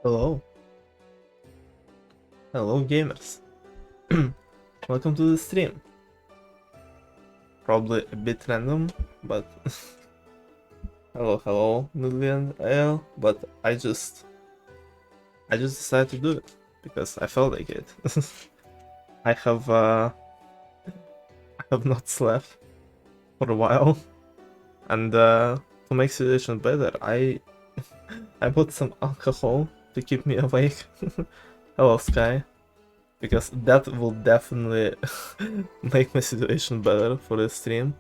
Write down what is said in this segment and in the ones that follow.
Hello. Hello, gamers. Welcome to the stream. Probably a bit random, but hello, Million AL. But I just decided to do it because I felt like it. I have not slept for a while, and to make situation better, I bought some alcohol to keep me awake. Hello, Skye. Because that will definitely make my situation better for the stream.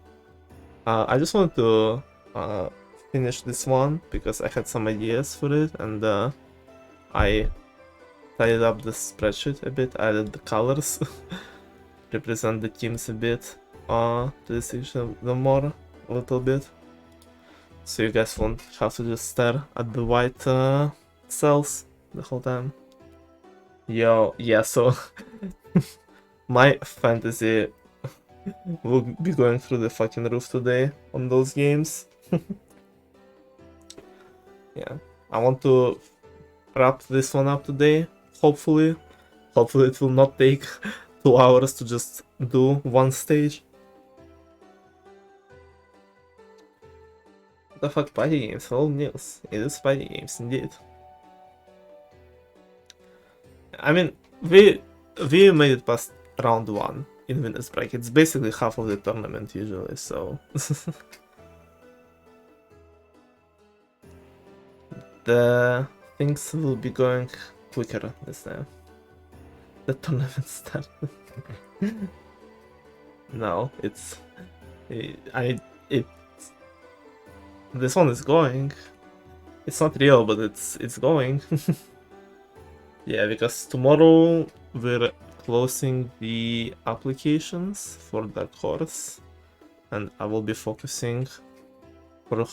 I just wanted to finish this one because I had some ideas for it, and I tidied up the spreadsheet a bit, added the colors, represent the teams a bit to the section a little bit, so you guys won't have to just stare at the white cells the whole time. Yo, yeah, so my fantasy will be going through the fucking roof today on those games. Yeah, I want to wrap this one up today, hopefully. Hopefully it will not take 2 hours to just do one stage. What the fuck, party games? Hello, Niels. It is party games, indeed. I mean, we made it past round 1 in winners bracket. It's basically half of the tournament usually, so the things will be going quicker this time. The tournament started. No, it's this one is going. It's not real, but it's going. Yeah, because tomorrow we're closing the applications for that course, and I will be focusing for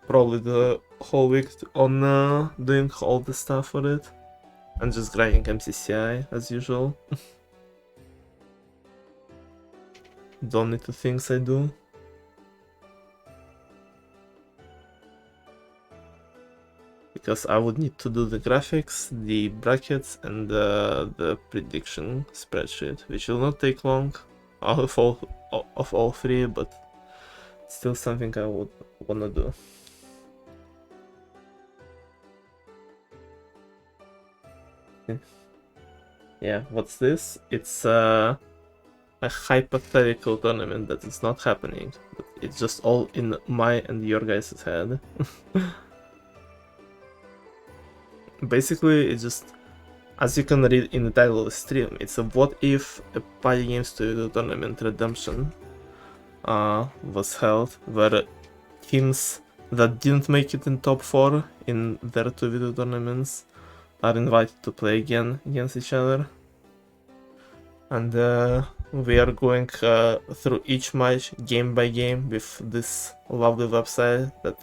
probably the whole week on doing all the stuff for it, and just grinding MCCI as usual. Don't need the things I do. Because I would need to do the graphics, the brackets, and the prediction spreadsheet, which will not take long of all three, but still something I would wanna do. Yeah, what's this? It's a hypothetical tournament that is not happening, but it's just all in my and your guys' head. Basically, it's just, as you can read in the title of the stream, it's a what if a party games to tournament redemption was held, where teams that didn't make it in top 4 in their 2 video tournaments are invited to play again against each other. And we are going through each match game by game with this lovely website that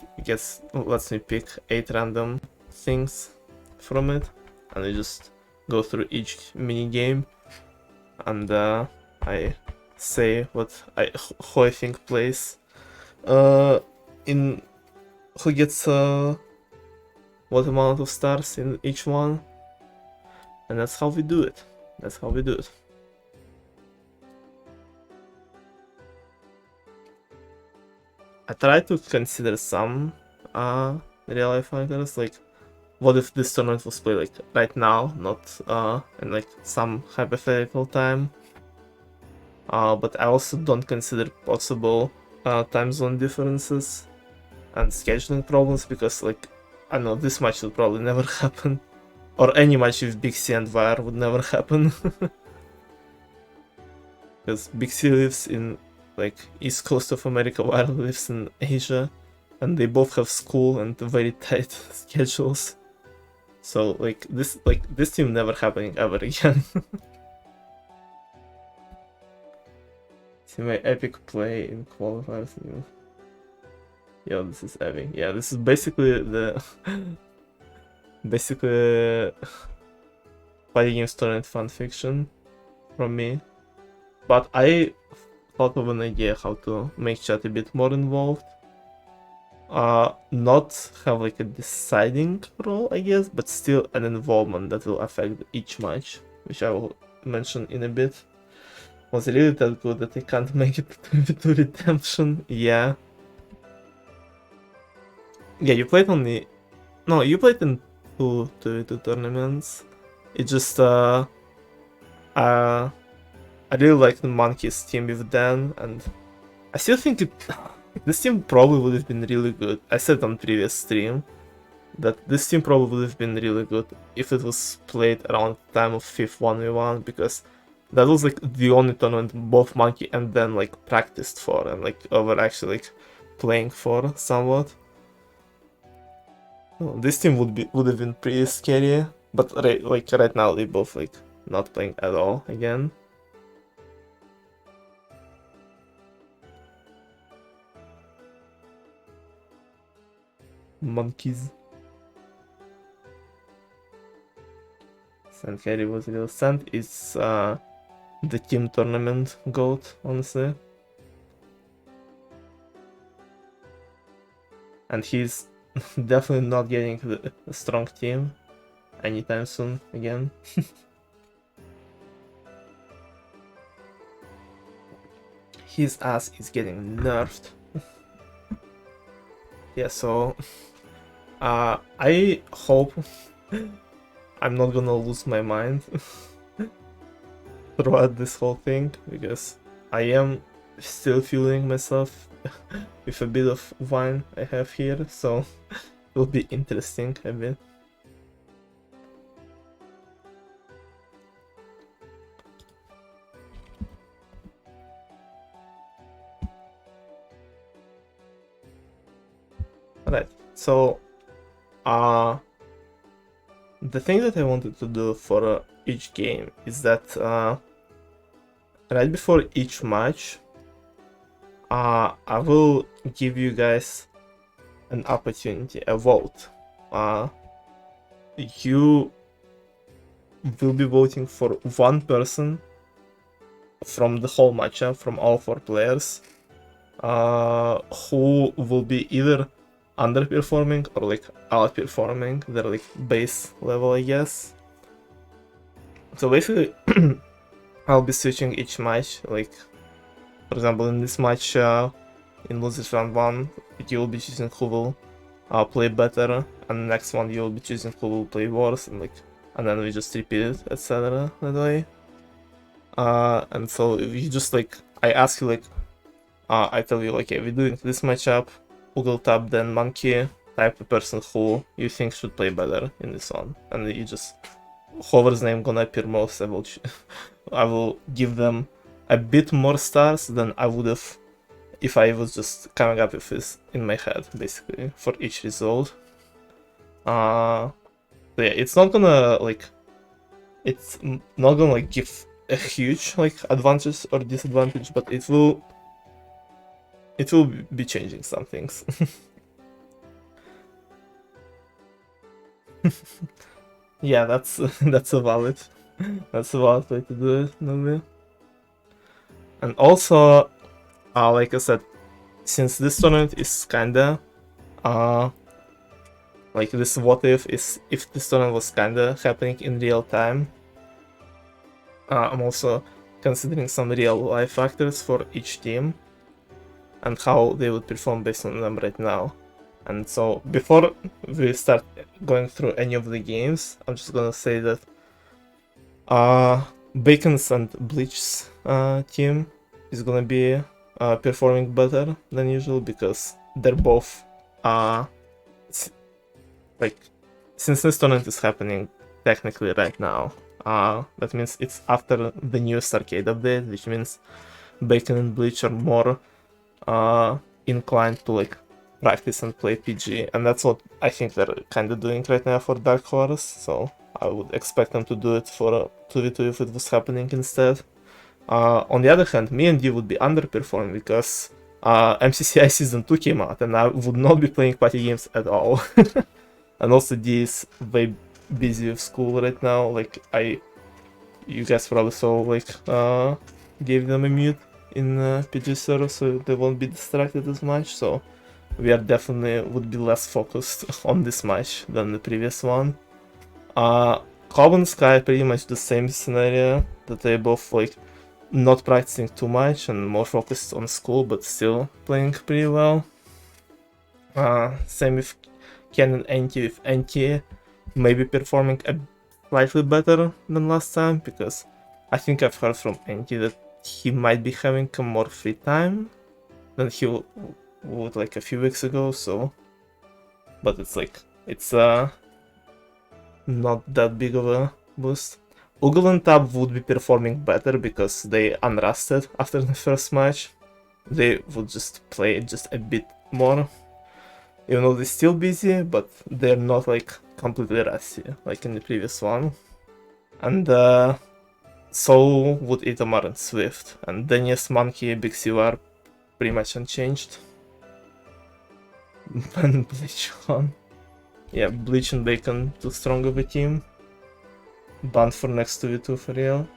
lets me pick 8 random things from it, and I just go through each mini game, and I say who I think plays in who gets what amount of stars in each one, and that's how we do it. I try to consider some real life fighters, like what if this tournament was played like right now, not in like some hypothetical time. But I also don't consider possible time zone differences and scheduling problems, because like I know this match would probably never happen, or any match with Big C and Wire would never happen. Because Big C lives in like East Coast of America, Wire lives in Asia, and they both have school and very tight schedules. So like this team never happening ever again. See my epic play in qualifiers. Yo, this is epic. Yeah, this is basically the fighting games tournament fan fiction from me. But I thought of an idea how to make chat a bit more involved. not have like a deciding role, I guess, but still an involvement that will affect each match, which I will mention in a bit. Was really that good that I can't make it to redemption? Yeah. Yeah, you played only... No, you played in two tournaments. It just, I really like the Monkeys team with Dan, and I still think this team probably would have been really good. I said on previous stream that this team probably would have been really good if it was played around the time of 5th 1v1, because that was like the only tournament both Monkey and Dan like practiced for and like were actually like playing for somewhat. This team would have been pretty scary, but right now they both like not playing at all again. Monkeys. Sand carry was real. Sand is the team tournament GOAT, honestly. And he's definitely not getting a strong team anytime soon again. His ass is getting nerfed. Yeah, so I hope I'm not gonna lose my mind throughout this whole thing, because I am still fueling myself with a bit of wine I have here, so it will be interesting a bit. Alright, so the thing that I wanted to do for each game is that right before each match, I will give you guys an opportunity, a vote. You will be voting for one person from the whole matchup, from all 4 players, who will be either underperforming or like outperforming their like base level, I guess. So basically, I'll be switching each match. Like, for example, in this match, in losers round 1, you will be choosing who will play better, and the next one you will be choosing who will play worse, and then we just repeat it, etc. that way. And so you just like, I ask you like, I tell you, okay, we're doing this matchup, Google tab, then Monkey, type the person who you think should play better in this one, and you just, whoever's name gonna appear most, I will give them a bit more stars than I would have if I was just coming up with this in my head, basically, for each result. So yeah, it's not gonna like give a huge like advantage or disadvantage, but it will be changing some things. Yeah, that's a valid way to do it, maybe. And also, like I said, since this tournament is kinda like this what if this tournament was kinda happening in real time, I'm also considering some real life factors for each team and how they would perform based on them right now. And so before we start going through any of the games, I'm just gonna say that Bacon's and Bleach's team is gonna be performing better than usual, because they're both like, since this tournament is happening technically right now, that means it's after the newest arcade update, which means Bacon and Bleach are more inclined to like practice and play PG, and that's what I think they're kind of doing right now for Dark Horse, so I would expect them to do it for 2v2 if it was happening instead. On the other hand, me and you would be underperforming because MCCI Season 2 came out and I would not be playing party games at all. And also D is way busy with school right now, like you guys probably saw, like, gave them a mute in PG server so they won't be distracted as much, so we are definitely would be less focused on this match than the previous one. Cobb and Skye pretty much the same scenario, that they both like not practicing too much and more focused on school, but still playing pretty well. Same with Ken and Enki, with Enki maybe performing a slightly better than last time, because I think I've heard from Enki that he might be having a more free time than he would like a few weeks ago, so... But it's like, it's not that big of a boost. Oogle and Tab would be performing better because they unrested after the first match. They would just play just a bit more. Even though they're still busy, but they're not like completely rusty like in the previous one. And so would Itamar and Swift. And Denius, Monkey, Big C are pretty much unchanged. And Bleach on. Yeah, Bleach and Bacon too strong of a team. Banned for next 2v2 for real.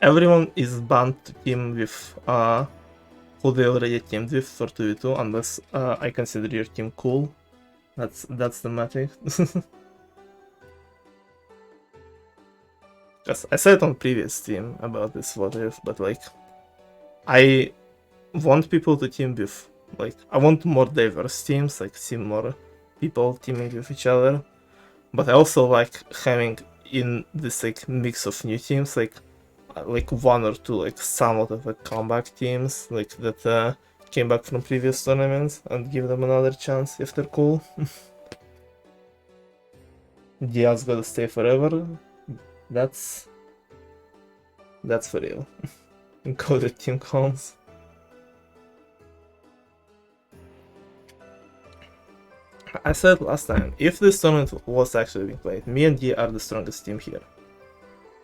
Everyone is banned to team with who they already teamed with for 2v2, unless I consider your team cool. That's the matter. Because I said on previous stream about this what if, but like I want people to team with, like, I want more diverse teams, like see more people teaming with each other, but I also like having in this like mix of new teams, like one or two like somewhat of like comeback teams, like that came back from previous tournaments, and give them another chance if they're cool. Diaz gotta stay forever. That's for real. Encoded team calls. I said last time, if this tournament was actually being played, me and D are the strongest team here.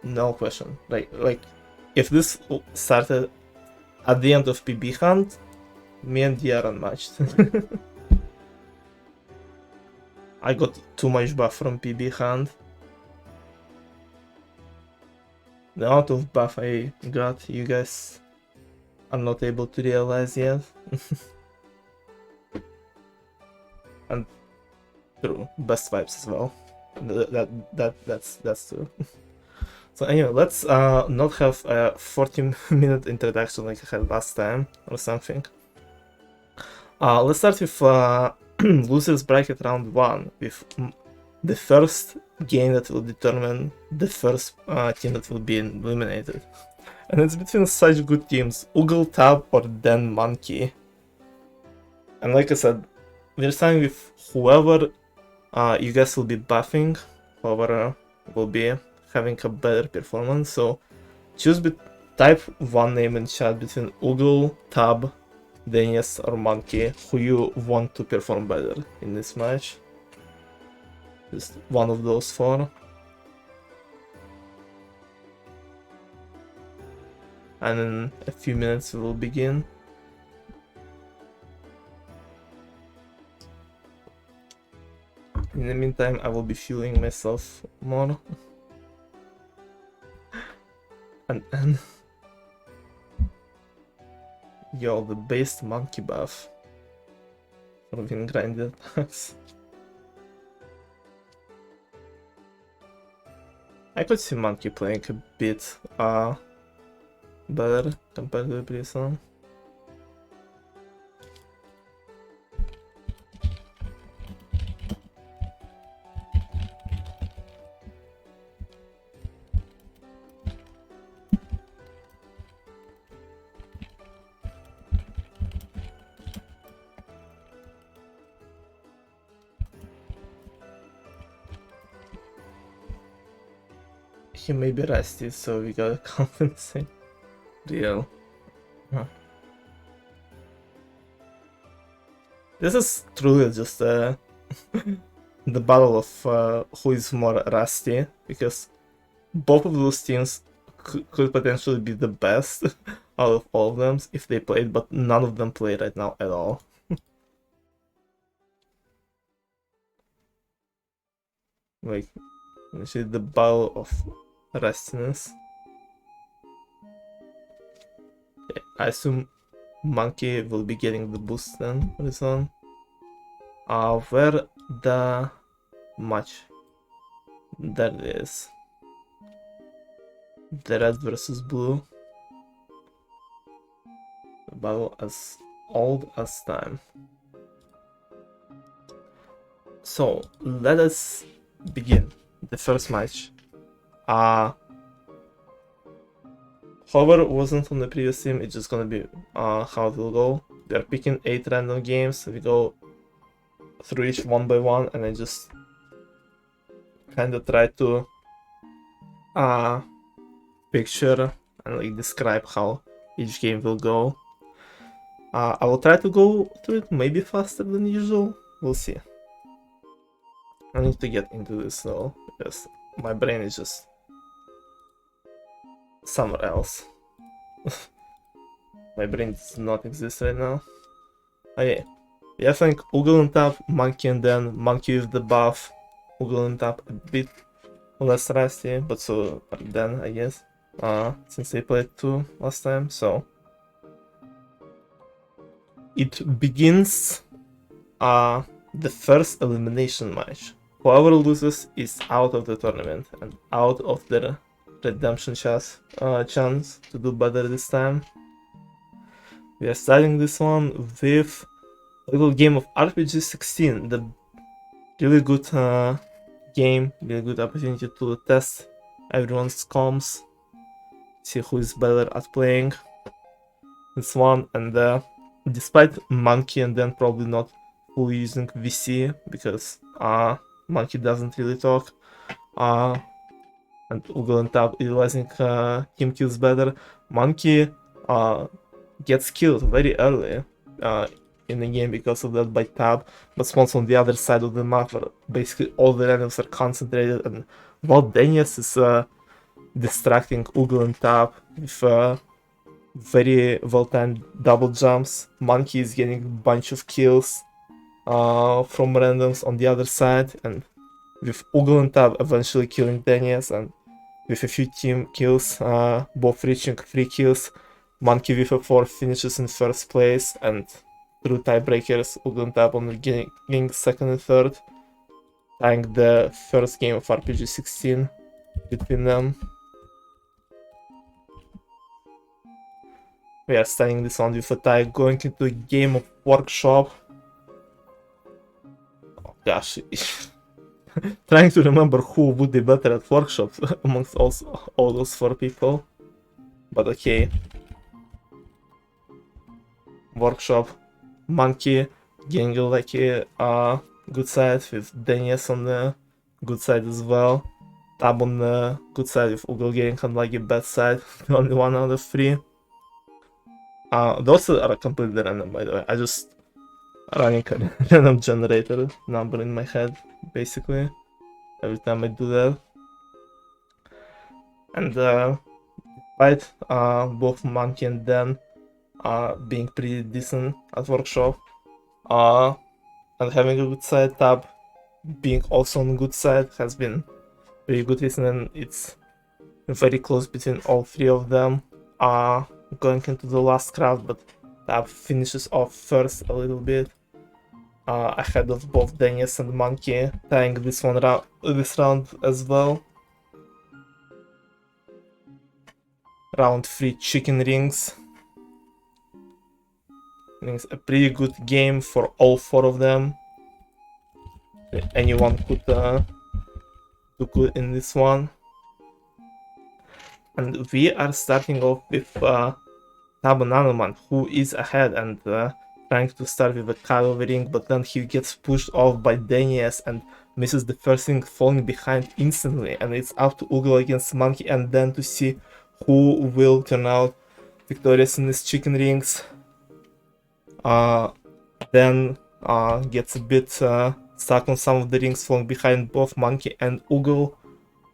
No question. Like if this started at the end of PB Hunt, me and D are unmatched. I got too much buff from PB Hunt. The amount of buff I got, you guys are not able to realize yet. And true, best vibes as well. That's true. So anyway, let's not have a 40-minute introduction like I had last time or something. Let's start with losers bracket round 1 with the first game that will determine the first team that will be eliminated. And it's between such good teams, Oogle, Tab, or Den Monkey. And like I said, we're starting with whoever you guys will be buffing, whoever will be having a better performance. So choose type one name in chat between Oogle, Tab, Denius, or Monkey, who you want to perform better in this match. Just one of those 4. And in a few minutes we will begin. In the meantime, I will be fueling myself more. And yo, the based monkey buff for being grinded attacks. I could see monkey playing a bit better compared to the previous one. He may be rusty, so we gotta compensate. Real. Huh. This is truly just the battle of who is more rusty, because both of those teams could potentially be the best out of all of them if they played, but none of them play right now at all. Like, actually, the battle of restiness. Okay, I assume Monkey will be getting the boost then for this one. Where the match? There it is. The red versus blue. The battle as old as time. So let us begin the first match. However, wasn't on the previous team, it's just gonna be how it will go. We are picking 8 random games, we go through each one by one, and I just kinda try to picture and like describe how each game will go. I will try to go through it maybe faster than usual, we'll see. I need to get into this though, because my brain is just somewhere else. My brain does not exist right now. Okay, yeah, I think Oogle on top, Monkey, and then Monkey with the buff. Oogle on top a bit less rusty, but so then I guess, since they played 2 last time, so it begins the first elimination match. Whoever loses is out of the tournament and out of the redemption chance to do better this time. We are starting this one with a little game of RPG 16, the really good game, really good opportunity to test everyone's comms, see who is better at playing this one, and despite Monkey and then probably not fully using VC, because Monkey doesn't really talk, and Oogle on top realizing him kills better, Monkey gets killed very early in the game because of that by Tab, but spawns on the other side of the map where basically all the randoms are concentrated, and while Denius is distracting Oogle on top with very well-timed double jumps, Monkey is getting a bunch of kills from randoms on the other side, and with Oogle on top eventually killing Denius, and with a few team kills, both reaching 3 kills, Monkey with a 4 finishes in first place, and through tiebreakers, Oogle on top only getting second and third, tying the first game of RPG 16 between them. We are starting this one with a tie, going into a game of Workshop. Oh gosh, trying to remember who would be better at Workshop amongst all those 4 people. But okay. Workshop, Monkey getting like a good side with Denius on the good side as well. Tab on the good side with Oogle getting on like a bad side, only 1 out of 3. Those are completely random, by the way. I just running a random generator number in my head, basically, every time I do that. And despite both Monkey and Dan being pretty decent at Workshop, and having a good side, Tab being also on the good side has been pretty good recently, and it's very close between all 3 of them. Going into the last crowd, but Tab finishes off first a little bit, ahead of both Denius and Monkey, tying this round as well. Round 3 chicken rings. It's a pretty good game for all 4 of them. Anyone could do good in this one. And we are starting off with Tab and Anoman, who is ahead and trying to start with a cavalry ring, but then he gets pushed off by Denius and misses the first ring, falling behind instantly, and it's up to Oogle against Monkey and then to see who will turn out victorious in these chicken rings. Then gets a bit stuck on some of the rings, falling behind both Monkey and Oogle.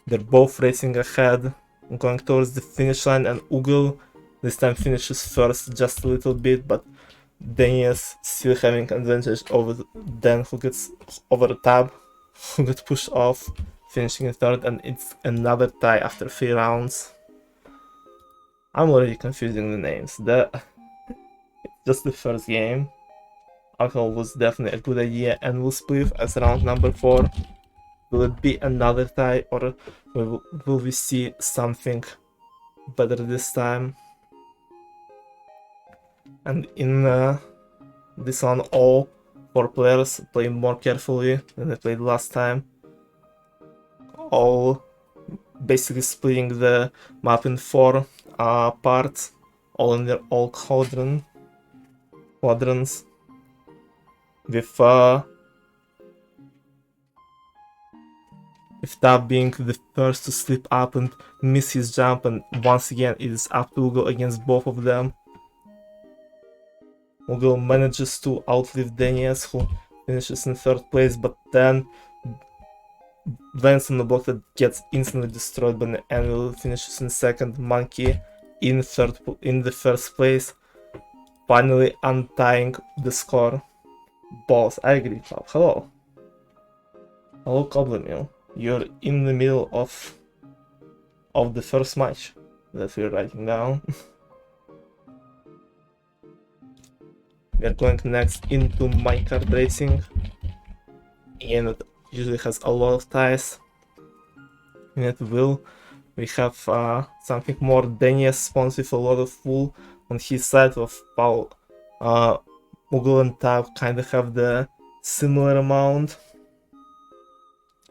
They're both racing ahead, going towards the finish line, and Oogle this time finishes first just a little bit, but Denius still having advantage over Dan, who gets over Tab, who got pushed off finishing in third, and it's another tie after 3 rounds. I'm already confusing the names. Just the first game. Alcohol was definitely a good idea, and we'll split as round number 4. Will it be another tie, or will we see something better this time? And in this one, all 4 players play more carefully than they played last time. All basically splitting the map in 4 parts, all in their all quadrants, with Tab being the first to slip up and miss his jump, and once again it is up to Ugo against both of them. Ugo manages to outlive Denies, who finishes in 3rd place, but then lands on the block that gets instantly destroyed by the anvil, finishes in 2nd. Monkey in the 1st place, finally untying the score. Balls, I agree, Club. Hello. Hello, Cobleemil. You're in the middle of the first match that we're writing down. We're going next into minecart racing. And it usually has a lot of ties. In it we have something more. Denies spawns with a lot of wool on his side, of while Moogle and Tab kind of have the similar amount.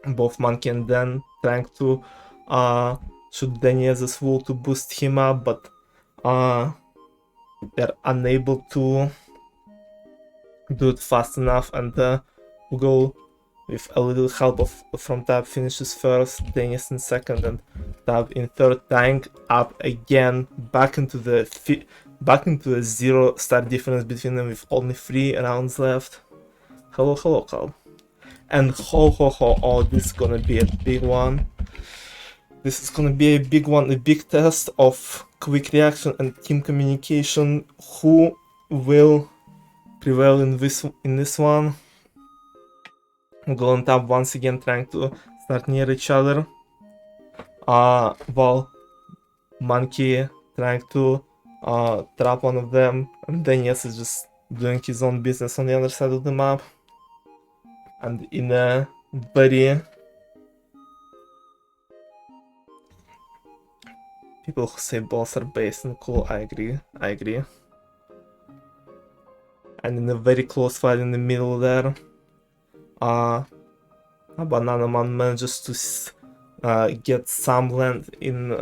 Both Monkey and Dan trying to shoot Denies' wool to boost him up, but they're unable to do it fast enough, and Moogle, with a little help from Tab, finishes 1st, Denies in 2nd, and Tab in 3rd, tying up again back into the 0 star difference between them with only 3 rounds left. Hello, Cal. And oh, this is gonna be a big one. This is gonna be a big one, a big test of quick reaction and team communication. Who will prevail in this one? Go on Tab once again trying to start near each other, while Monkey trying to trap one of them, and Denies is just doing his own business on the other side of the map. And in a very... People who say balls are based and cool, I agree. And in a very close fight in the middle there, a Banana Man manages to get some land in,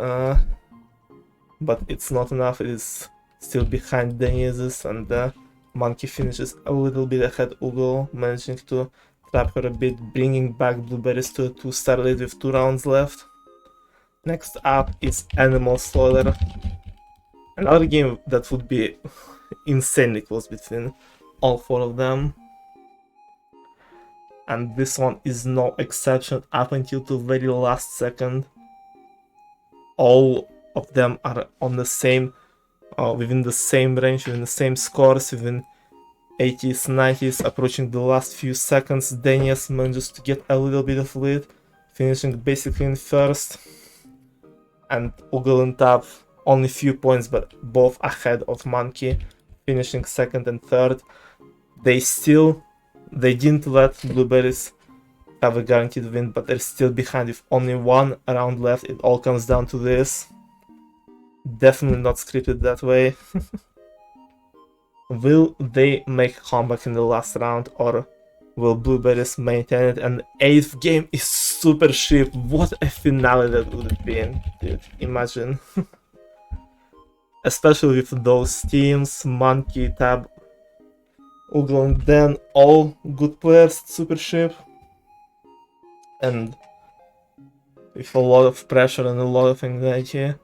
but it's not enough. It is still behind Denies, and Monkey finishes a little bit ahead Ugo, managing to trap her a bit, bringing back Blueberries to a 2-star lead with 2 rounds left. Next up is Animal Slaughter. Another game that would be insanely close between all 4 of them. And this one is no exception. Up until the very last second, all of them are on the same, within the same range, within the same scores, within 80s, 90s, approaching the last few seconds. Denies manages to get a little bit of lead, finishing basically in 1st. And Ugo and Tab only few points, but both ahead of Monkey, finishing 2nd and 3rd. They didn't let Blueberries have a guaranteed win, but they're still behind with only 1 round left. It all comes down to this. Definitely not scripted that way. Will they make a comeback in the last round, or will Blueberries maintain it? And 8th game is super cheap. What a finale that would have been, dude. Imagine. Especially with those teams, Monkey, Tab, Ugo, and Dan, all good players, super cheap. And with a lot of pressure and a lot of anxiety.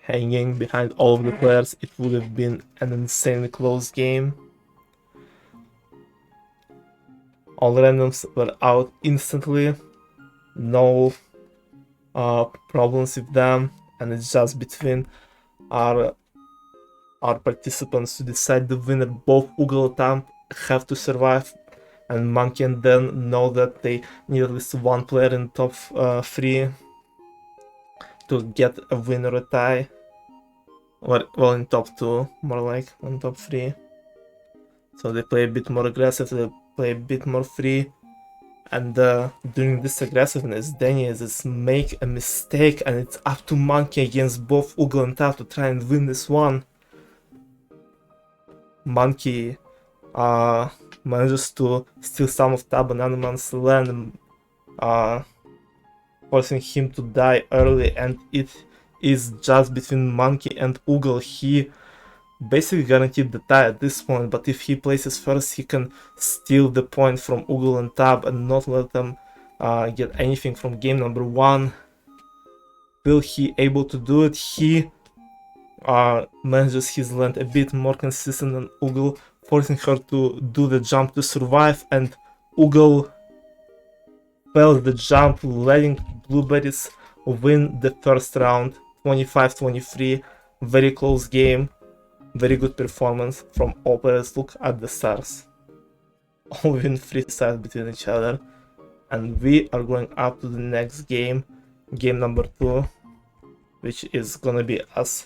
Hanging behind all of the players, it would have been an insanely close game. All randoms were out instantly, no problems with them, and it's just between our participants to decide the winner. Both Ugo have to survive, and Monkey and Dan know that they need at least one player in top 3 to get a win or a tie. Well, in top 2, more like, in top 3. So they play a bit more aggressive, they play a bit more free. And during this aggressiveness, Daniel just make a mistake, and it's up to Monkey against both Oogle and Tab to try and win this one. Monkey manages to steal some of Tab and Animal's land, forcing him to die early, and it is just between Monkey and Oogle. He basically guaranteed the tie at this point, but if he places first, he can steal the point from Oogle and Tab and not let them get anything from game number 1. Will he able to do it? He manages his land a bit more consistent than Oogle, forcing her to do the jump to survive, and Oogle fails the jump, letting Blueberries win the first round 25-23. Very close game, very good performance from all players. Look at the stars, all win 3 stars between each other, and we are going up to the next game, game number 2, which is gonna be as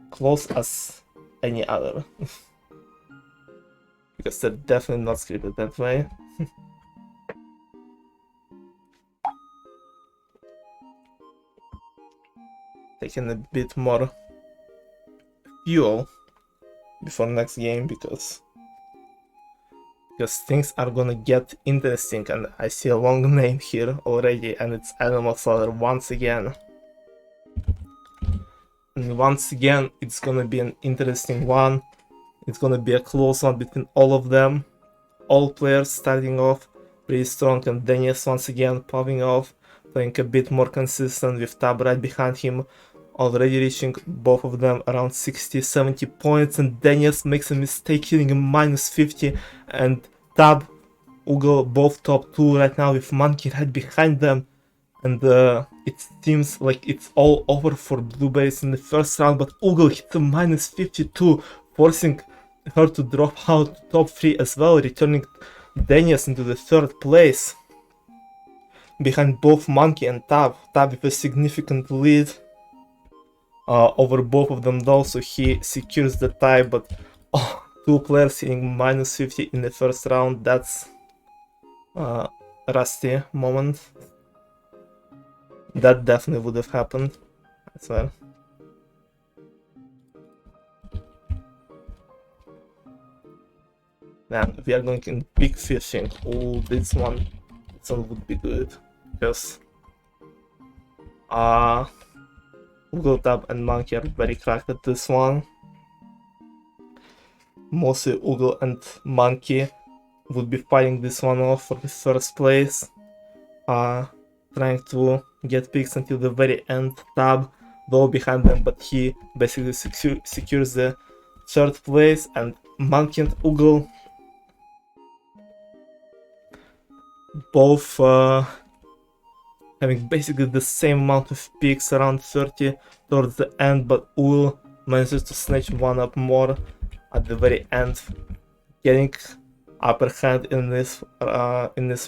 close as any other. Because they're definitely not scripted that way. Taking a bit more fuel before next game because things are gonna get interesting, and I see a long name here already, and it's Animal Slaughter once again. And once again, it's gonna be an interesting one. It's gonna be a close one between all of them. All players starting off pretty strong, and Daniels once again popping off, playing a bit more consistent with Tab right behind him, already reaching both of them around 60-70 points, and Daniels makes a mistake hitting a -50, and Tab, Oogle both top 2 right now with Monkey right behind them, and it seems like it's all over for Blueberries in the first round, but Oogle hits a -52, forcing her to drop out to top 3 as well, returning Daniels into the 3rd place, behind both Monkey and Tab. Tab with a significant lead over both of them though, so he secures the tie, but 2 players hitting -50 in the first round, that's a rusty moment. That definitely would have happened, I swear. Man, we are going in big fishing. Oh, this one would be good, because Oogle, Tab and Monkey are very cracked at this one. Mostly Oogle and Monkey would be fighting this one off for the first place, trying to get picks until the very end. Tab though behind them, but he basically secures the 3rd place, and Monkey and Oogle both having basically the same amount of picks, around 30 towards the end, but Oogle manages to snatch one up more at the very end, getting upper hand in this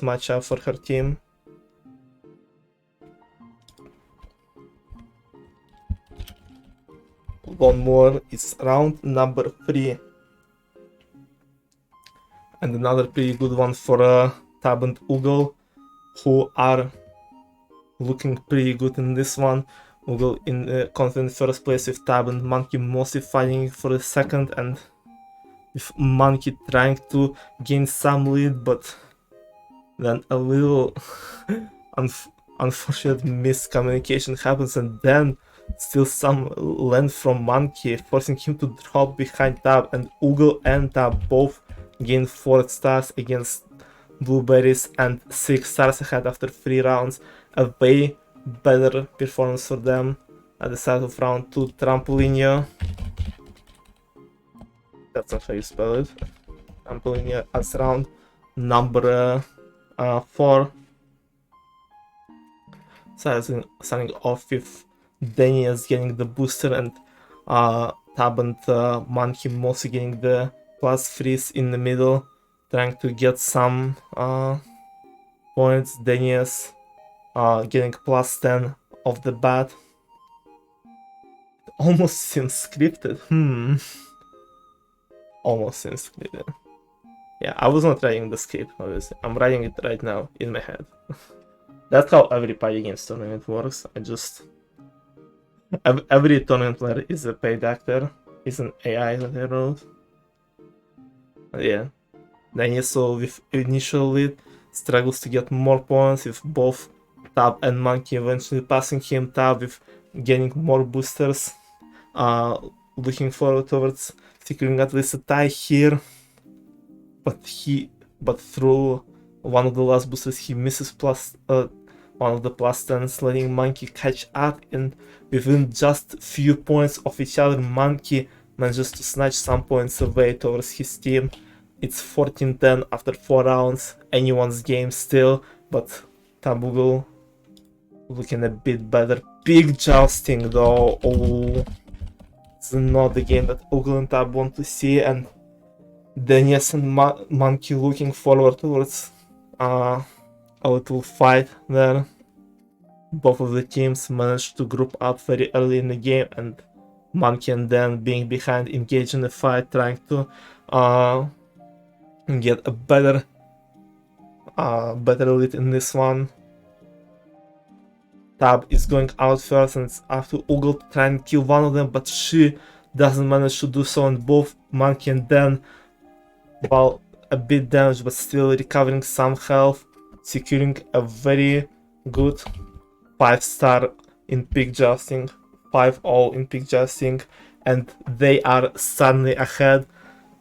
matchup for her team. One more, it's round number 3, and another pretty good one for Tab and Oogle, who are looking pretty good in this one. Oogle in confident first place with Tab and Monkey mostly fighting for the 2nd, and with Monkey trying to gain some lead, but then a little unfortunate miscommunication happens, and then still some land from Monkey, forcing him to drop behind Tab, and Oogle and Tab both gain 4 stars against Blueberries and 6 stars ahead after 3 rounds. A way better performance for them at the start of round 2. Trampolinio, that's not how you spell it. Trampolinio as round number 4. Starting off with Daniels getting the booster, and Tab and Monkey mostly getting the plus freeze in the middle, trying to get some points. Denius getting plus 10 off the bat. Almost seems scripted. Almost seems scripted. Yeah, I was not writing the script, obviously. I'm writing it right now in my head. That's how every party games tournament works. Every tournament player is a paid actor. Is an AI that I wrote. Yeah. Deniso with initial lead struggles to get more points with both Tab and Monkey eventually passing him. Tab with getting more boosters. Looking forward towards securing at least a tie here. But through one of the last boosters he misses one of the plus 10s, letting Monkey catch up, and within just few points of each other, Monkey manages to snatch some points away towards his team. It's 14-10 after 4 rounds, anyone's game still, but Taboogle looking a bit better. Big jousting though. Oh, it's not the game that Oogle and Tab want to see, and Denius and Monkey looking forward towards a little fight there. Both of the teams managed to group up very early in the game, and Monkey and Dan being behind engage in the fight, trying to get a better lead in this one. Tab is going out first, and it's up to Oogle to try and kill one of them, but she doesn't manage to do so, and both Monkey and Dan, while a bit damaged but still recovering some health, securing a very good 5-star in pick jousting, 5-all in pick jousting, and they are suddenly ahead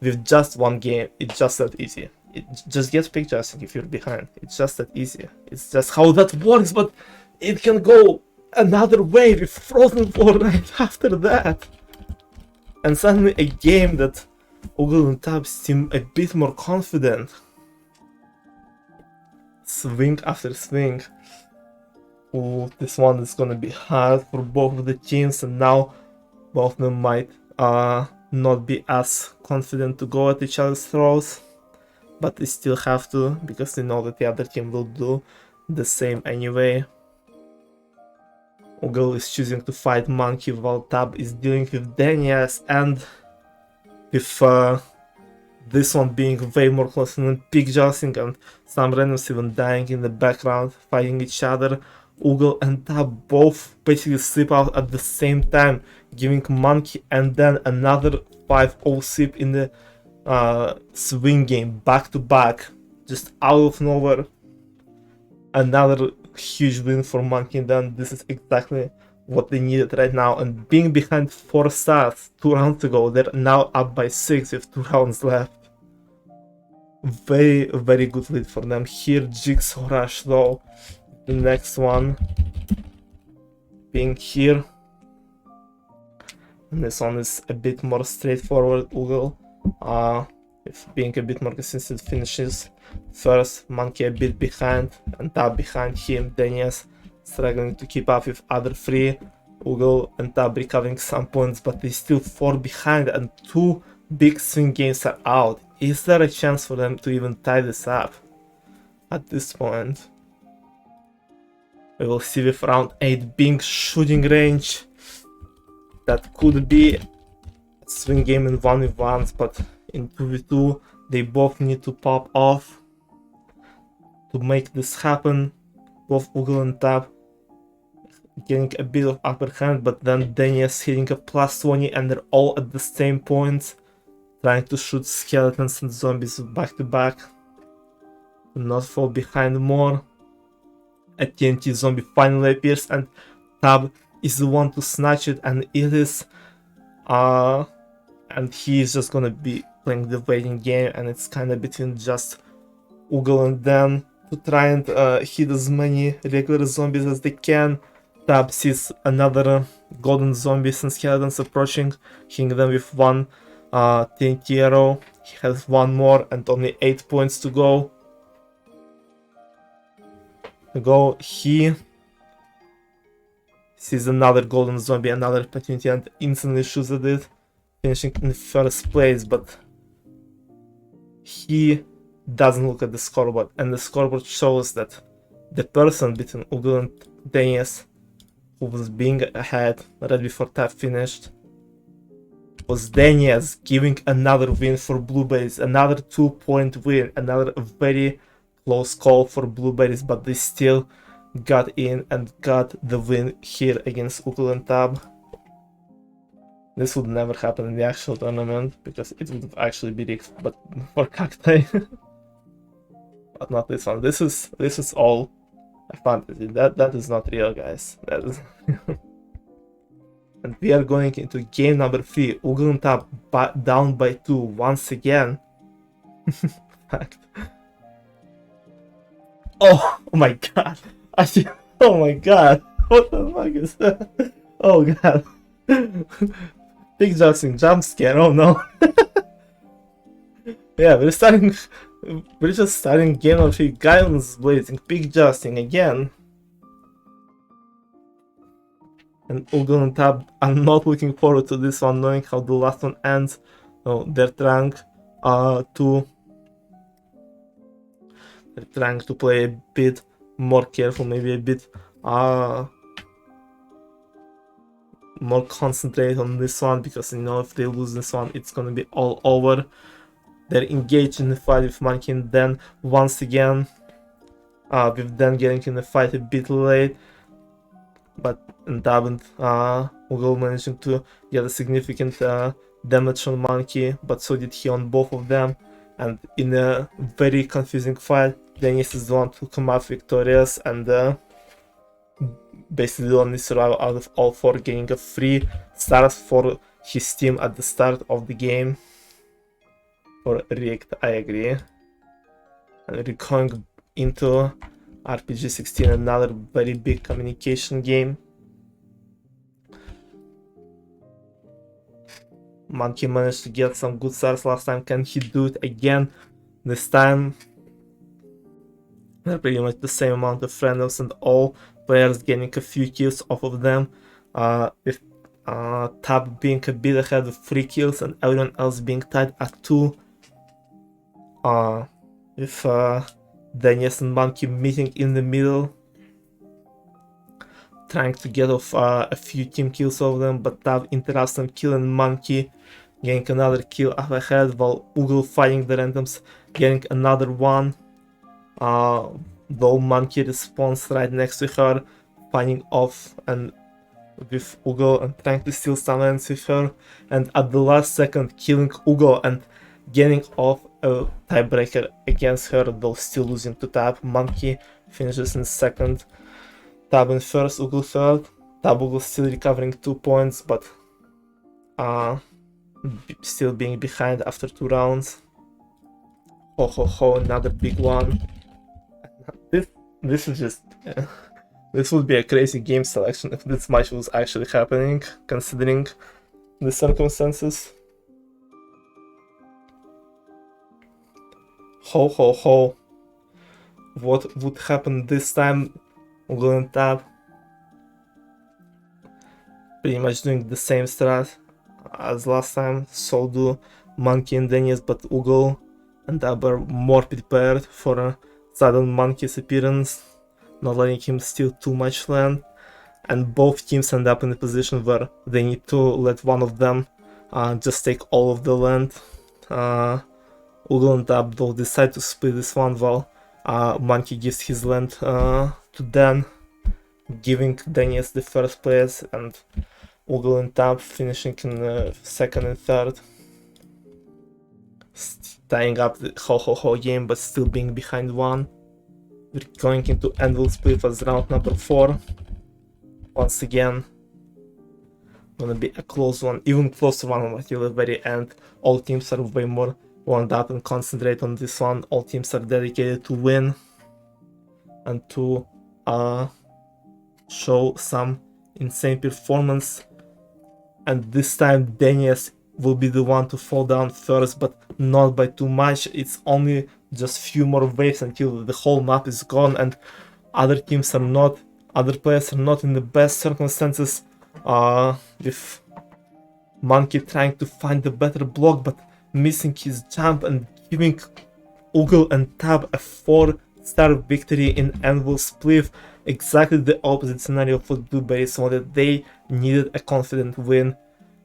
with just one game. It's just that easy. It just gets pick jousting if you're behind. It's just that easy. It's just how that works, but it can go another way with Frozen 4 right after that. And suddenly a game that Oogle and Tab seem a bit more confident. Swing after swing. Ooh, this one is gonna be hard for both of the teams, and now both of them might not be as confident to go at each other's throws, but they still have to, because they know that the other team will do the same anyway. Oogle is choosing to fight Monkey while Tab is dealing with Denias, and with this one being way more confident, pick jousting, and some randoms even dying in the background, fighting each other. Oogle and Tab both basically slip out at the same time, giving Monkey and then another 5-0 sweep in the swing game, back to back, just out of nowhere. Another huge win for Monkey, and then this is exactly what they needed right now. And being behind 4 stars 2 rounds ago, they're now up by 6 with 2 rounds left. Very, very good lead for them here. Jigsaw Rush though, the next one being here, and this one is a bit more straightforward. Oogle being a bit more consistent finishes first, Monkey a bit behind, and Tab behind him. Denias struggling to keep up with other 3. Oogle and Tab recovering some points, but they still 4 behind, and 2 big swing games are out. Is there a chance for them to even tie this up at this point? We will see with round 8 being shooting range. That could be a swing game in 1v1s, but in 2v2 they both need to pop off to make this happen. Both Oogle and Tab getting a bit of upper hand, but then Denias hitting a plus 20, and they're all at the same point, trying to shoot skeletons and zombies back to back to not fall behind more. A TNT zombie finally appears, and Tab is the one to snatch it, and it is and he is just gonna be playing the waiting game, and it's kind of between just Oogle and Dan to try and hit as many regular zombies as they can. Tab sees another golden zombies and skeletons approaching, hitting them with 1 TNT arrow. He has 1 more and only 8 points to go. He sees another golden zombie, another opportunity, and instantly shoots at it, finishing in first place, but he doesn't look at the scoreboard, and the scoreboard shows that the person between Ugo and Denies who was being ahead right before tab finished was Denies, giving another win for Blueberries, another 2-point win, another very close call for Blueberries, but they still got in and got the win here against Ugo and Tab. This would never happen in the actual tournament because it would actually be rigged, but for Cacti. But not this one. This is all a fantasy. That is not real, guys. That is. And we are going into game number 3. Ugo and Tab down by 2 once again. Fact. Oh my god! Oh my god! What the fuck is that? Oh god! Big Justin jump scare, oh no. Yeah, we're just starting game of 3, guidance blazing, Big Justin again. And Ugo and Tab are not looking forward to this one, knowing how the last one ends. So they're trying to play a bit more careful, maybe a bit more concentrate on this one, because you know if they lose this one it's gonna be all over. They're engaged in the fight with Monkey, and then once again with them getting in the fight a bit late, but Tab and Ugo managing to get a significant damage on Monkey, but so did he on both of them, and in a very confusing fight Dennis is the one to come out victorious and basically the only survivor out of all 4, getting a free start for his team at the start of the game. Or rigged, I agree. And we're going into RPG 16, another very big communication game. Monkey managed to get some good starts last time. Can he do it again? This time they're pretty much the same amount of randoms and all players getting a few kills off of them, with Tab being a bit ahead with 3 kills and everyone else being tied at 2, with Denies and Monkey meeting in the middle, trying to get off a few team kills of them, but Tab interrupts them, killing Monkey, getting another kill up ahead, while Ugo fighting the randoms, getting another one. Though Monkey responds right next to her, finding off and with Ugo and trying to steal some ends with her, and at the last second killing Ugo and getting off a tiebreaker against her, though still losing to Tab. Monkey finishes in second, Tab in first, Ugo third. Taboogle still recovering 2 points, but still being behind after 2 rounds. Ho, another big one. This is just this would be a crazy game selection if this match was actually happening, considering the circumstances. Ho, what would happen this time? Ugo and Tab pretty much doing the same strat as last time, so do Monkey and Denies, but Ugo and Tab are more prepared for a sudden Monkey's appearance, not letting him steal too much land, and both teams end up in a position where they need to let one of them just take all of the land. Ugo and Tab though decide to split this one, while Monkey gives his land to Dan, giving Denies the first place, and Ugo and Tab finishing in second and third, tying up the ho game, but still being behind 1. We're going into Anvil Split as round number 4. Once again, gonna be a close one, even closer one until the very end. All teams are way more wound up and concentrate on this one. All teams are dedicated to win and to show some insane performance. And this time Denies will be the one to fall down first, but not by too much. It's only just few more waves until the whole map is gone, and other players are not in the best circumstances, with Monkey trying to find a better block but missing his jump and giving Oogle and Tab a 4-star victory in Anvil Split. Exactly the opposite scenario for Blueberries, so that they needed a confident win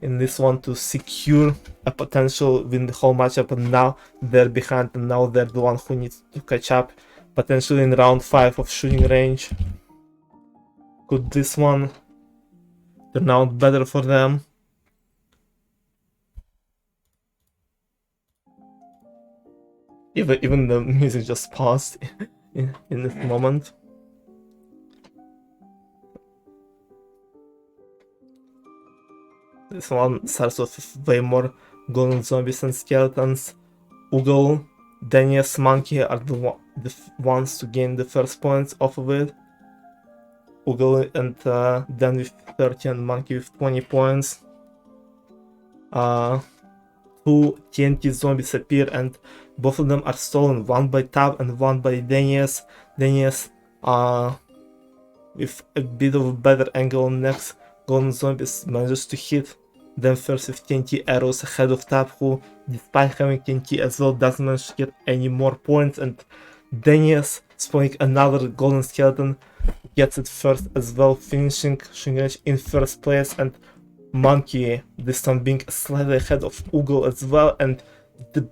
in this one to secure a potential win the whole matchup, and now they're behind, and now they're the one who needs to catch up, potentially in round 5 of shooting range. Could this one turn out better for them? Even the music just paused in this moment. This one starts with way more golden zombies and skeletons. Oogle, Denius, Monkey are the ones to gain the first points off of it. Oogle and Dan with 30 and Monkey with 20 points. 2 TNT zombies appear, and both of them are stolen, one by Tab and one by Denius. Denius with a bit of a better angle on next golden zombies manages to hit them first with TNT arrows ahead of Tab, who despite having TNT as well doesn't manage to get any more points, and Denius spawning another golden skeleton gets it first as well, finishing shooting range in first place, and Monkey this time being slightly ahead of Oogle as well, and the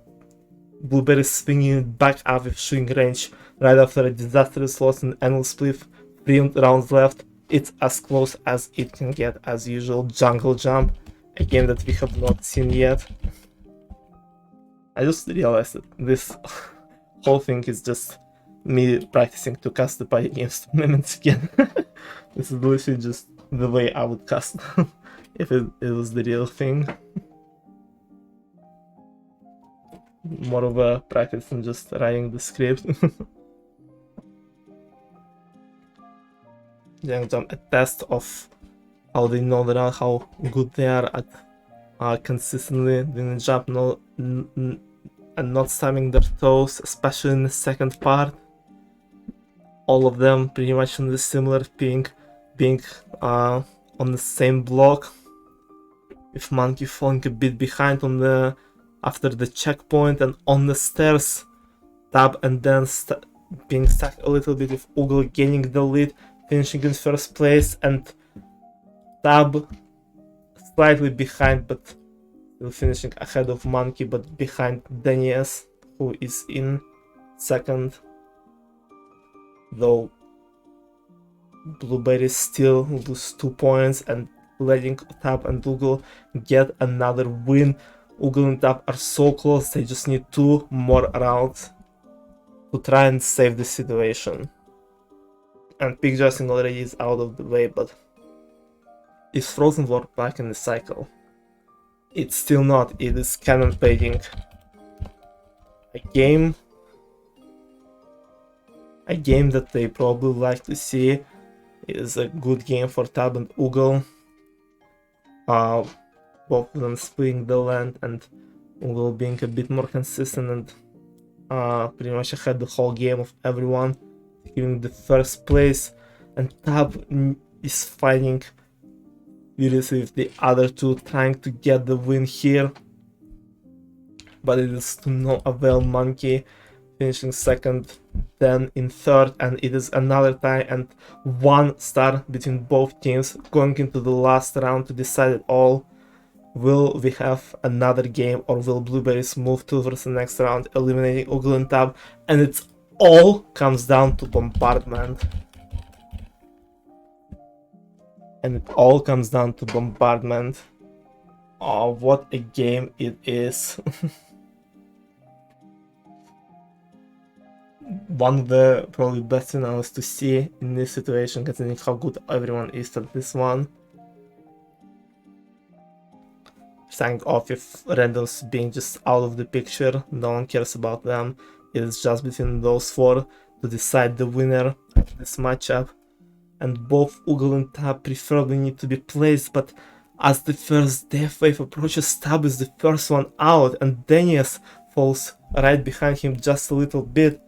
Blueberries swinging it back up with shooting range right after a disastrous loss in Annual Split. 3 rounds left. It's as close as it can get as usual. Jungle Jump, a game that we have not seen yet. I just realized that this whole thing is just me practicing to cast the party games tournaments again. This is literally just the way I would cast if it was the real thing. More of a practice than just writing the script. Young Jump, a test of how they know that how good they are at consistently doing the jump and not stabbing their toes, especially in the second part. All of them pretty much in the similar being on the same block, with Monkey falling a bit behind on the after the checkpoint, and on the stairs Tab and then being stuck a little bit, with Oogle gaining the lead, finishing in first place, and Tab slightly behind but still finishing ahead of Monkey, but behind Denius, who is in second, though Blueberries still lose 2 points and letting Tab and Oogle get another win. Oogle and Tab are so close, they just need 2 more rounds to try and save the situation. And Pig Dressing already is out of the way, but is Frozen War back in the cycle? It's still not. It is canon baiting a game that they probably like to see. It is a good game for Tab and Oogle. Both of them splitting the land, and Oogle being a bit more consistent and pretty much ahead the whole game of everyone, giving the first place, and Tab is fighting furiously with the other two, trying to get the win here, but it is to no avail. Monkey finishing second, then in third, and it is another tie and 1 star between both teams going into the last round to decide it all. Will we have another game, or will Blueberries move towards the next round, eliminating Oogle and Tab? And it all comes down to Bombardment. Oh, what a game it is. One of the probably best finals to see in this situation, considering how good everyone is at this one. Starting off with randoms being just out of the picture, no one cares about them. It is just between those 4 to decide the winner of this matchup. And both Oogle and Tab preferably need to be placed, but as the first death wave approaches, Tab is the first one out, and Denius falls right behind him just a little bit.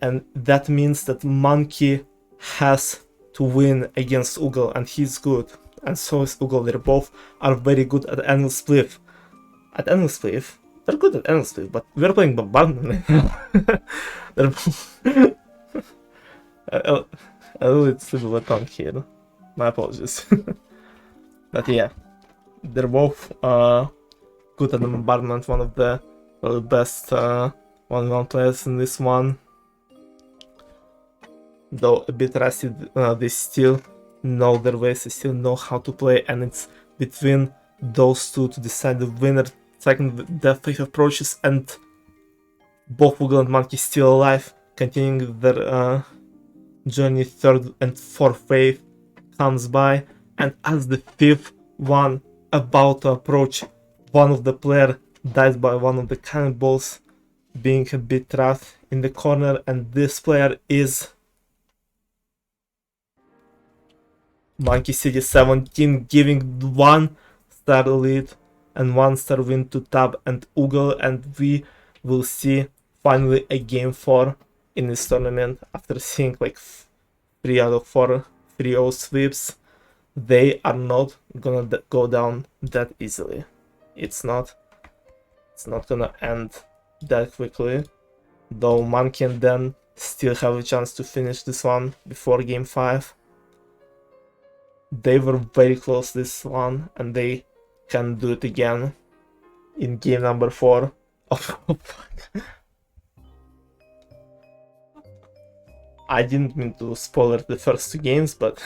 And that means that Monkey has to win against Oogle, and he's good. And so is Oogle. They both are very good at Annual Split. At Annual Split, They're good at endlessly, but we're playing Bombardment. They're a little slip of a tongue here. My apologies. But yeah, they're both good at the Bombardment, one of the best 1v1 players in this one. Though a bit rusty, they still know their ways, they still know how to play, and it's between those two to decide the winner. Second, the fifth approaches, and both Oogle and Monkey still alive, continuing their journey. Third and fourth wave comes by, and as the fifth one about to approach, one of the player dies by one of the cannonballs, being a bit trapped in the corner, and this player is Monkey City 17, giving 1-star lead and 1-star win to Tab and Oogle, and we will see finally a game 4 in this tournament after seeing like 3 out of 4 3-0 sweeps. They are not gonna go down that easily. It's not gonna end that quickly, though Monkey and Dan still have a chance to finish this one before game 5. They were very close this one, and they can do it again in game number 4. I didn't mean to spoiler the first 2 games, but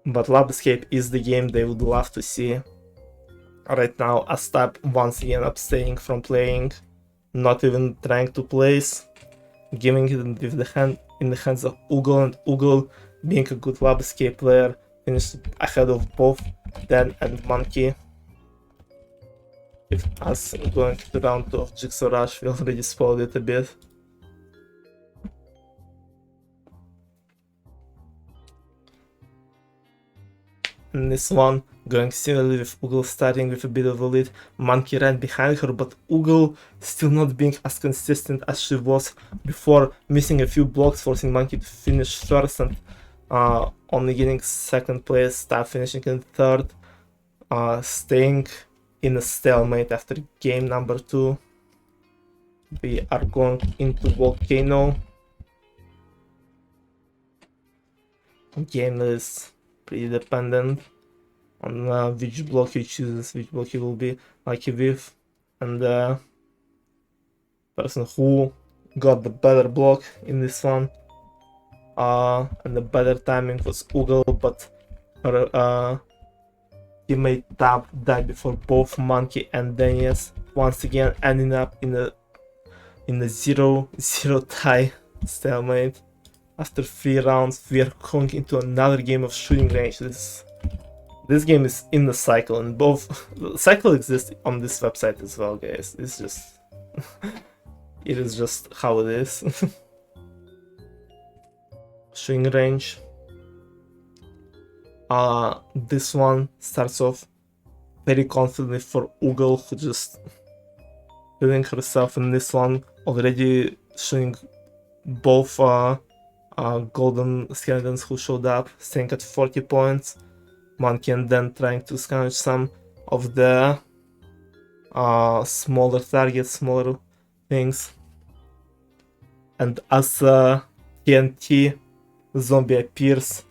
but Lab Escape is the game they would love to see. Right now, Astap once again abstaining from playing, not even trying to place, giving it in the hands of Oogle, and Oogle, being a good Lab Escape player, finished ahead of both Dan and Monkey. If us going to round 2 of Jigsaw Rush, we already spoiled it a bit. In this one, going similarly with Oogle starting with a bit of a lead, Monkey ran behind her, but Oogle still not being as consistent as she was before, missing a few blocks, forcing Monkey to finish first, and only getting second place, Stab finishing in third, staying in a stalemate after game number 2. We are going into Volcano. Game is pretty dependent on which block he chooses, which block he will be lucky with, and the person who got the better block in this one and the better timing was Oogle, but her teammate Tab died before both Monkey and Daniels, once again ending up in a 0-0 tie stalemate. After 3 rounds, we are going into another game of shooting range. This game is in the cycle, and both the cycle exists on this website as well, guys. It's just it is just how it is. Shooting range. This one starts off very confidently for Oogle, who just feeling herself in this one, already showing both golden skeletons who showed up, staying at 40 points. Monkey and then trying to scavenge some of the smaller targets, smaller things. And as TNT zombie appears,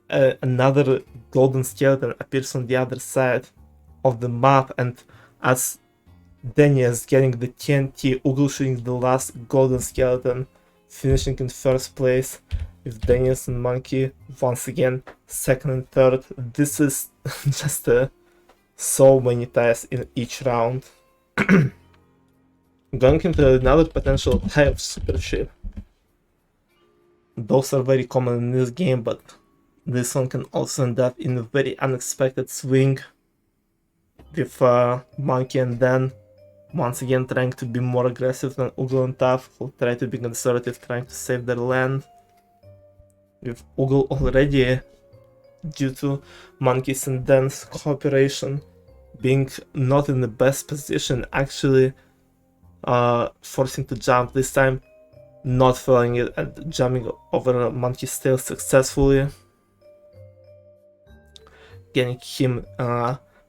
another golden skeleton appears on the other side of the map, and as Daniel is getting the TNT, Oogle shooting the last golden skeleton, finishing in first place, with Daniels and Monkey once again second and third. This is just so many ties in each round. Going into another potential tie of Super Ship. Those are very common in this game, but this one can also end up in a very unexpected swing, with Monkey and Dan once again trying to be more aggressive than Oogle and Tab, who try to be conservative, trying to save their land. With Oogle already, due to Monkey's and Dan's cooperation, being not in the best position, actually forcing to jump, this time not failing it and jumping over Monkey's tail successfully. getting him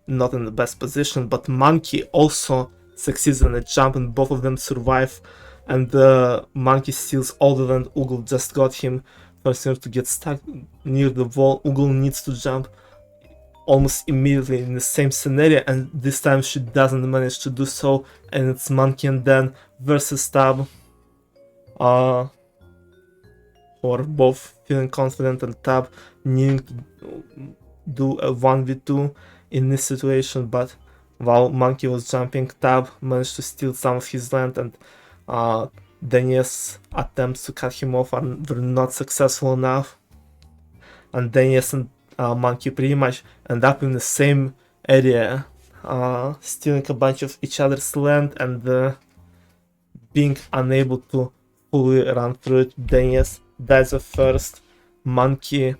not in the best position, but Monkey also succeeds in a jump and both of them survive, and Monkey steals all the land Oogle just got him, forcing her to get stuck near the wall. Oogle needs to jump almost immediately in the same scenario, and this time she doesn't manage to do so, and it's Monkey and Dan versus Tab, who are both feeling confident, and Tab needing to do a 1v2 in this situation, but while Monkey was jumping, Tab managed to steal some of his land, and Daniel's attempts to cut him off were not successful enough, and Daniel and Monkey pretty much end up in the same area, stealing a bunch of each other's land and being unable to fully run through it. Daniel dies at first, Monkey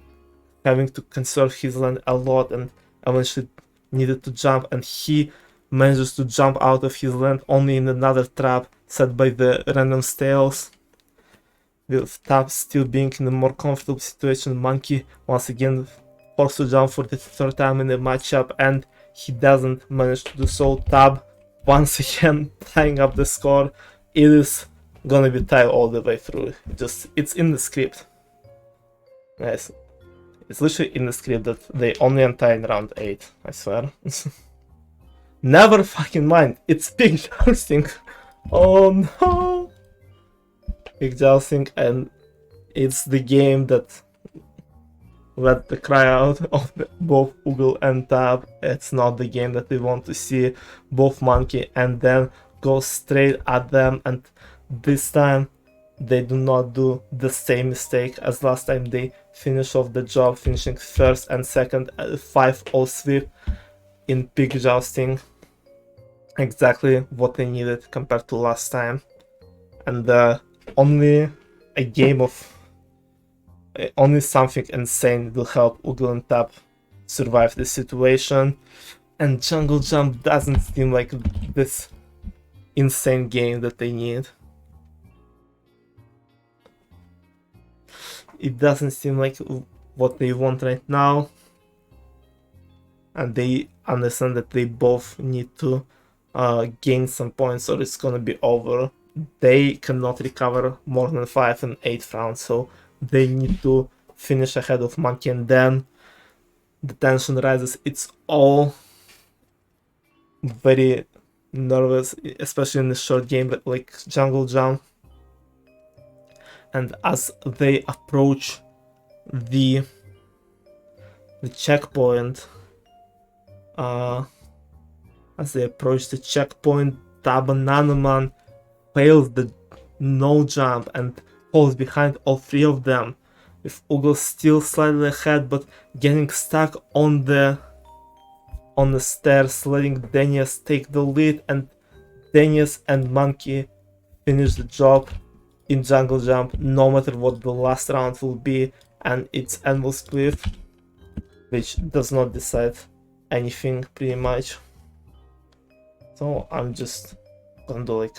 having to conserve his land a lot and eventually needed to jump, and he manages to jump out of his land only in another trap set by the random stales. With Tab still being in a more comfortable situation, Monkey once again forced to jump for the third time in the matchup, and he doesn't manage to do so. Tab once again tying up the score. It is gonna be tied all the way through. It's in the script. Yes, it's literally in the script that they only untie in round 8, I swear. Never fucking mind, it's big jousting. Oh no! Big jousting, and it's the game that let the cry out of both Oogle and Tab. It's not the game that we want to see. Both Monkey and then go straight at them, and this time they do not do the same mistake as last time. They finish off the job, finishing first and second at 5-0 sweep in big jousting. Exactly what they needed compared to last time, and only a game of only something insane will help Oogle and Tab survive this situation, and Jungle Jump doesn't seem like this insane game that they need. It doesn't seem like what they want right now, and they understand that they both need to gain some points or it's gonna be over. They cannot recover more than 5 and 8 rounds, so they need to finish ahead of Monkey, and then the tension rises. It's all very nervous, especially in the short game like Jungle Jump. And as they approach the checkpoint, Tab Banana Man fails the no jump and falls behind all three of them, with Oogle still slightly ahead but getting stuck on the stairs, letting Daniels take the lead, and Daniels and Monkey finish the job in Jungle Jump no matter what the last round will be, and it's Endless Cliff, which does not decide anything pretty much. So I'm just gonna do like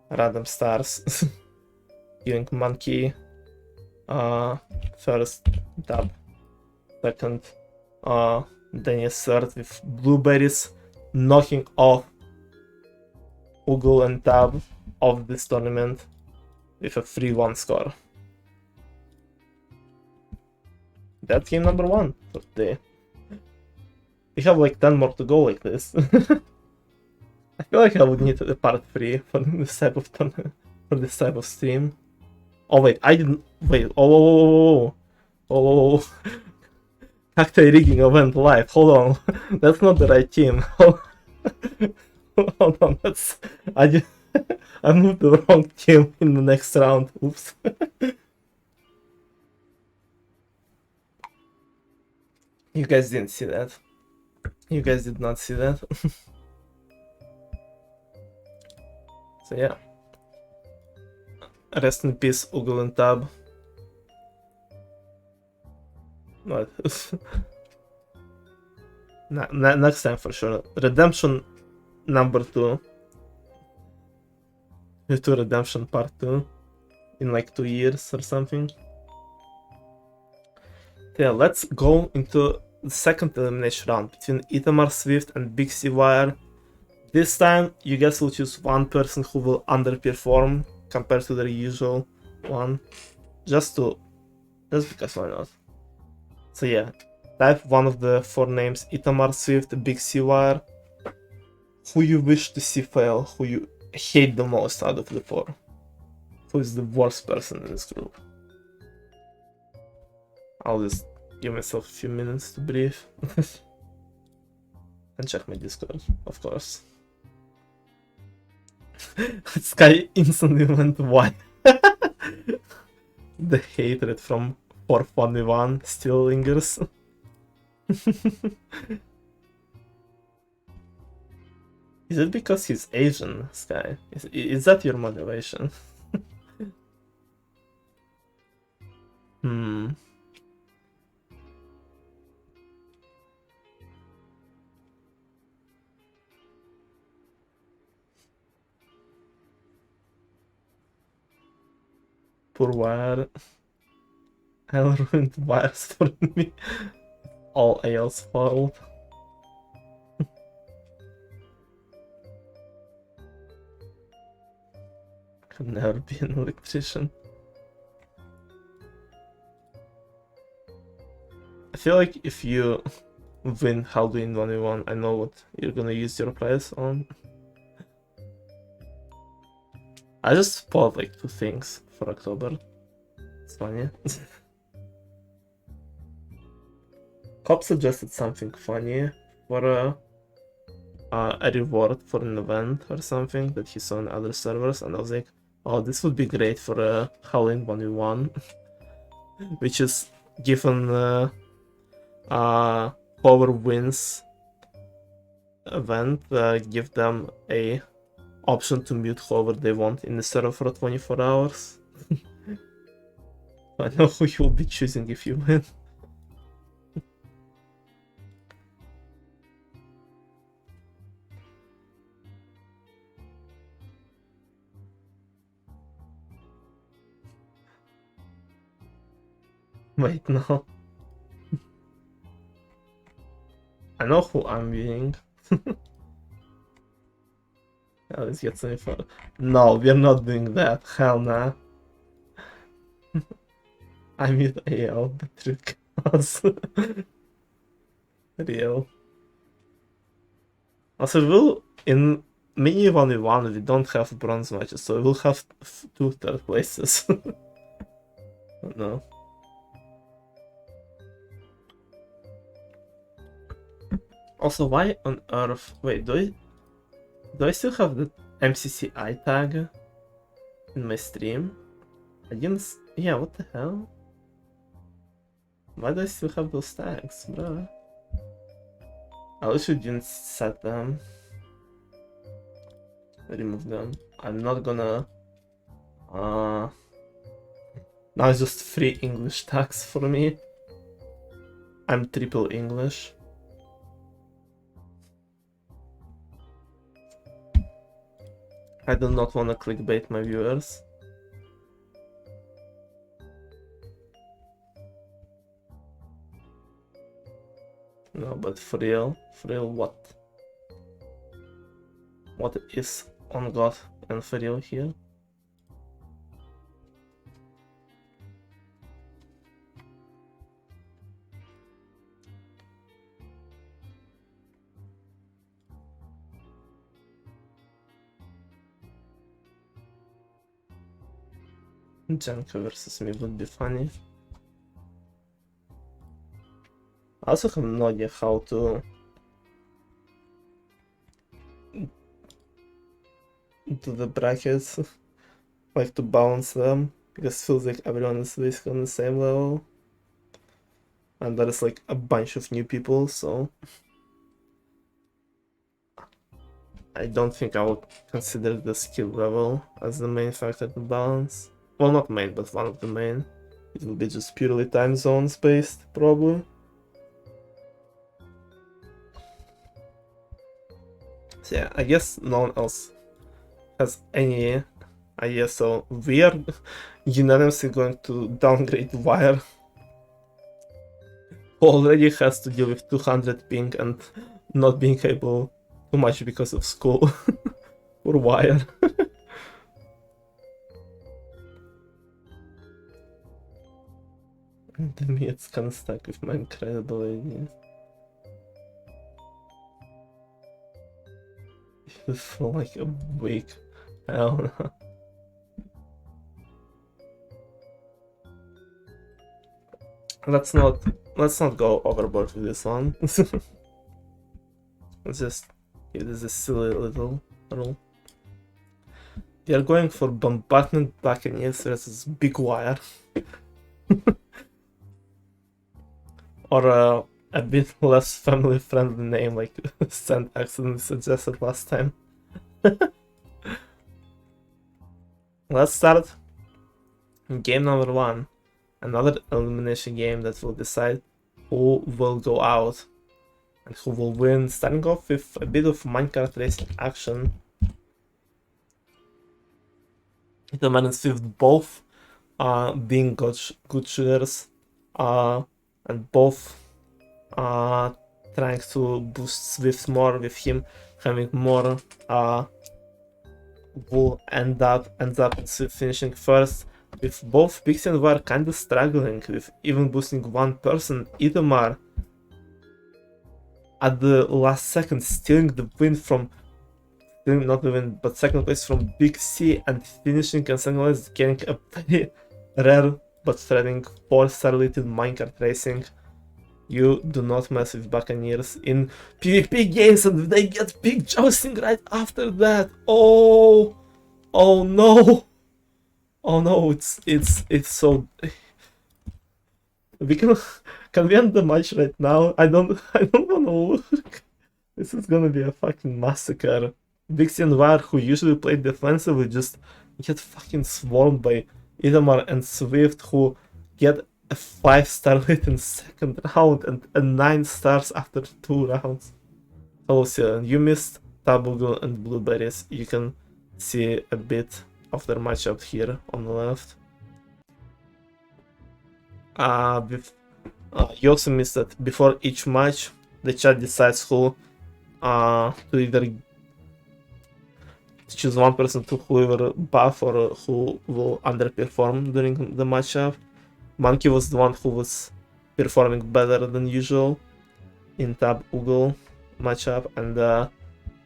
random stars. Giving Monkey first, Tab second, Daniel third, with Blueberries knocking off Oogle and Tab of this tournament with a 3-1 score. That's game number 1 for today. We have like 10 more to go like this. I feel like I would need a part 3 for this type of tournament, for this type of stream. Oh wait, I didn't wait. Oh, Cacti rigging event live. Hold on, that's not the right team. Hold on, I moved the wrong team in the next round. Oops. You guys didn't see that. You guys did not see that. So yeah. Rest in peace, Oogle and Tab. What? Next time for sure. Redemption number 2. To Redemption part 2 in like 2 years or something. Yeah, let's go into the second elimination round between Itamar Swift and BigWire. This time, you guys will choose one person who will underperform compared to their usual one. Just because why not? So yeah, type one of the 4 names: Itamar Swift, BigWire. Who you wish to see fail, who you hate the most out of the 4. Who is the worst person in this group? I'll just give myself a few minutes to breathe. And check my Discord, of course. Skye instantly went white. The hatred from 441 still lingers. Is it because he's Asian, Skye? Is that your motivation? Poor Wire. I'll ruin wires for me. All AL's fault. Could never be an electrician. I feel like if you win Halloween 1v1, I know what you're gonna use your prize on. I just bought like 2 things for October. It's funny. Cop suggested something funny for a reward for an event or something that he saw on other servers, and I was like, oh, this would be great for a Halloween 1v1. Which is given whoever wins event, give them a option to mute whoever they want in the server for 24 hours. I know who you'll be choosing if you win. Wait, no. I know who I'm being. Let's get some info. No, we're not doing that. Hell nah. I mute AL, the trick was real. Also, we'll, in mini 1v1, we don't have bronze matches, so we'll have 2 third places. No. Also, why on earth? Wait, do I still have the MCCI tag in my stream? I didn't. Yeah, what the hell? Why do I still have those tags, bro? I wish you didn't set them. Remove them. I'm not gonna. Now it's just 3 English tags for me. I'm triple English. I do not want to clickbait my viewers. No, but for real what? What is on God and for real here? Janko versus me would be funny. I also have no idea how to do the brackets, like to balance them, because it feels like everyone is basically on the same level. And there is like a bunch of new people, so I don't think I would consider the skill level as the main factor to balance. Well, not main, but one of the main. It will be just purely time zones based, probably. So yeah, I guess no one else has any idea, so we are unanimously going to downgrade Wire. who already has to deal with 200 ping and not being able too much because of school or wire. And then me, it's kind of stuck with my incredible ideas. For like a week. I don't know. Let's not go overboard with this one. Let's just give this a silly little rule. We are going for Bombardment Buccaneers versus BigWire. Or a bit less family friendly name like Sand accidentally suggested last time. Let's start game number 1. Another elimination game that will decide who will go out and who will win, starting off with a bit of minecart racing action. The man with both being good shooters and both trying to boost Swift more, with him having more will ends up Swift finishing first, with both Pixie and Wire kinda struggling, with even boosting one person, Itamar at the last second stealing the win from, not the win, but second place from Big C, and finishing and second place getting a very rare but threatening 4-star rated minecart racing. You do not mess with Buccaneers in PvP games, and they get big jousting right after that. Oh no! Oh no! It's so. We can we end the match right now? I don't want to look. This is gonna be a fucking massacre. Vixie and Wire, who usually play defensively, just get fucking swarmed by Idamar and Swift, who get a 5-star hit in second round and 9 stars after 2 rounds. Also, you missed Taboogle and Blueberries. You can see a bit of their matchup here on the left. You also missed that before each match, the chat decides who to either choose one person to whoever buff or who will underperform during the matchup. Monkey was the one who was performing better than usual in Taboogle matchup, and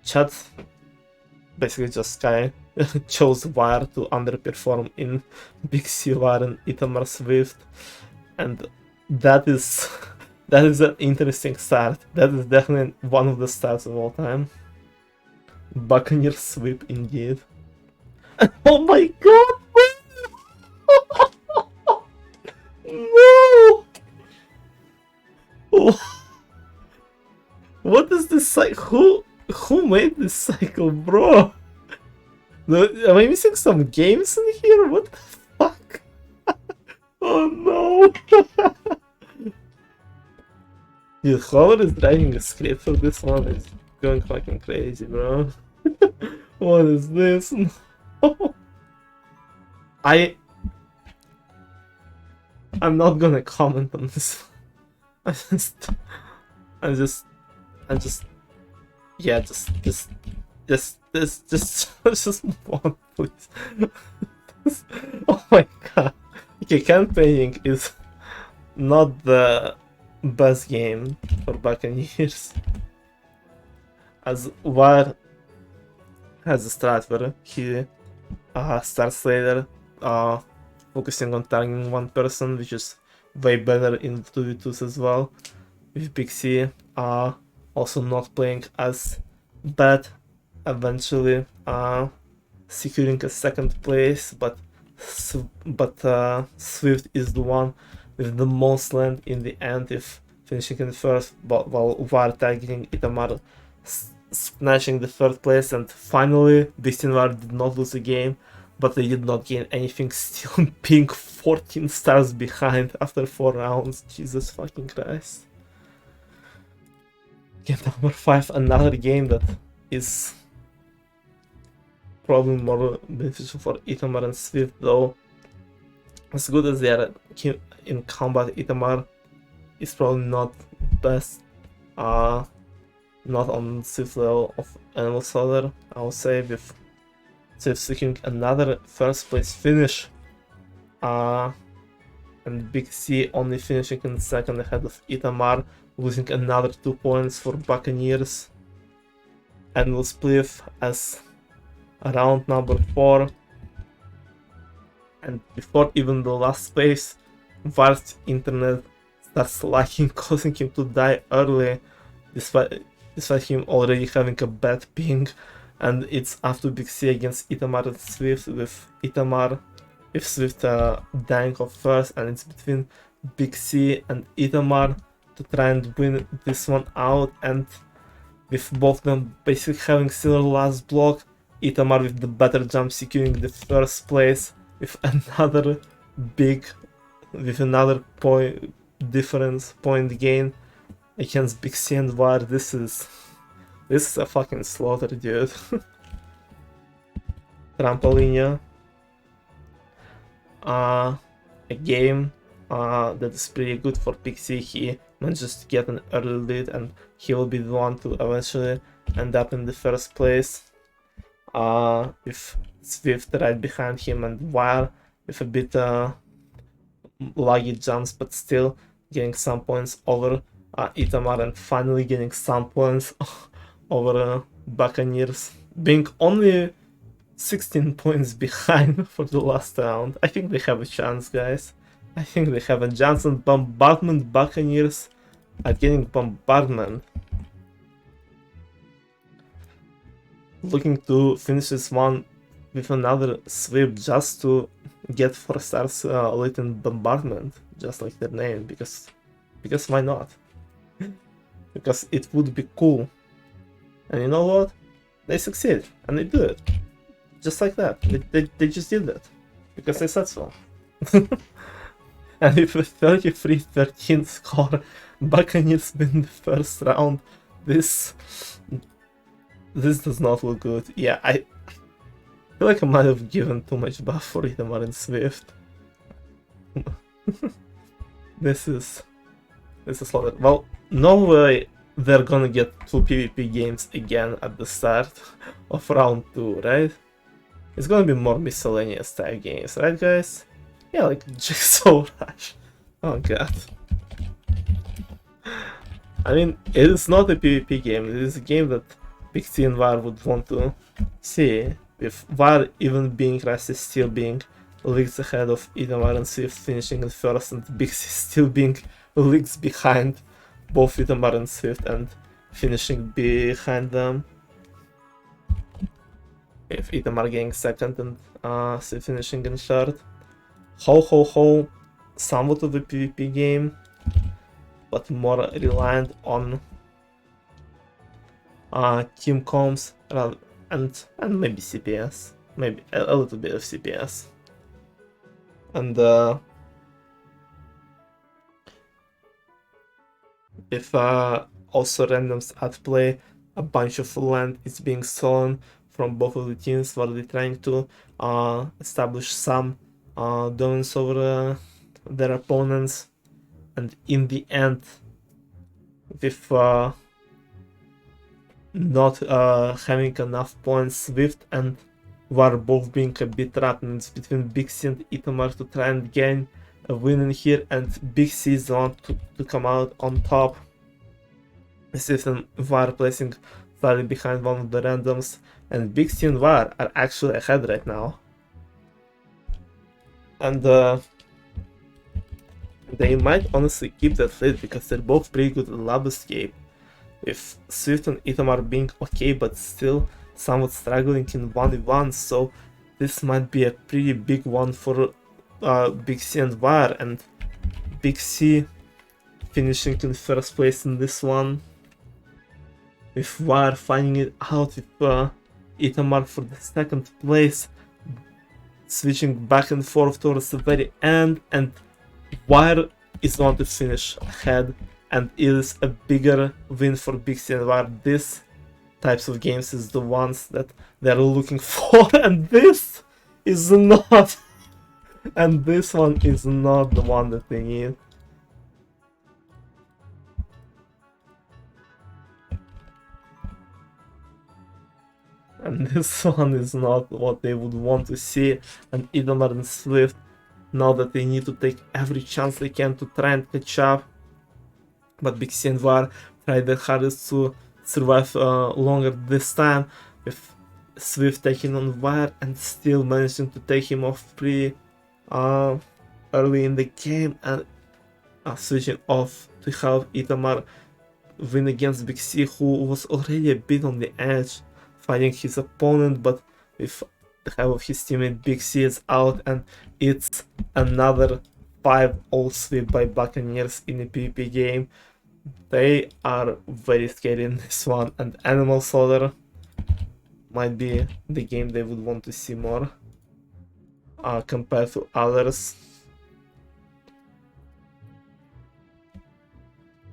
chat, basically just Skye, chose Wire to underperform in Big C Wire and Itamar Swift, and that is an interesting start. That is definitely one of the starts of all time. Buccaneer sweep indeed. Oh my god! No! What is this cycle? Who made this cycle, bro? Am I missing some games in here? What the fuck? Oh no! Dude, whoever is writing a script for this one is going fucking crazy, bro. What is this? No. I'm not gonna comment on this. I just move on, please. Oh my god. Okay, campaigning is not the best game for Buccaneers, as Wire has a strat where he starts later, focusing on targeting one person, which is way better in 2v2s as well, with Pixie also not playing as bad, eventually securing a second place, but Swift is the one with the most land in the end, if finishing in first, but while Wire targeting Itamar, snatching the third place. And finally, Wire did not lose the game, but they did not gain anything, still being 14 stars behind after 4 rounds. Jesus fucking Christ. Game number 5, another game that is probably more beneficial for Itamar and Swift, though. As good as they are in combat, Itamar is probably not best, not on Swift level of Animal Slaughter, I would say, with Swift securing another first place finish, and Big C only finishing in second ahead of Itamar, losing another 2 points for Buccaneers, and will split as round number 4. And before even the last space, Var's internet starts lagging, causing him to die early, despite him already having a bad ping. And it's after Big C against Itamar and Swift, with Swift dying off first, and it's between Big C and Itamar to try and win this one out. And with both of them basically having similar last block, Itamar with the better jump securing the first place with another point gain against Big C and Var. This is a fucking slaughter, dude. Trampolinia. A game that is pretty good for Big C. He manages to get an early lead, and he will be the one to eventually end up in the first place. With Swift right behind him, and Wire with a bit laggy jumps, but still getting some points over Itamar, and finally getting some points over Buccaneers, being only 16 points behind for the last round. I think they have a chance, guys. I think they have a chance. And Bombardment Buccaneers are getting Bombardment, looking to finish this one with another sweep just to get 4 stars late in Bombardment, just like their name, because why not? Because it would be cool. And you know what? They succeed, and they do it. Just like that. They just did that. Because they said so. And with a 33-13 score, Buccaneers win the first round. This does not look good. Yeah, I feel like I might have given too much buff for Itamar and Swift. This is slaughter. Well, no way they're gonna get 2 PvP games again at the start of round 2, right? It's gonna be more miscellaneous type games, right, guys? Yeah, like Jigsaw Rush. Oh god. I mean, it is not a PvP game. It is a game that Big C and Var would want to see, with Var even being Rusty still being leagues ahead of Itamar and Swift finishing in first, and Big C still being leagues behind both Itamar and Swift and finishing behind them. With Itamar getting second and Swift finishing in third. Ho, somewhat of a PvP game, but more reliant on team comms and maybe CPS, maybe a little bit of CPS, and if also randoms at play, a bunch of land is being stolen from both of the teams while they're trying to establish some dominance over their opponents, and in the end, with not having enough points, Swift and Var both being a bit trapped, and it's between Big C and Itamar to try and gain a win in here, and Big C is the one to come out on top. Swift and Var placing slightly behind one of the randoms, and Big C and Var are actually ahead right now. And they might honestly keep that lead because they're both pretty good at lab escape, with Swift and Itamar being okay but still somewhat struggling in 1v1, so this might be a pretty big one for Big C and Var, and Big C finishing in first place in this one, with Var finding it out with Itamar for the second place, switching back and forth towards the very end, and Wire is on to finish ahead, and it is a bigger win for Big C and Wire. This types of games is the ones that they're looking for, and this is not, and this one is not the one that they need. And this one is not what they would want to see. And Itamar and Swift, now that they need to take every chance they can to try and catch up. But Big C and Var try their hardest to survive longer this time, with Swift taking on Var and still managing to take him off pretty early in the game, and switching off to help Itamar win against Big C, who was already a bit on the edge fighting his opponent, but with the help of his teammate Big C is out, and it's another 5-0 sweep by Buccaneers in a PvP game. They are very scary in this one, and Animal Slaughter might be the game they would want to see more compared to others.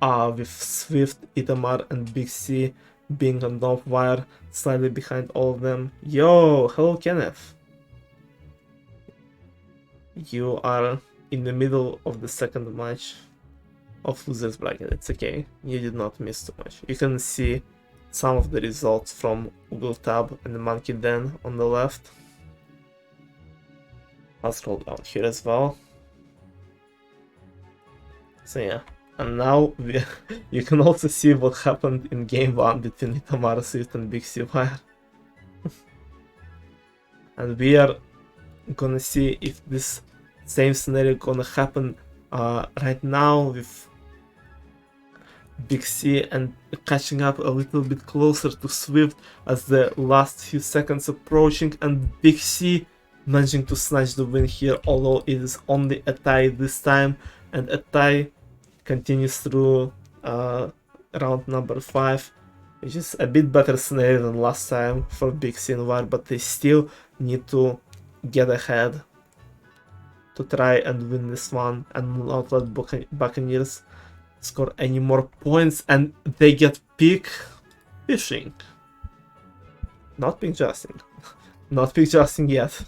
With Swift, Itamar, and Big C being on top wire, slightly behind all of them. Yo, hello Kenneth. You are in the middle of the second match of losers bracket. It's okay, you did not miss too much. You can see some of the results from Google Tab and the Monkey Den on the left. I'll scroll down here as well. So yeah, and now you can also see what happened in game 1 between Itamar Swift and Big C Wire. And we are gonna see if this same scenario gonna happen right now, with Big C and catching up a little bit closer to Swift as the last few seconds approaching, and Big C managing to snatch the win here, although it is only a tie this time, and a tie continues through round number 5, which is a bit better scenario than last time for Big C and War, but they still need to get ahead to try and win this one and not let Buccaneers score any more points, and they get Pig Fishing. Not Pig Justing. Not Pig Justing yet.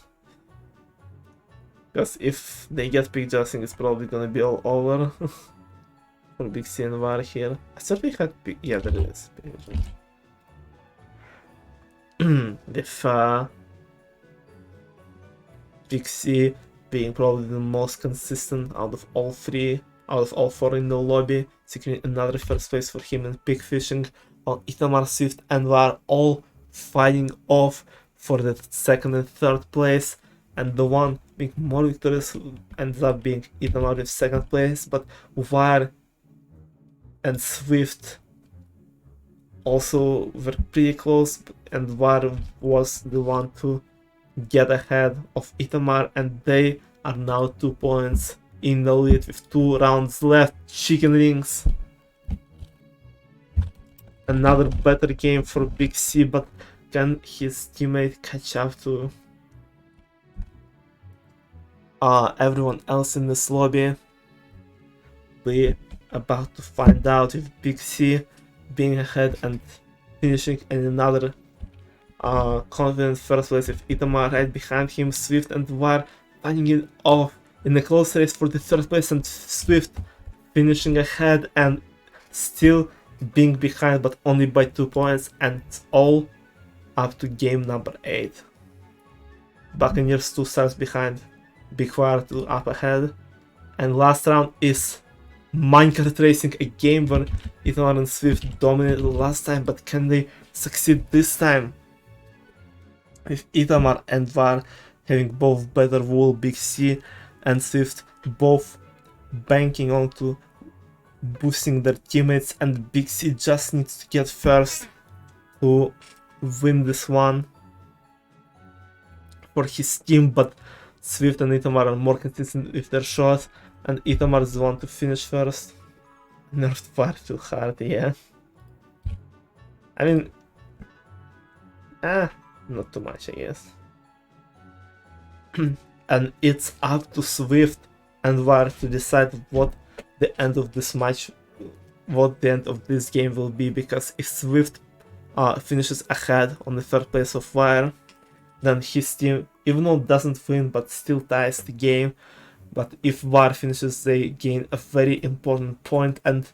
Because if they get Pig Justing, it's probably gonna be all over for Big C and Var here. I certainly had Pig. Yeah, there it is. With Big C being probably the most consistent out of all 4 in the lobby, securing another first place for him in Pig Fishing, while Itamar, Swift, and Var all fighting off for the second and third place, and the one being more victorious ends up being Itamar with second place, but Var and Swift also were pretty close, and Var was the one to get ahead of Itamar, and they are now 2 points in the lead with 2 rounds left. Chicken Wings. Another better game for Big C, but can his teammate catch up to everyone else in this lobby? We're about to find out, with Big C being ahead and finishing in another confident first place, with Itamar right behind him, Swift and War finding it off in a close race for the third place, and Swift finishing ahead and still being behind, but only by 2 points, and it's all up to game number 8. Buccaneers 2 stars behind, BigWire 2 up ahead, and last round is Minecart Racing, a game where Itamar and Swift dominated last time, but can they succeed this time? With Itamar and Var having both better wool, Big C and Swift both banking onto boosting their teammates, and Big C just needs to get first to win this one for his team, but Swift and Itamar are more consistent with their shots, and Itamar is the one to finish first. Nerfed far too hard, yeah. I mean, not too much, I guess. And it's up to Swift and Var to decide what the end of this match, what the end of this game will be, because if Swift finishes ahead on the third place of Var, then his team, even though doesn't win, but still ties the game. But if Var finishes, they gain a very important point, and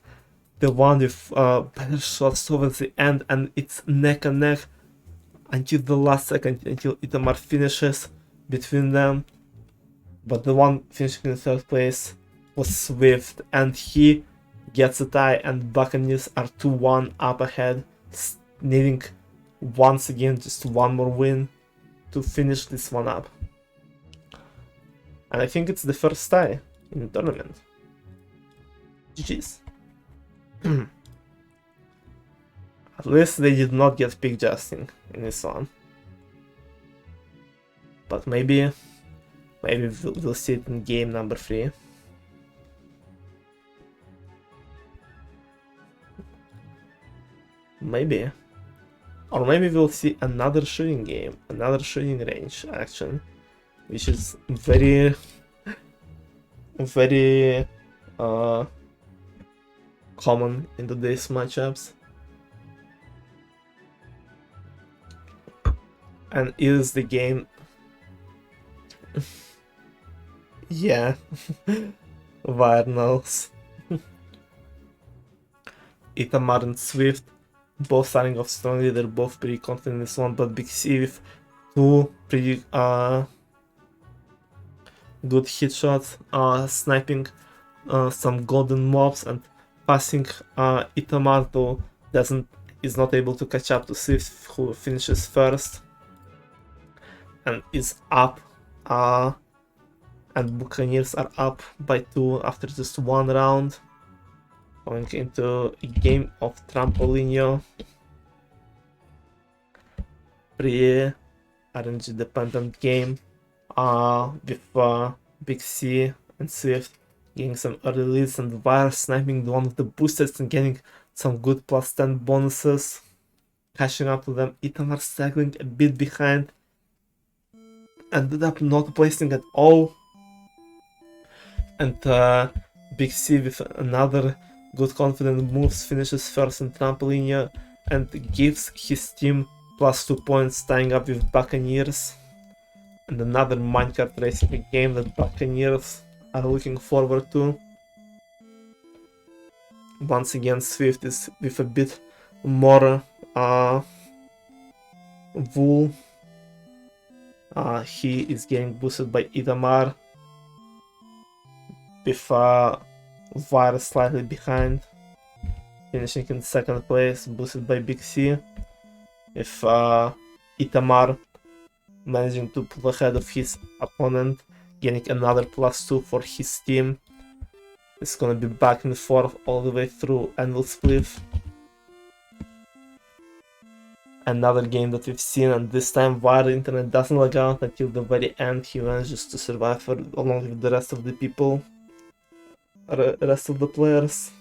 the one with better shots towards the end, and it's neck and neck until the last second, until Itamar finishes between them. But the one finishing in third place was Swift, and he gets a tie, and Buccaneers are 2-1 up ahead, needing once again just one more win to finish this one up. And I think it's the first tie in the tournament. GG's. At least they did not get pick Justin in this one. But maybe we'll see it in game number 3. Maybe. Or maybe we'll see another shooting game, another shooting range action, which is very common in today's matchups. And is the game... yeah, Wire knows. Itamar and Swift both starting off strongly, they're both pretty confident in this one, but Big C with 2 pretty good hit shots, sniping some golden mobs and passing Itamar, though is not able to catch up to Swift, who finishes first and is up, and Buccaneers are up by 2 after just 1 round. Going into a game of Trampolinio. Pretty RNG dependent game, with Big C and Swift getting some early leads, and Wire sniping one of the boosters and getting some good +10 bonuses, catching up to them. Itamar staggering a bit behind, ended up not placing at all, and Big C with another good confident moves finishes first in Trampolinio and gives his team +2 points, tying up with Buccaneers. And another minecart racing game that Buccaneers are looking forward to. Once again, Swift is with a bit more wool. He is getting boosted by Itamar, with Wire slightly behind, finishing in second place, boosted by Big C, with Itamar managing to pull ahead of his opponent, getting another +2 for his team. It's gonna be back and forth all the way through Anvil Spliff. Another game that we've seen, and this time Wire internet doesn't lag out until the very end. He manages to survive along with the rest of the people. Rest of the players,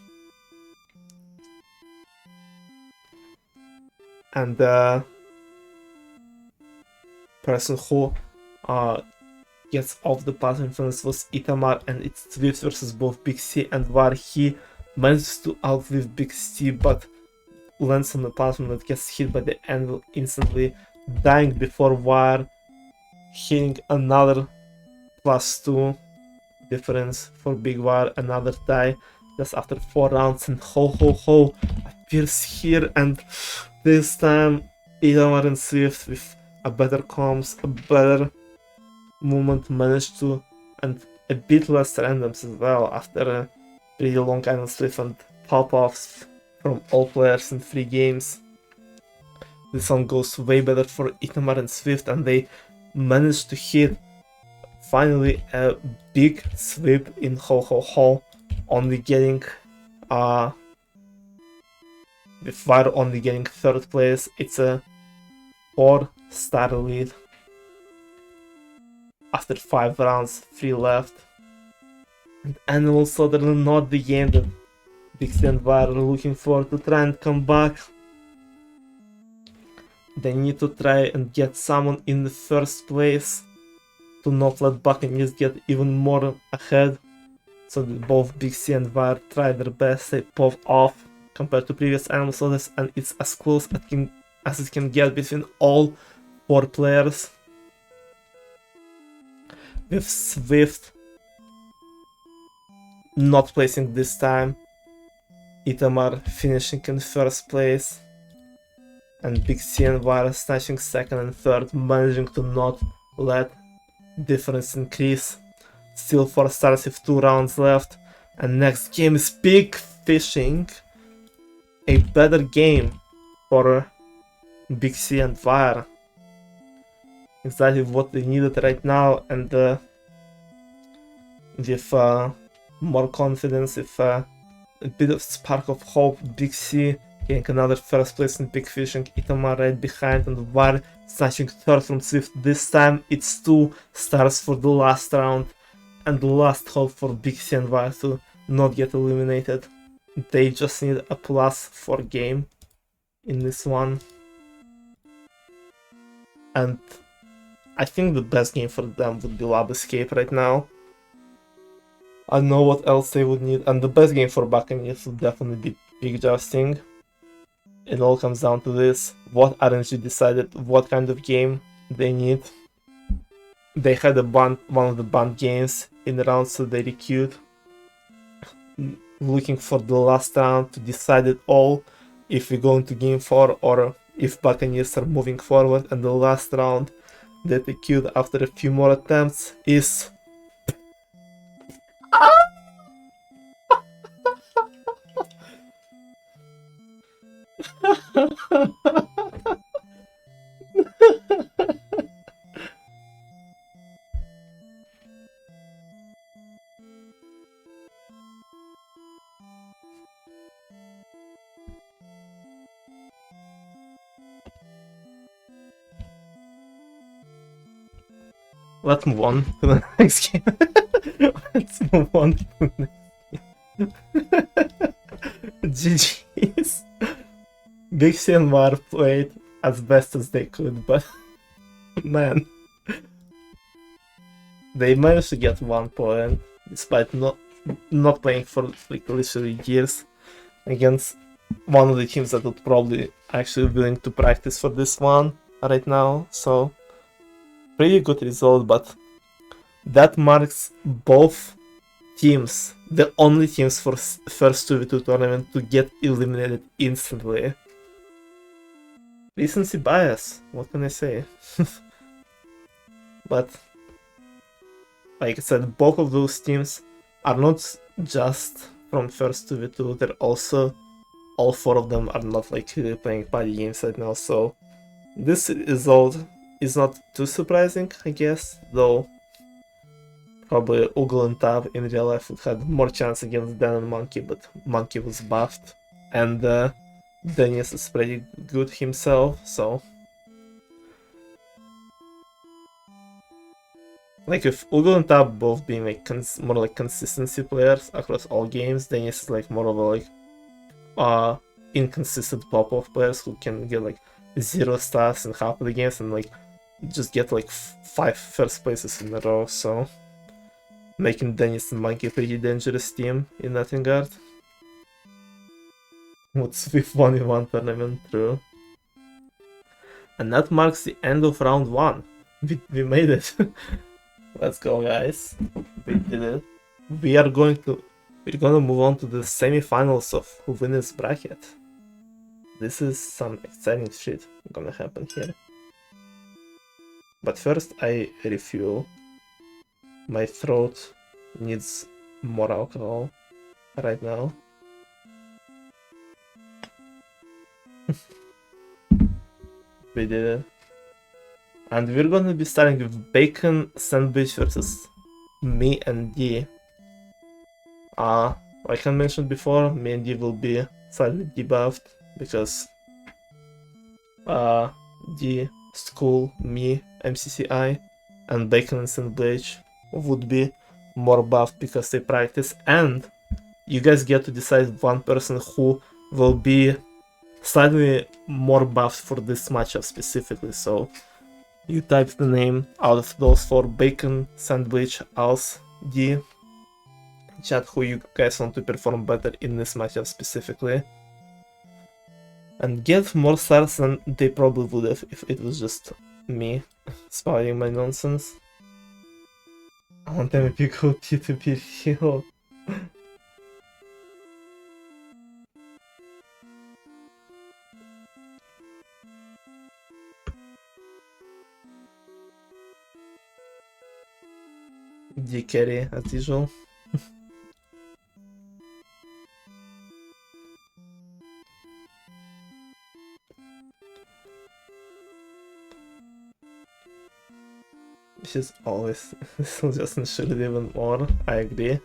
and the person who gets off the platform first was Itamar, and it's Swift versus both Big C and Wire. He manages to outlive Big C, but lands on the platform that gets hit by the anvil instantly, dying before Wire, hitting another +2 difference for BigWire, another tie just after 4 rounds, and ho appears here, and this time Itamar and Swift with a better comms, a better movement managed to, and a bit less randoms as well after a pretty long anvil spliff and pop-offs from all players in 3 games. This one goes way better for Itamar and Swift, and they managed to hit finally a big sweep in ho, only getting with Wire only getting 3rd place. It's a 4-star lead after 5 rounds, 3 left, and also they're not the game that Big C and Wire are looking for to try and come back. They need to try and get someone in the 1st place to not let Buccaneers get even more ahead, so that both Big C and Wire try their best. They pop off compared to previous animal slaughters, and it's as close as it can get between all 4 players. With Swift not placing this time, Itamar finishing in 1st place, and Big C and Wire snatching second and third, managing to not let difference increase. Still 4 stars with 2 rounds left, and next game is Big Fishing. A better game for Big C and Wire. Exactly what they needed right now, and with more confidence, with a bit of spark of hope, Big C getting another first place in Big Fishing, Itama right behind, and Wire snatching third from Swift. This time it's 2 stars for the last round, and the last hope for Big C and Wire to not get eliminated. They just need a +4 game in this one. And I think the best game for them would be Lab Escape right now. I don't know what else they would need, and the best game for Buccaneers would definitely be Big Jousting. It all comes down to this: what RNG decided what kind of game they need. They had one of the banned games in the round, so they requeued, looking for the last round to decide it all, if we go into game 4 or if Buccaneers are moving forward. And the last round that they queued after a few more attempts is let's move on to the next game. Let's move on to the next game. GG's. Big C and Wire played as best as they could, but man, they managed to get 1 point despite not playing for like literally years against one of the teams that would probably actually willing to practice for this one right now. So pretty good result, but that marks both teams, the only teams for first 2v2 tournament to get eliminated instantly. Recency bias, what can I say? But like I said, both of those teams are not just from first 2v2, they're also, all 4 of them are not like really playing party games right now, so this result is not too surprising, I guess, though probably Oogle and Tab in real life would have more chance against Dan and Monkey, but Monkey was buffed, and Dennis is pretty good himself, so like with Oogle and Tab both being like more like consistency players across all games, Dennis is like more of a like inconsistent pop-off players who can get like 0 stars in half of the games and like just get like 5 first places in a row, so making Dennis and Monkey a pretty dangerous team in that regard. What's with 1v1 tournament, true. And that marks the end of round 1. We made it. Let's go, guys. We did it. We're gonna move on to the semi-finals of winners bracket. This is some exciting shit gonna happen here. But first I refuel. My throat needs more alcohol right now. We did it. And we're gonna be starting with Bacon Sandwich versus me and D. Like I mentioned before, me and D will be slightly debuffed because D, School, me, MCCI, and Bacon and Sandwich would be more buffed because they practice, and you guys get to decide one person who will be slightly more buffed for this matchup specifically. So you type the name out of those 4, Bacon, Sandwich, Als, D, chat who you guys want to perform better in this matchup specifically, and get more stars than they probably would have if it was just me spouting my nonsense. I want them to go P2P heal. D carry as usual. Which is always just ensure it even more, I agree.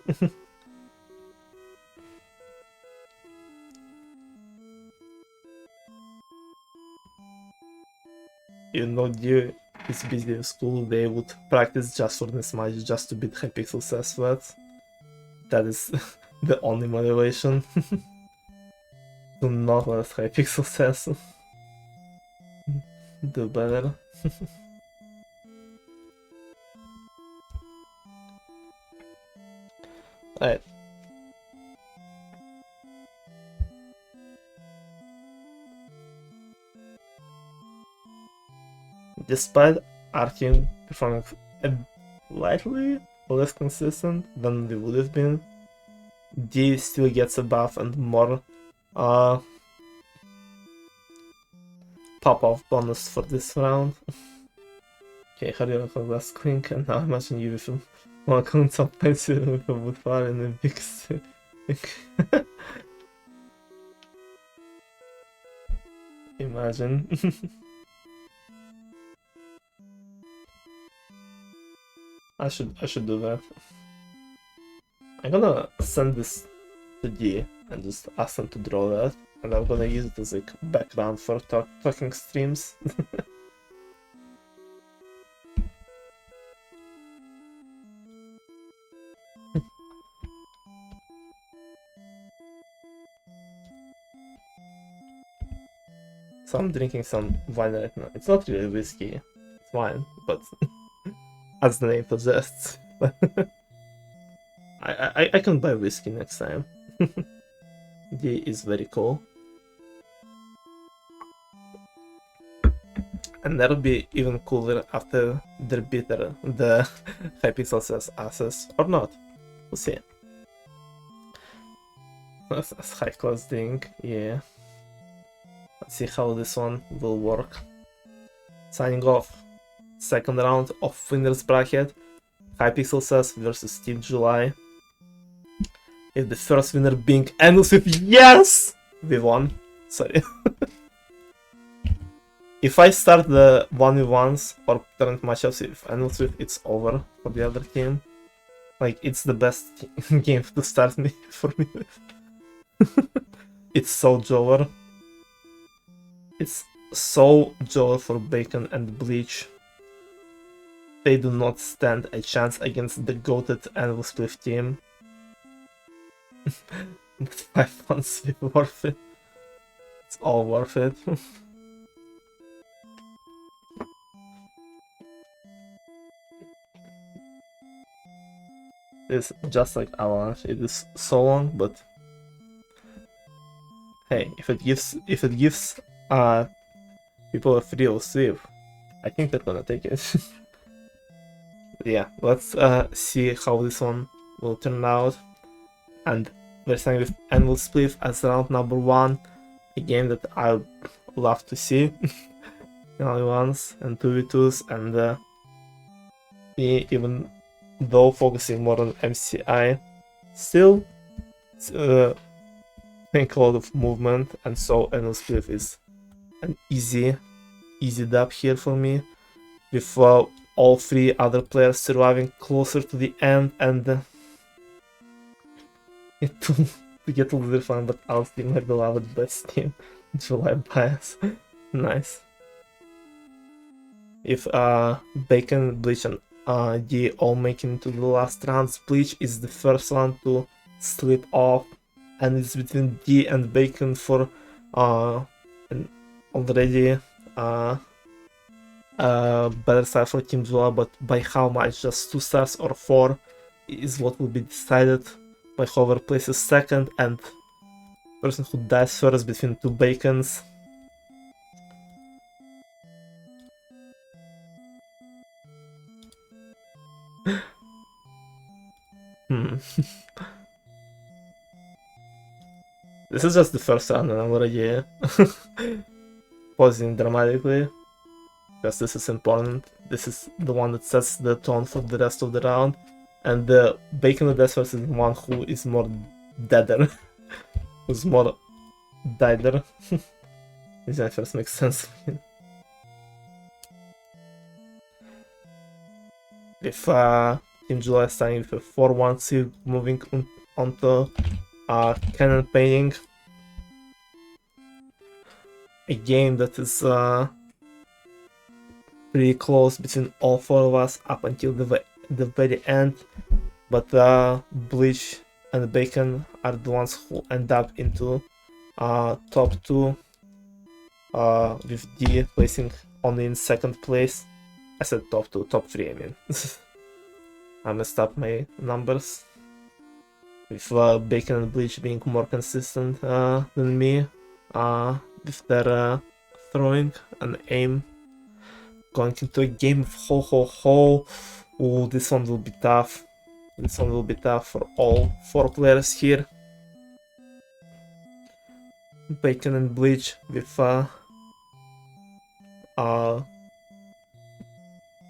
Even though Dio is busy with school, they would practice just for this match, just to beat Hypixel says that. That is the only motivation. Do not let Hypixel says do better. Alright. Despite our team performing slightly less consistent than we would have been, D still gets a buff and more pop-off bonus for this round. Okay, hurry up on last clink, and now imagine you with one account sometimes with a woodfire and a big stick. Imagine. I should do that. I'm gonna send this to D and just ask them to draw that, and I'm gonna use it as like background for talking streams. So I'm drinking some wine right now. It's not really whiskey, it's wine, but as the name suggests. I can buy whiskey next time. D is very cool. And that'll be even cooler after they're bitter, the Hypixel says asses, or not. We'll see. That's a high class thing, yeah. Let's see how this one will work. Signing off. Second round of winners bracket. Hypixel says versus Steve July. If the first winner being Endless with yes! We won. Sorry. If I start the 1v1s or current matchups with Endless with, it's over for the other team. Like, it's the best game to start me for me with. It's so Jover. It's so Jover for Bacon and Bleach. They do not stand a chance against the goated Endless Spliff team. But 5 months is worth it. It's all worth it. It's just like Avalanche. It is so long, but hey, if it gives people a free sleep, I think they're gonna take it. Yeah, let's see how this one will turn out. And we're starting with Anvil Spliff as round number 1, a game that I love to see. Only ones and 2v2s, and me, even though focusing more on MCI, still think a lot of movement, and so Anvil Spliff is an easy dub here for me, with all 3 other players surviving closer to the end, and to get a little fun, but I'll still my beloved best team, July bias. Nice. If Bacon, Bleach, and D all make it into the last rounds, Bleach is the first one to slip off, and it's between D and Bacon for an already better side for Team July, but by how much? Just 2 stars or 4 is what will be decided by whoever places second, and person who dies first between 2 Bacons. This is just the first round, and I'm already pausing dramatically, because this is important. This is the one that sets the tone for the rest of the round, And the Bacon the Death versus one who is more deader. Who's more dieder. This at first makes sense. With Team July starting with a 4-1 seed, moving onto cannon painting. A game that is pretty close between all four of us up until the very end, but Bleach and Bacon are the ones who end up into top 2, with D placing only in second place. I said top 2, top 3 I mean. I messed up my numbers. With Bacon and Bleach being more consistent than me with their throwing and aim. Going into a game of ho ho ho. Ooh, this one will be tough. This one will be tough for all 4 players here. Bacon and Bleach with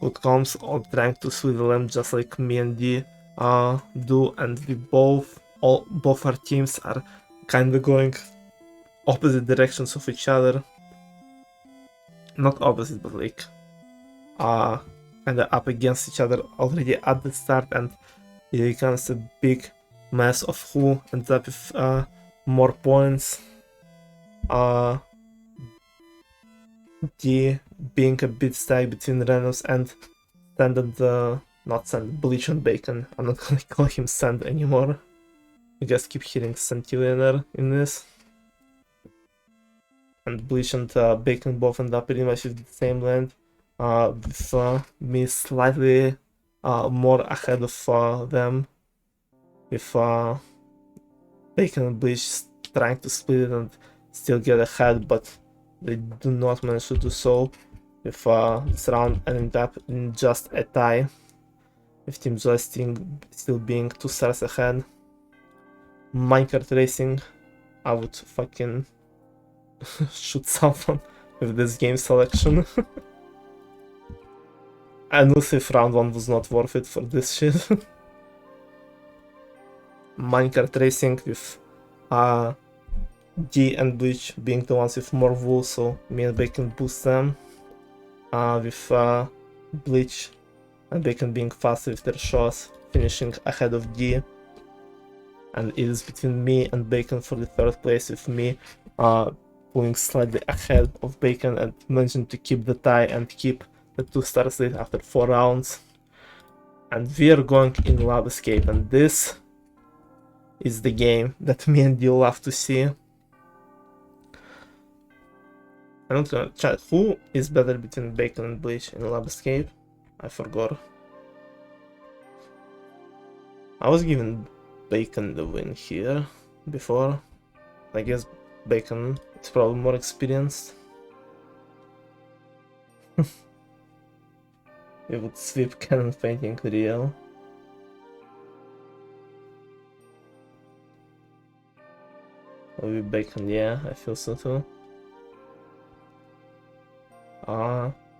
good comms, all trying to sweep the lamb just like me and D do, and we both our teams are kinda going opposite directions of each other. Not opposite, but like kinda up against each other already at the start, and it becomes a big mess of who ends up with more points. D being a bit stuck between Reynolds and standard, not Sand, Bleach and Bacon. I'm not gonna call him Sand anymore. You guys keep hearing Centillionaire in this. And Bleach and Bacon both end up pretty much with the same land, with me slightly more ahead of them, with Bacon and Bleach trying to split it and still get ahead, but they do not manage to do so, with this round ending up in just a tie, with Team Joystick still being 2 stars ahead. Minecart Racing, I would fucking shoot someone with this game selection. I knew if round 1 was not worth it for this shit. Minecart Racing with D and Bleach being the ones with more wool, so me and Bacon boost them. With Bleach and Bacon being faster with their shots, finishing ahead of D. And it is between me and Bacon for the 3rd place, with me pulling slightly ahead of Bacon and managing to keep the tie and keep the 2 stars lead after 4 rounds. And we are going in Lab Escape, and this is the game that me and D love to see. I'm not gonna chat who is better between Bacon and Bleach in Lab Escape. I forgot. I was giving Bacon the win here before. I guess Bacon is probably more experienced. We would sweep cannon painting real. Maybe Bacon, yeah, I feel so too.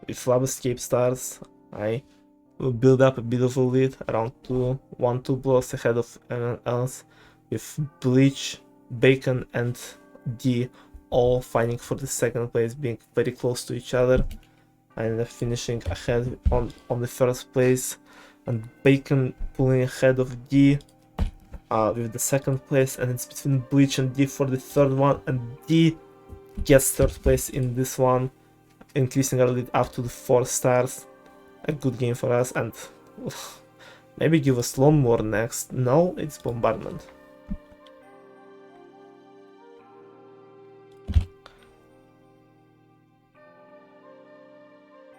If Lab Escape starts, I will build up a bit of a lead, around 1-2 blocks ahead of everyone else, with Bleach, Bacon and D all fighting for the 2nd place, being very close to each other. I end up finishing ahead on the 1st place, and Bacon pulling ahead of D with the 2nd place, and it's between Bleach and D for the 3rd one, and D gets 3rd place in this one, increasing our lead up to the 4 stars. A good game for us, and maybe give us Lawnmower next. No, it's Bombardment.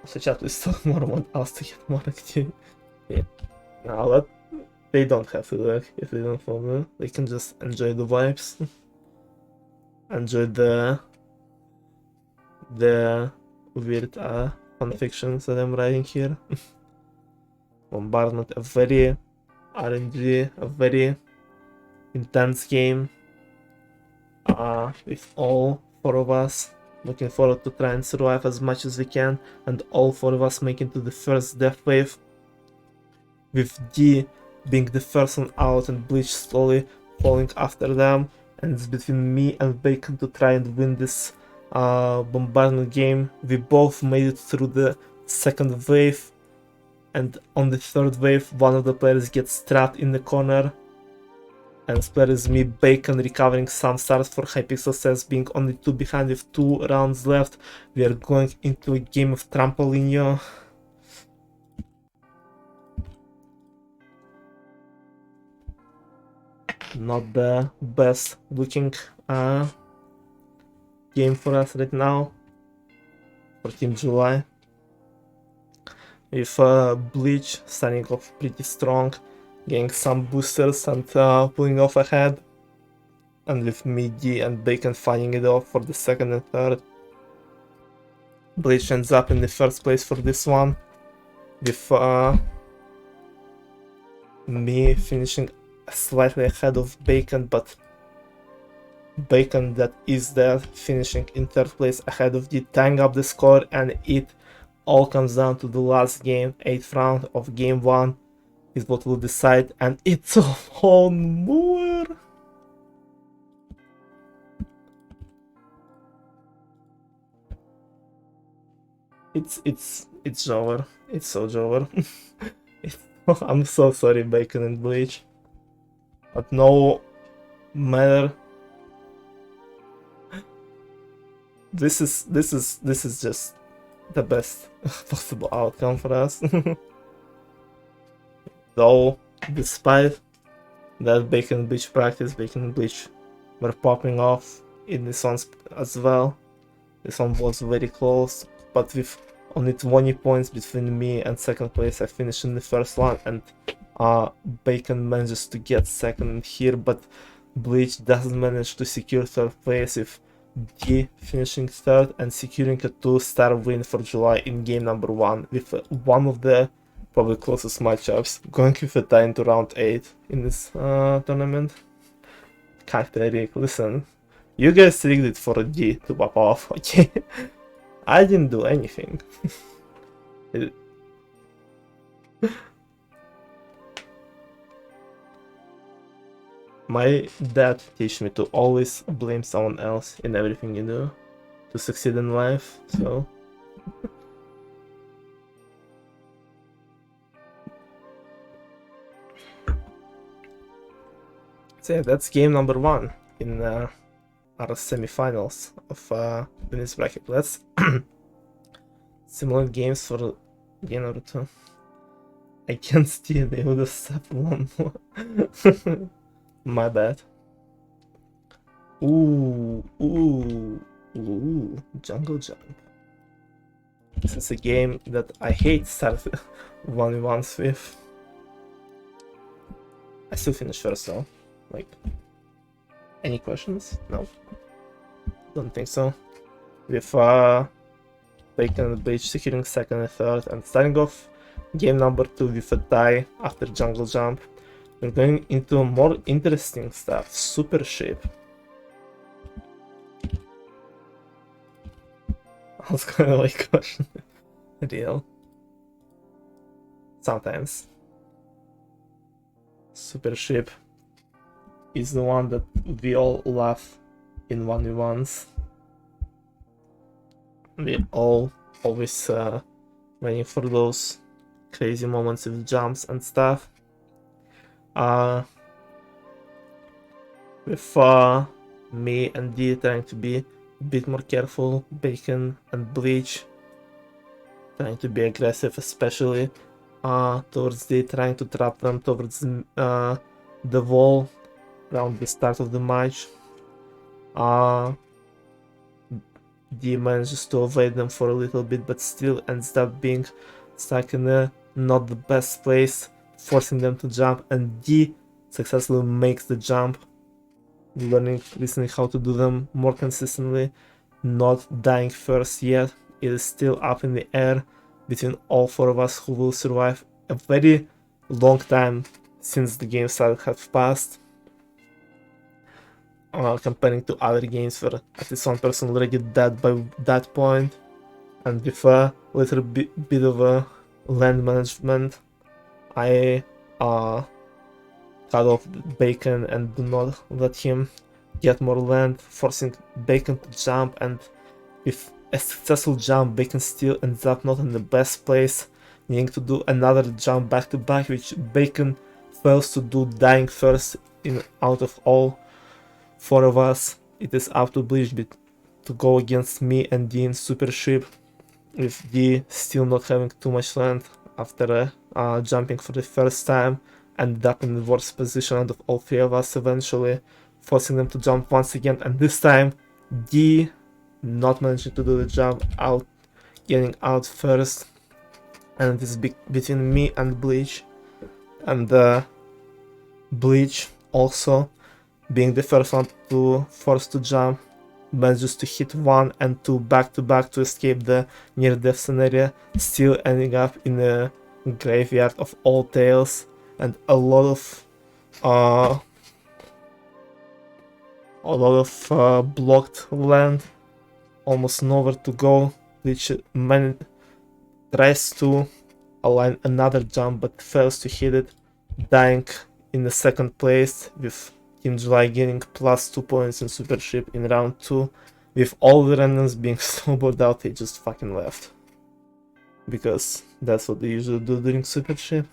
So chat, please talk more about us to get more activity. Yeah. Now that they don't have to work if they don't follow. They can just enjoy the vibes. Enjoy the weird fanfictions that I'm writing here. Bombardment, a very RNG, a very intense game. With all 4 of us looking forward to try and survive as much as we can, and all 4 of us making to the 1st death wave, with D being the first one out and Bleach slowly falling after them, and it's between me and Bacon to try and win this Bombardment game. We both made it through the second wave, and on the third wave one of the players gets trapped in the corner, and split is me, Bacon, recovering some stars for Hypixel says, being only 2 behind with 2 rounds left. We are going into a game of Trampolinho. Not the best looking game for us right now for Team July. With Bleach starting off pretty strong, getting some boosters and pulling off ahead, and with Midi and Bacon fighting it off for the second and third. Bleach ends up in the first place for this one, with me finishing slightly ahead of Bacon, but Bacon that is there finishing in third place ahead of the, tying up the score, and it all comes down to the last game. 8th round of game 1 is what will decide, and it's on Moore. It's over. It's so over. I'm so sorry, Bacon and Bleach, but no matter. This is just the best possible outcome for us. Though, despite that Bacon and Bleach practice, Bacon and Bleach were popping off in this one as well. This one was very close, but with only 20 points between me and second place, I finished in the first one, and Bacon manages to get second here, but Bleach doesn't manage to secure third place, with D finishing third and securing a 2-star win for July in game number 1, with one of the probably closest matchups, going with a tie into round 8 in this tournament. Kinda Rick, listen, you guys rigged it for a D to pop off, okay? I didn't do anything. My dad teach me to always blame someone else in everything you do to succeed in life, so... So yeah, that's game number 1 in our semi-finals of this bracket. Let's similar games for game number 2. Against you, they would have stepped one more. My bad. Ooh, jungle jump. This is a game that I hate starting 1v1s with. I still finished first though. Like, any questions? No. Don't think so. With Bacon and Bleach securing second and third, and starting off game number 2 with a tie after jungle jump. We're going into more interesting stuff. Super shape. I was kind of like, gosh, real. Sometimes. Super ship is the one that we all love in 1v1s. We all always waiting for those crazy moments with jumps and stuff. With me and D trying to be a bit more careful, Bacon and Bleach trying to be aggressive, especially towards D, trying to trap them towards the wall around the start of the match. D manages to evade them for a little bit, but still ends up being stuck in a not the best place, forcing them to jump, and D successfully makes the jump, listening how to do them more consistently, not dying first yet. It is still up in the air between all 4 of us who will survive. A very long time since the game started have passed, comparing to other games where at least one person already dead by that point, and with a little bit of a land management, I cut off Bacon and do not let him get more land, forcing Bacon to jump, and with a successful jump, Bacon still ends up not in the best place, needing to do another jump back to back, which Bacon fails to do, dying first out of all 4 of us. It is up to Bleach to go against me and D in Super Ship, with D still not having too much land after jumping for the first time, ended up in the worst position out of all 3 of us eventually, forcing them to jump once again, and this time D not managing to do the jump out, getting out first, and it is between me and Bleach, and Bleach also being the first one to force to jump, manages to hit 1 and 2 back to back to escape the near-death scenario, still ending up in a graveyard of all tails and a lot of blocked land, almost nowhere to go, which tries to align another jump but fails to hit it, dying in the second place, with Team July getting +2 points in Super Ship in round 2. With all the randoms being snowboarded out, they just fucking left. Because that's what they usually do during Super Ship.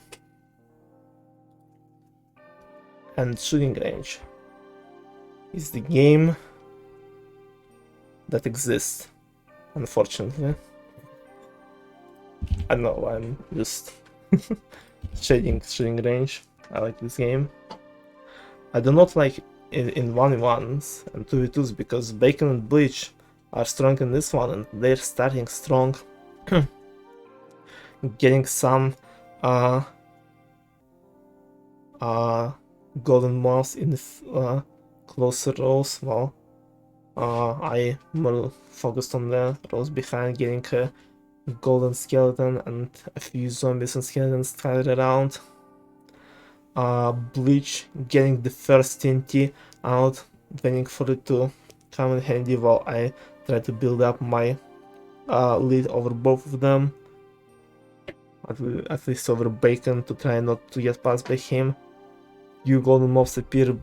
And shooting range is the game that exists, unfortunately. I know, I'm just shading shooting range. I like this game. I do not like it in 1v1s and 2v2s because Bacon and Bleach are strong in this one and they're starting strong. Getting some golden moths in the closer rows. Well, I more focused on the rows behind, getting a golden skeleton and a few zombies and skeletons scattered around. Bleach getting the first TNT out, waiting for it to come in handy while I try to build up my lead over both of them, at least over Bacon, to try not to get passed by him. Few golden mobs appear,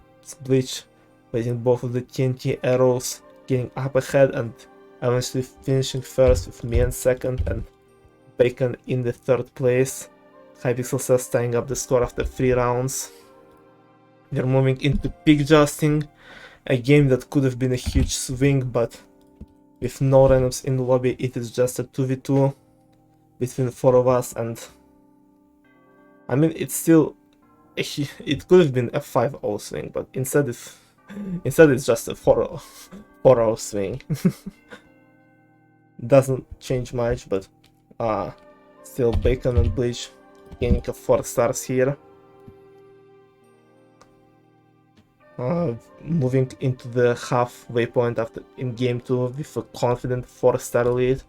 Bleach waiting both of the TNT arrows, getting up ahead and eventually finishing first with me in second and Bacon in the third place. Hypixel says tying up the score after 3 rounds. We are moving into pick justing, a game that could have been a huge swing, but with no randoms in the lobby, it is just a 2v2 between 4 of us, and I mean, it could have been a 5-0 swing, but instead it's just a 4-0 swing. Doesn't change much, but still Bacon and Bleach gaining a 4 stars here. Moving into the halfway point in game 2 with a confident 4-star lead.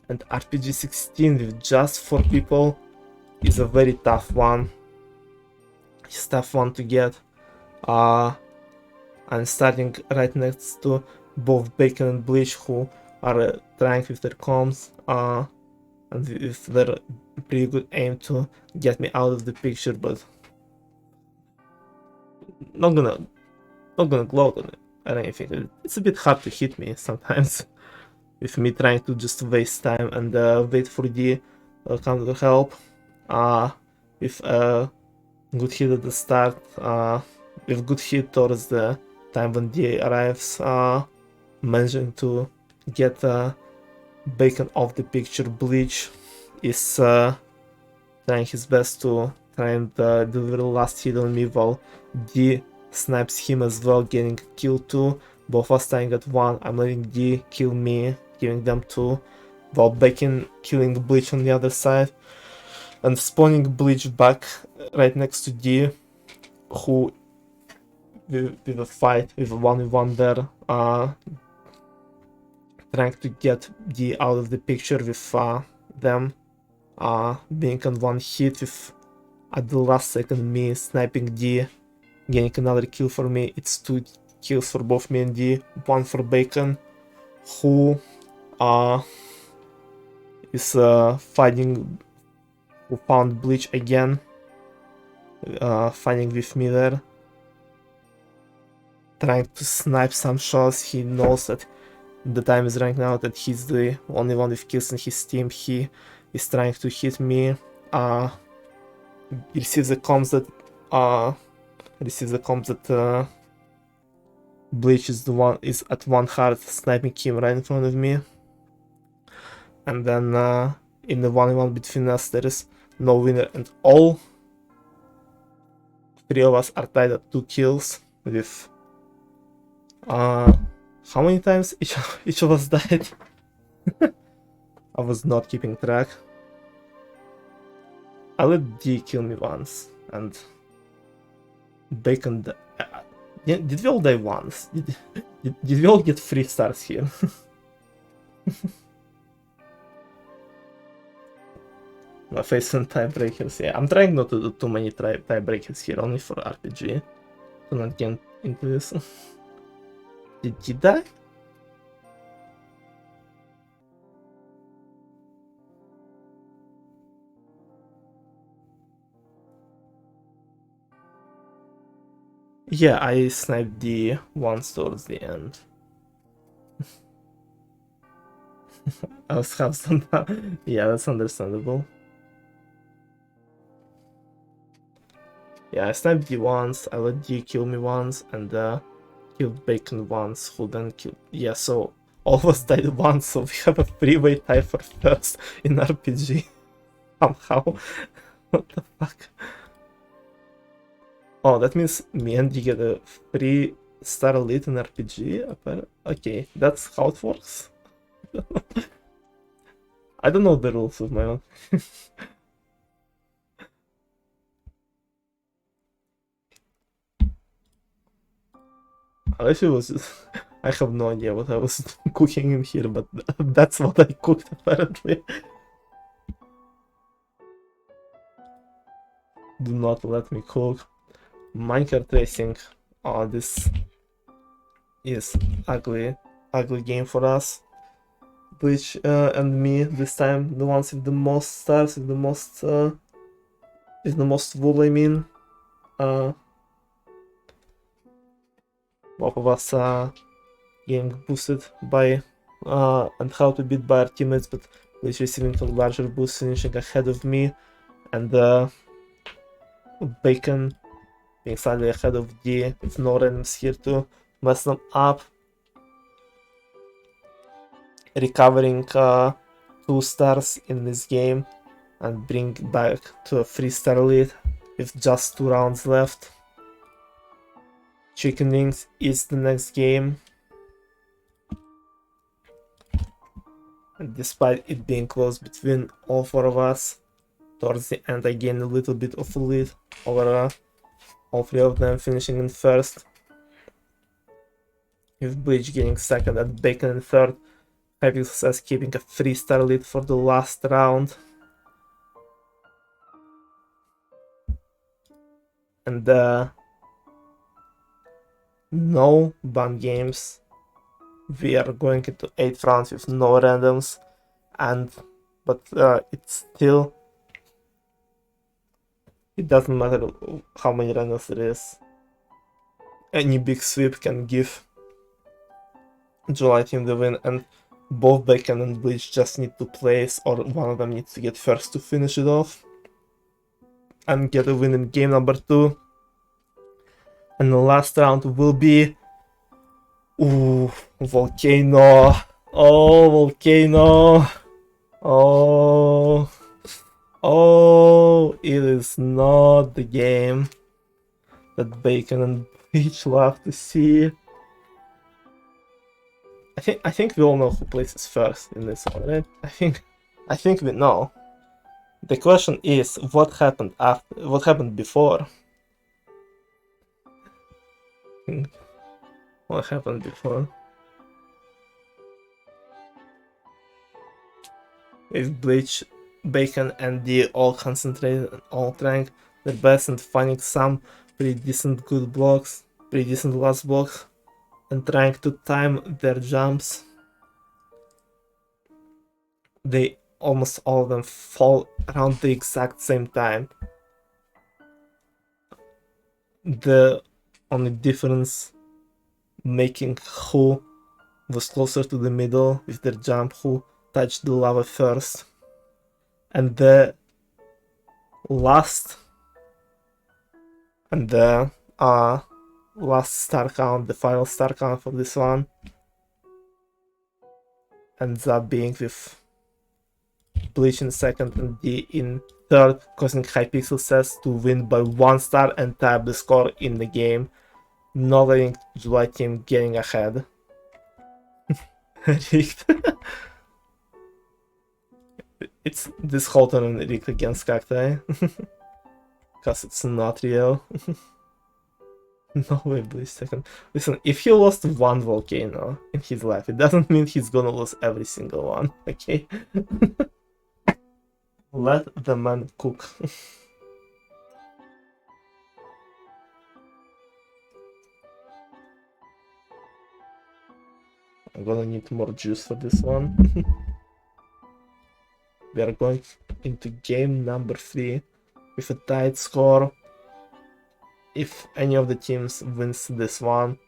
And RPG 16 with just 4 people is a very tough one. It's a tough one to get. I'm starting right next to both Bacon and Bleach, who are trying with their comms and with their pretty good aim to get me out of the picture, but not gonna gloat on it or anything. It's a bit hard to hit me sometimes with me trying to just waste time and wait for the counter to help. With a good hit at the start, with good hit towards the time when DA arrives, managing to get Bacon off the picture. Bleach is trying his best to try and deliver the last hit on me, while D snipes him as well, getting kill 2. Both us tying at 1. I'm letting D kill me, giving them 2, while Bacon killing Bleach on the other side and spawning Bleach back right next to D, who with a fight, with a 1v1 there, trying to get D out of the picture with them being on 1 hit, with at the last second me sniping D, getting another kill for me. It's 2 kills for both me and D, 1 for Bacon, who is fighting, who found Bleach again, fighting with me there, trying to snipe some shots. He knows that the time is right now that he's the only one with kills in his team. He is trying to hit me. He receives the comms that Bleach is at 1 heart, sniping him right in front of me. And then in the 1v1 between us, there is no winner, and all 3 of us are tied at 2 kills with how many times each of us died? I was not keeping track. I let D kill me once, and Bacon. Did we all die once? Did we all get 3 stars here? My face on tiebreakers. Yeah, I'm trying not to do too many tiebreakers here, only for RPG. To not get into this. Did you die? Yeah, I sniped D once towards the end. I was half stunned. Yeah, that's understandable. Yeah, I sniped D once, I let D kill me once, and killed Bacon once, who then killed... Yeah, so all of us died once, so we have a 3-way tie for first in RPG. Somehow. What the fuck? Oh, that means me and D get a 3-star lead in RPG? Okay, that's how it works. I don't know the rules of my own. Unless it was just... I have no idea what I was cooking in here, but that's what I cooked apparently. Do not let me cook. Minecart racing. Oh, this is ugly game for us. Bleach and me this time, the ones with the most stars, with the most wool, I mean. Both of us getting boosted by and how to beat by our teammates, but Bleach receiving a larger boost, finishing ahead of me, and Bacon being slightly ahead of D with no randoms here to mess them up. Recovering 2 stars in this game and bring back to a 3-star lead with just 2 rounds left. Chicken Wings is the next game. And despite it being close between all 4 of us, towards the end I gained a little bit of a lead over all 3 of them, finishing in first. With Bleach getting second and Bacon in third. Hypixel keeping a 3-star lead for the last round. And no ban games. We are going into 8 rounds with no randoms, but it's still, it doesn't matter how many randoms there is. Any big sweep can give July team the win, and both Bacon and Bleach just need to place, or one of them needs to get first to finish it off and get a win in game number 2. And the last round will be... Ooh, Volcano. Oh, Volcano. Oh, it is not the game that Bacon and Bleach love to see. I think we all know who places first in this one, right? I think we know. The question is, what happened after? What happened before? What happened before? If Bleach, Bacon, and D all concentrated and all trying their best and finding some pretty decent last blocks, and trying to time their jumps, they almost all of them fall around the exact same time. the only difference making who was closer to the middle with their jump, who touched the lava first. And the last last star count, the final star count for this one ends up being with Bleach in second and D in third, causing Hypixel says to win by 1 star and tab the score in the game, not letting the white team getting ahead. Rigged. It's this whole tournament rigged against Cacti. Because it's not real. No way, Bleach second. Listen, if he lost one volcano in his life, it doesn't mean he's gonna lose every single one, okay? Let the man cook. I'm gonna need more juice for this one. We are going into game number 3 with a tight score. If any of the teams wins this one,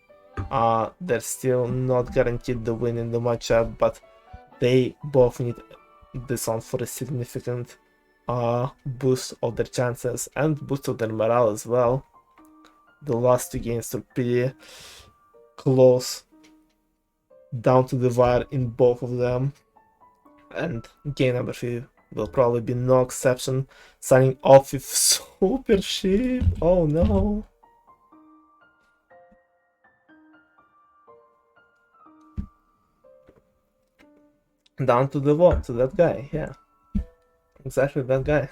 they're still not guaranteed the win in the matchup, but they both need this one for a significant boost of their chances and boost of their morale as well. The last 2 games are pretty close, down to the wire in both of them, and game number 3 will probably be no exception. Signing off with super shit. Oh no. Down to the wall, to that guy, yeah. Exactly that guy.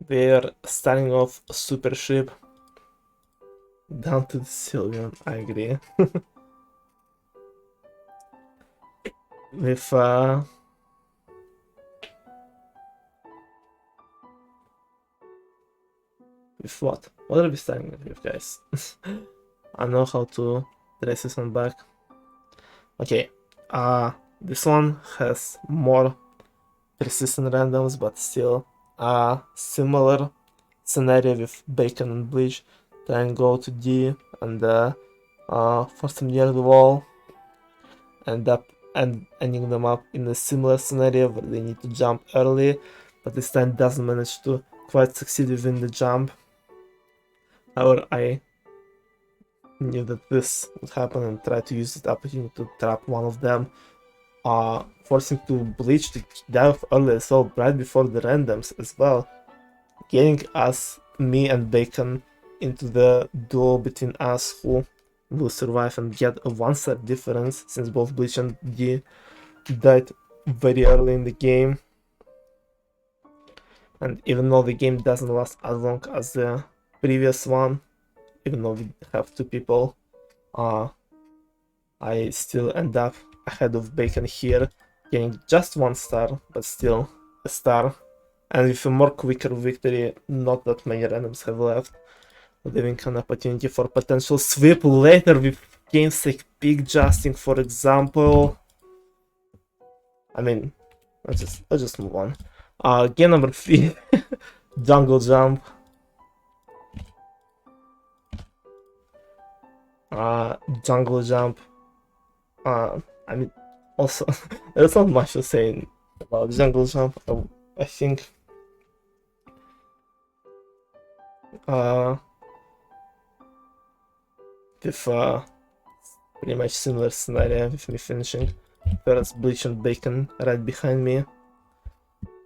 They're starting off super ship. Down to the Sylvian, I agree. With what? What are we starting with, guys? I know how to trace this one back. Okay, this one has more persistent randoms, but still similar scenario with Bacon and Bleach. Try and go to D and force them near the wall, and ending them up in a similar scenario where they need to jump early, but this time doesn't manage to quite succeed within the jump. However, I knew that this would happen and tried to use the opportunity to trap one of them, forcing to Bleach to dive early as well, right before the randoms as well, getting us, me and Bacon, into the duel between us who will survive and get a 1-star difference, since both Bleach and D died very early in the game. And even though the game doesn't last as long as the previous one, even though we have 2 people, I still end up ahead of Bacon here, getting just 1 star, but still a star. And with a more quicker victory, not that many randoms have left, leaving an opportunity for potential sweep later with games like Big Justing, for example. I mean, let's just move on. Game number 3, Jungle Jump. Jungle Jump. I mean, also, there's not much to say about Jungle Jump. I think with pretty much similar scenario, with me finishing first, Bleach and Bacon right behind me,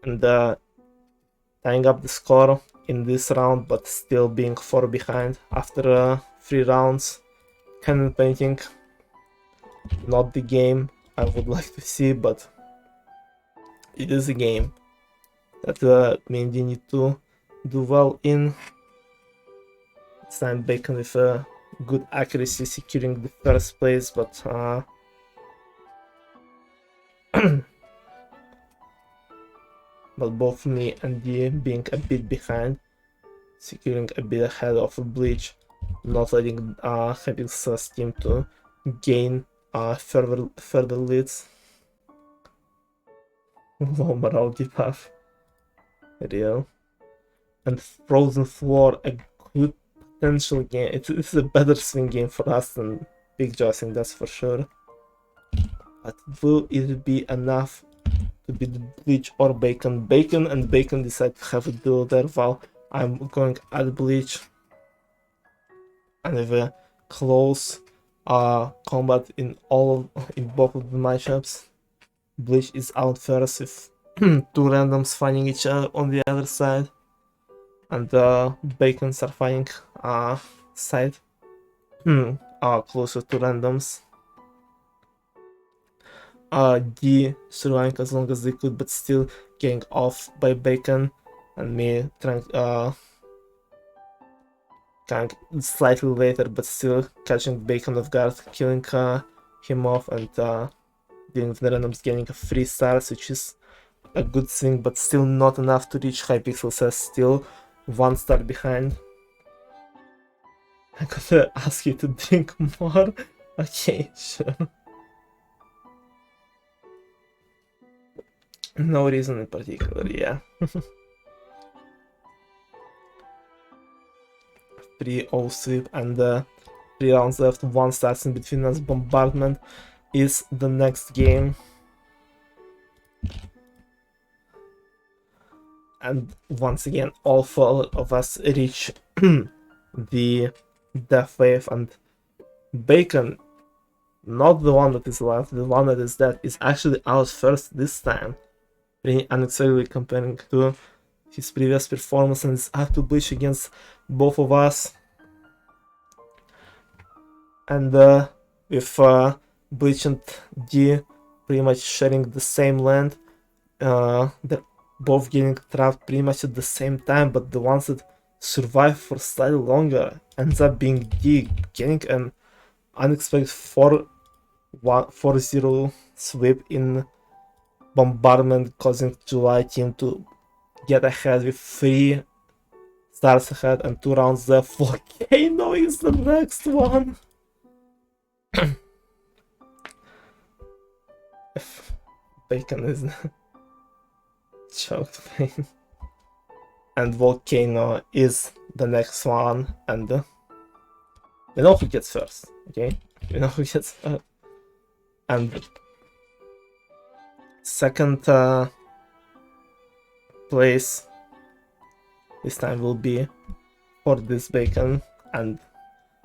and tying up the score in this round, but still being 4 behind after 3 rounds. Cannon painting, not the game I would like to see, but it is a game that me and D need to do well in. This time Bacon with a good accuracy securing the first place, but but both me and D being a bit behind, securing a bit ahead of Bleach, not letting Hypixel's team to gain further leads. low morale debuff. Real. And Frozen Floor, a good potential game. It's a better swing game for us than Big Jousting, that's for sure. But will it be enough to beat Bleach or Bacon? Bacon and Bacon decide to have a duel there while I'm going at Bleach. And with a close combat in both of the matchups. Bleach is out first with two randoms fighting each other on the other side. And Bacons are fighting side closer to randoms. D surviving as long as they could, but still getting off by Bacon, and me trying kind of slightly later, but still catching Bacon off guard, killing him off, and dealing with the randoms, getting a 3 stars, which is a good thing, but still not enough to reach Hypixel. Says still 1 star behind. I gotta ask you to drink more. Okay, sure. No reason in particular, yeah. 3-0 sweep and 3 rounds left, 1 starts in between us. Bombardment is the next game. And once again, all 4 of us reach the death wave, and Bacon, not the one that is alive, the one that is dead, is actually out first this time. Pretty unexpectedly comparing to his previous performance, and is up to Bleach against both of us. And with Bleach and D pretty much sharing the same land, they're both getting trapped pretty much at the same time, but the ones that survive for slightly longer ends up being D, getting an unexpected 4-0 sweep in Bombardment, causing July team to get ahead with 3 stars ahead and 2 rounds left. Volcano is the next one. If Bacon is choked pain. And Volcano is the next one, and we know who gets first, okay? We know who gets first. And second place this time will be for this Bacon, and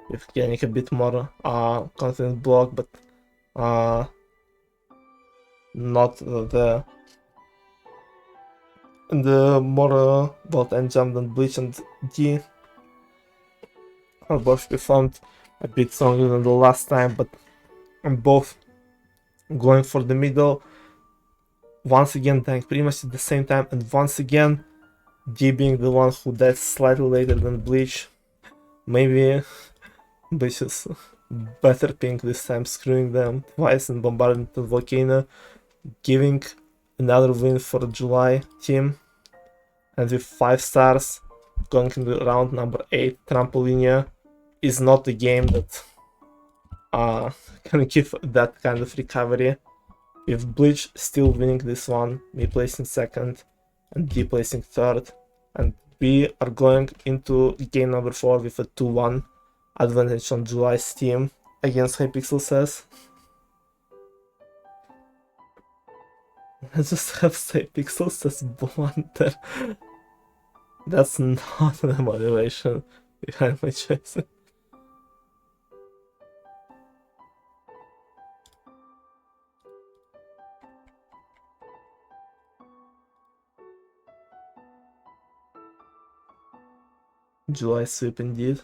with getting a bit more confident block, but not the more bolt and jump than Bleach and D. Both performed a bit stronger than the last time, but I'm both going for the middle. Once again dying pretty much at the same time, and once again D being the one who died slightly later than Bleach. Maybe Bleach is better pink this time, screwing them twice in Bombardment and Volcano, giving another win for July team. And with 5 stars going into round number 8, Trampolinia is not a game that can give that kind of recovery. With Bleach still winning this one, me placing second and D placing third, and we are going into game number 4 with a 2-1 advantage on July's team against Hypixel says. I just have Hypixel says blunder. That's not the motivation behind my choice. July sweep indeed.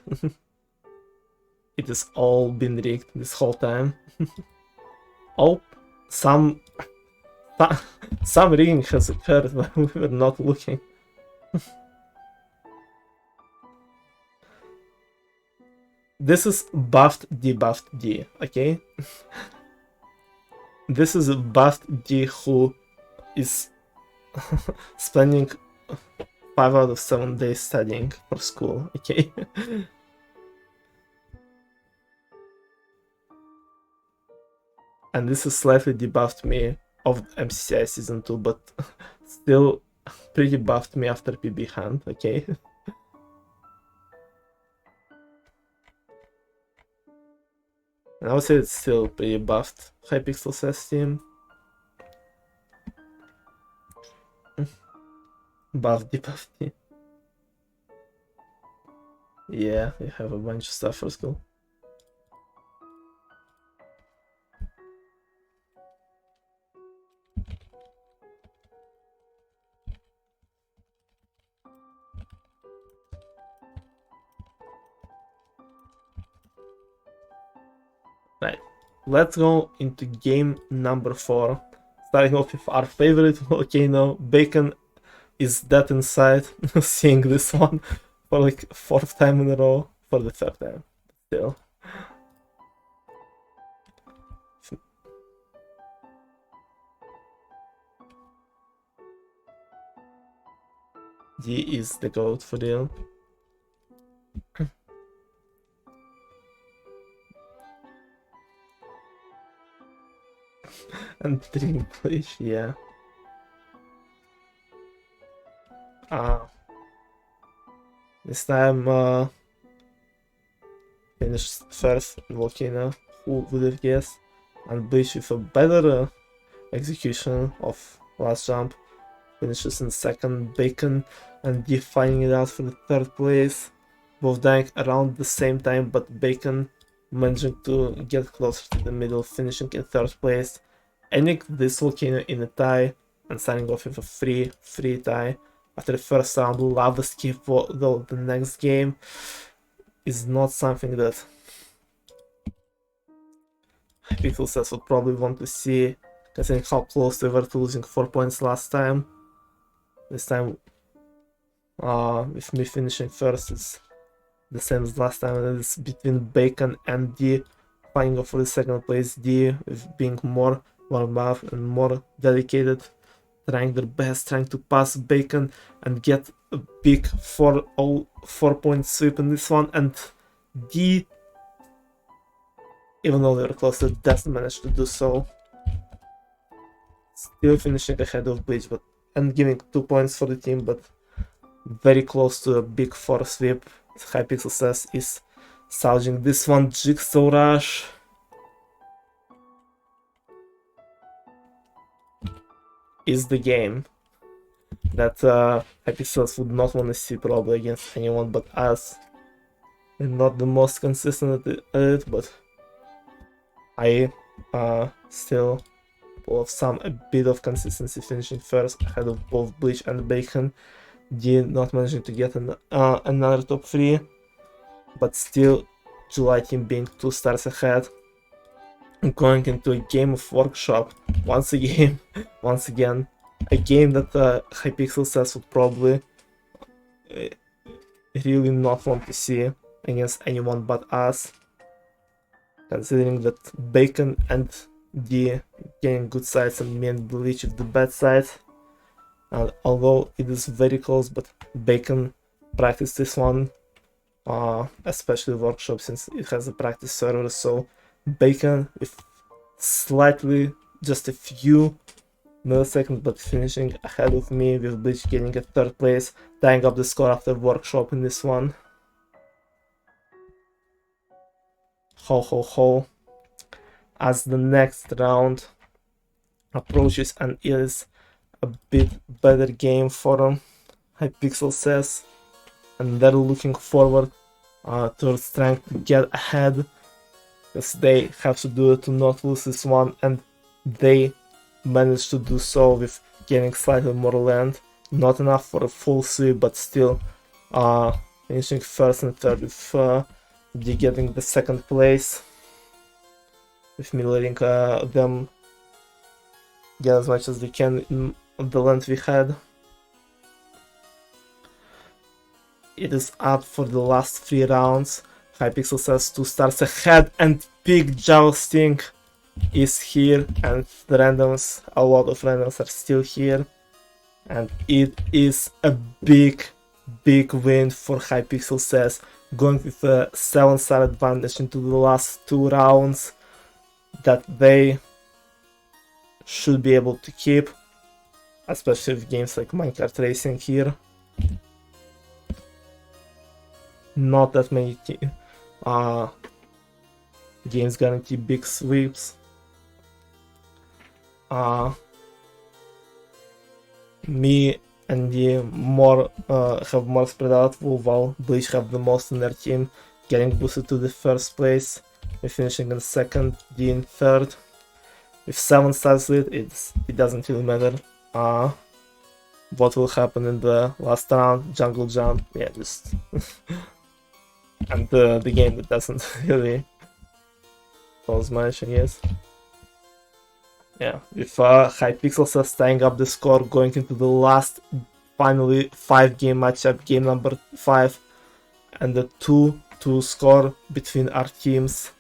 It has all been rigged this whole time. Oh, some rigging has occurred when we were not looking. This is buffed D buffed D, okay? This is a buffed D who is spending 5 out of 7 days studying for school, okay? And this is slightly debuffed me of MCCI Season 2, but still pretty buffed me after PB hand, okay? And I would say it's still pretty buffed Hypixel says team. Buff debuff team. Yeah, you have a bunch of stuff for school. Right, let's go into game number 4. Starting off with our favorite volcano, Bacon is dead inside. Seeing this one for like 4th time in a row, for the 3rd time, still. D is the goat for real. And Dream Push, yeah. This time finished first Volcano, who would have guessed, and Bleach with a better execution of last jump finishes in 2nd, Bacon and D finding it out for the 3rd place, both dying around the same time, but Bacon managing to get closer to the middle, finishing in 3rd place, ending this Volcano in a tie and signing off with a free tie. After the first round, Lava Skip, though the next game is not something that people says would probably want to see, considering how close they were to losing 4 points last time. This time, with me finishing first, it's the same as last time, and it's between Bacon and D, fighting for the 2nd place. D with being more buff and more dedicated, trying their best, trying to pass Bacon and get a big 4-point sweep in this one, and D, even though they were closer, doesn't manage to do so. Still finishing ahead of Bleach, but and giving 2 points for the team, but very close to a big 4 sweep. Hypixel says is salvaging this one. Jigsaw Rush. Is the game that Hypixel would not want to see probably against anyone but us. And not the most consistent at it, but I still pull off a bit of consistency, finishing first ahead of both Bleach and Bacon. D not managing to get another top 3, but still July team being 2 stars ahead. Going into a game of Workshop once again, a game that Hypixel says would probably really not want to see against anyone but us, considering that Bacon and D getting good sides and me and Bleach with the bad side. And although it is very close, but Bacon practiced this one, especially Workshop, since it has a practice server, so Bacon with slightly, just a few milliseconds, but finishing ahead of me, with Bleach getting a 3rd place, tying up the score after Workshop in this one. Ho ho ho. As the next round approaches and is a bit better game for them, Hypixel says, and they're looking forward towards trying to get ahead, because they have to do it to not lose this one, and they managed to do so with getting slightly more land. Not enough for a full sweep, but still finishing 1st and 3rd, with D getting the 2nd place, with me letting them get as much as they can in the land we had. It is up for the last 3 rounds. Hypixel says 2 stars ahead, and big jousting is here, and the randoms, a lot of randoms are still here, and it is a big win for Hypixel says, going with a 7-star advantage into the last 2 rounds that they should be able to keep, especially with games like Minecraft Racing here. Not that many games guarantee big sweeps. Me and the more have more spread out, while Bleach have the most in their team, getting boosted to the first place. We're finishing in second, D in third. With 7 stars lead, it doesn't really matter what will happen in the last round. Jungle Jump, yeah, just and the game that doesn't really cause much, I guess. Yeah, with Hypixel staying up the score, going into the last, finally 5-game matchup, game number 5, and the 2-2 score between our teams.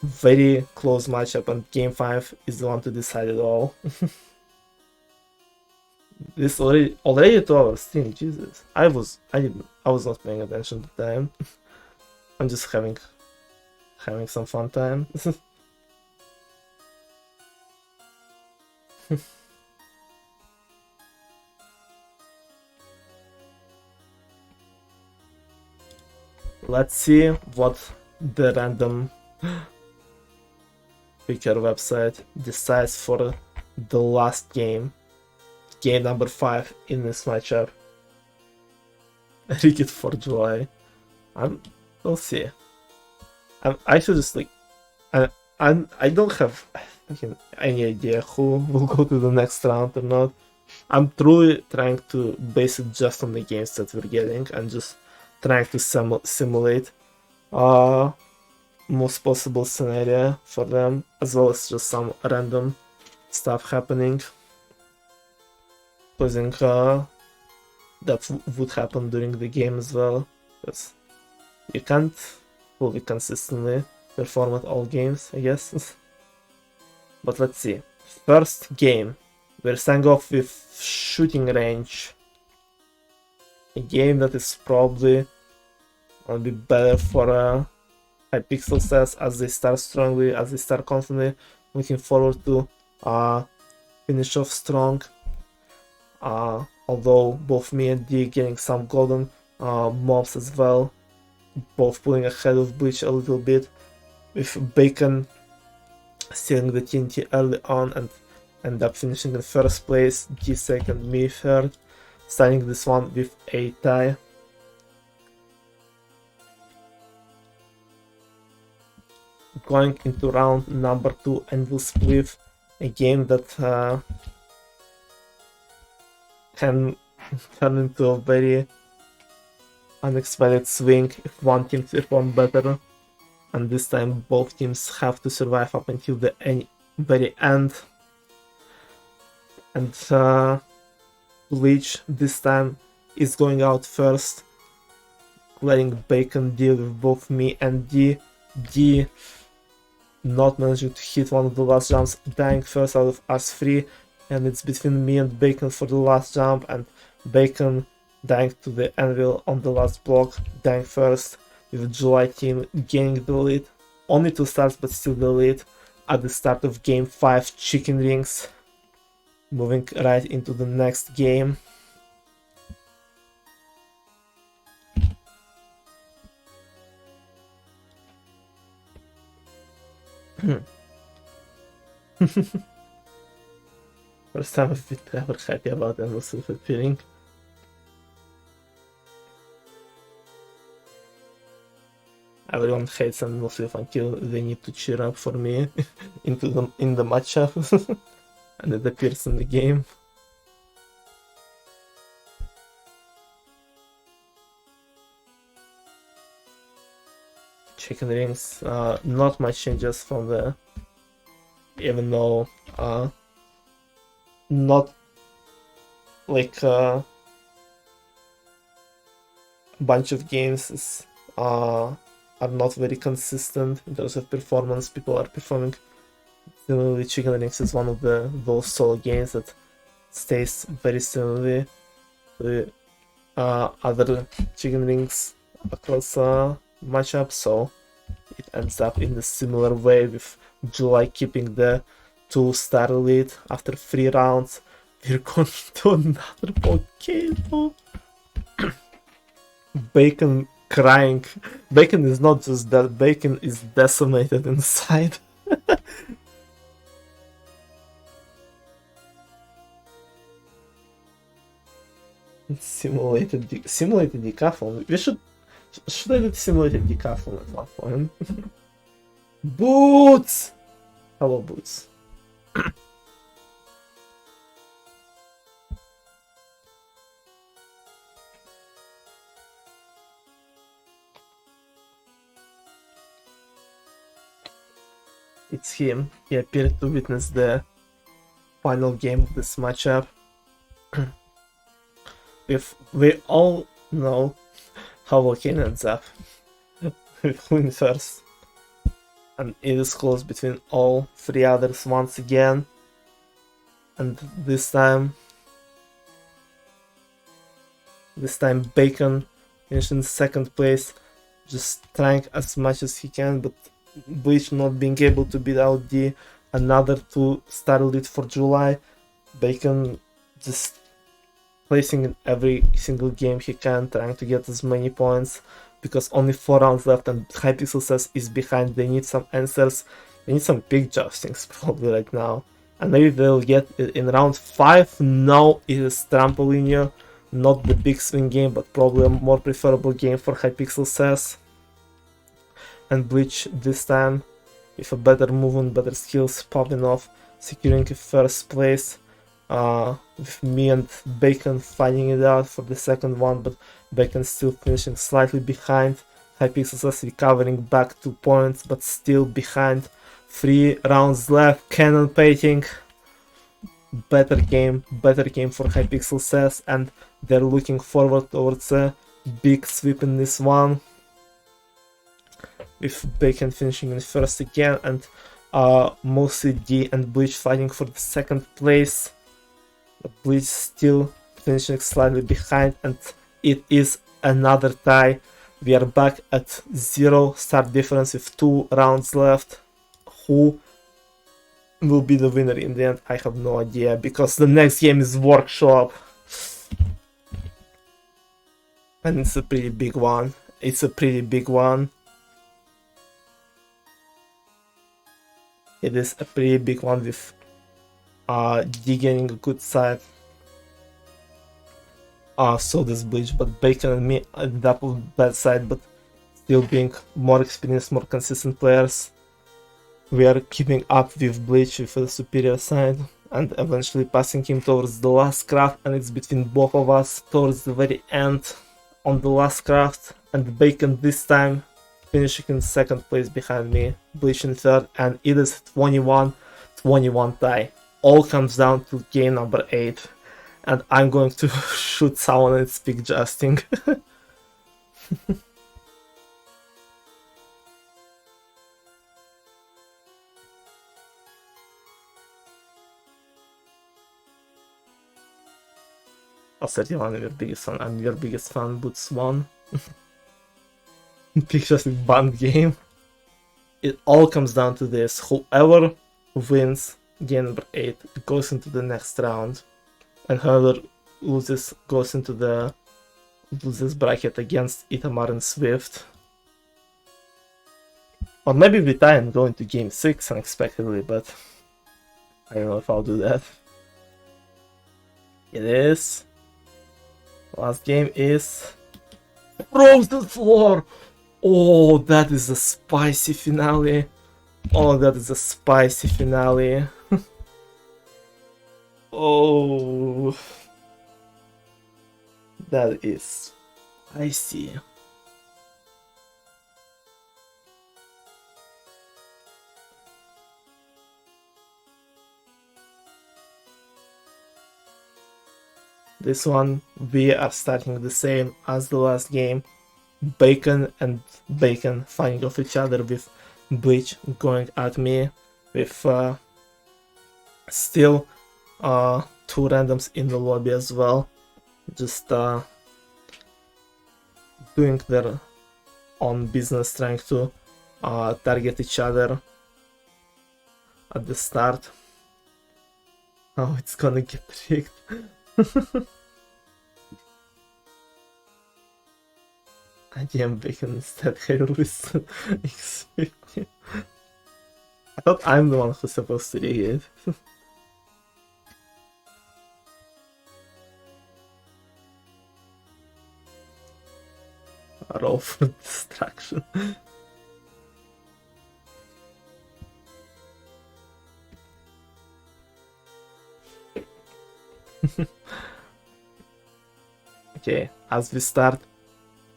Very close matchup, and game 5 is the one to decide it all. This already 2 hours. Jesus, I was not paying attention to time. I'm just having some fun time. Let's see what the random picker website decides for the last game number 5 in this matchup. Ricket for July. We'll see. I should just like, I don't have any idea who will go to the next round or not. I'm truly trying to base it just on the games that we're getting and just trying to simulate most possible scenario for them, as well as just some random stuff happening. Supposing that would happen during the game as well, because you can't fully consistently perform at all games, I guess. But let's see. First game, we're starting off with shooting range. A game that is probably gonna be better for Hypixel sets as they start strongly, as they start confidently. Looking forward to finish off strong. Although both me and D getting some golden mobs as well, both pulling ahead of Bleach a little bit, with Bacon stealing the TNT early on and end up finishing in first place, D second, me third, starting this one with a tie. Going into round number 2, and we'll split a game that can turn into a very unexpected swing if one team performs better, and this time both teams have to survive up until the very end. And Bleach this time is going out first, letting Bacon deal with both me and D. D not managing to hit one of the last jumps, dying first out of us 3, and it's between me and Bacon for the last jump, and Bacon dying to the anvil on the last block, dying first, with July team gaining the lead. Only 2 stars, but still the lead at the start of game 5, Chicken Rings. Moving right into the next game. First time I've been ever happy about endless feeling. Everyone hates endless until they need to cheer up for me in the matchup, and it appears in the game. Chicken Rings, not much changes from the, even though not like a bunch of games are not very consistent in terms of performance. People are performing similarly. Chicken Rings is one of those solo games that stays very similarly to other Chicken Rings across matchup, so it ends up in a similar way, with July keeping the 2-star lead after 3 rounds. We're going to another volcano. Bacon crying. Bacon is not just that, Bacon is decimated inside. Simulated decathlon. Should I do simulated decathlon at one point? Boots! Hello, Boots. It's him. He appeared to witness the final game of this matchup. If we all know how Volcano ends up with who in first, and it is close between all 3 others once again, and this time Bacon finished in 2nd place, just trying as much as he can, but Bleach not being able to beat out the another 2-star lead for July. Bacon just placing in every single game he can, trying to get as many points, because only 4 rounds left and Hypixel says is behind. They need some answers, they need some big joustings probably right now, and maybe they'll get it in round 5. No, it is Trampoline, not the big swing game, but probably a more preferable game for Hypixel says. And Bleach this time with a better movement, better skills, popping off, securing a 1st place. With me and Bacon fighting it out for the 2nd one, but Bacon still finishing slightly behind. Hypixel is recovering back 2 points, but still behind. 3 rounds left, cannon painting. Better game for Hypixel says, and they're looking forward towards a big sweep in this one. With Bacon finishing in 1st again, and mostly D and Bleach fighting for the 2nd place. But Bleach still finishing slightly behind, and it is another tie. We are back at 0-star difference with 2 rounds left. Who will be the winner in the end? I have no idea, because the next game is Workshop. And it's a pretty big one. It is a pretty big one with D getting a good side. So does Bleach, but Bacon and me ended up on bad side, but still being more experienced, more consistent players. We are keeping up with Bleach with the superior side, and eventually passing him towards the last craft, and it's between both of us towards the very end on the last craft, and Bacon this time finishing in 2nd place behind me, Bleach in 3rd, and it is 21 tie. All comes down to game number 8, and I'm going to shoot someone and speak justing. I'll set you one of your biggest fan. I'm your biggest fan, Boots 1. Pictures in banned game. It all comes down to this. Whoever wins game number 8 goes into the next round, and whoever loses goes into the losers bracket against Itamar and Swift. Or maybe we tie and go into game 6 unexpectedly, but I don't know if I'll do that. It is. Last game is Frozen Floor. Oh, that is a spicy finale. Oh, that is a spicy finale. Oh, that is spicy. This one, we are starting the same as the last game. Bacon and Bacon fighting off each other, with Bleach going at me, with still 2 randoms in the lobby as well, just doing their own business, trying to target each other at the start. Oh, it's gonna get rigged. IDM Bacon instead Hairless X50. I thought I'm the one who's supposed to rig it. Roll for distraction. Okay, as we start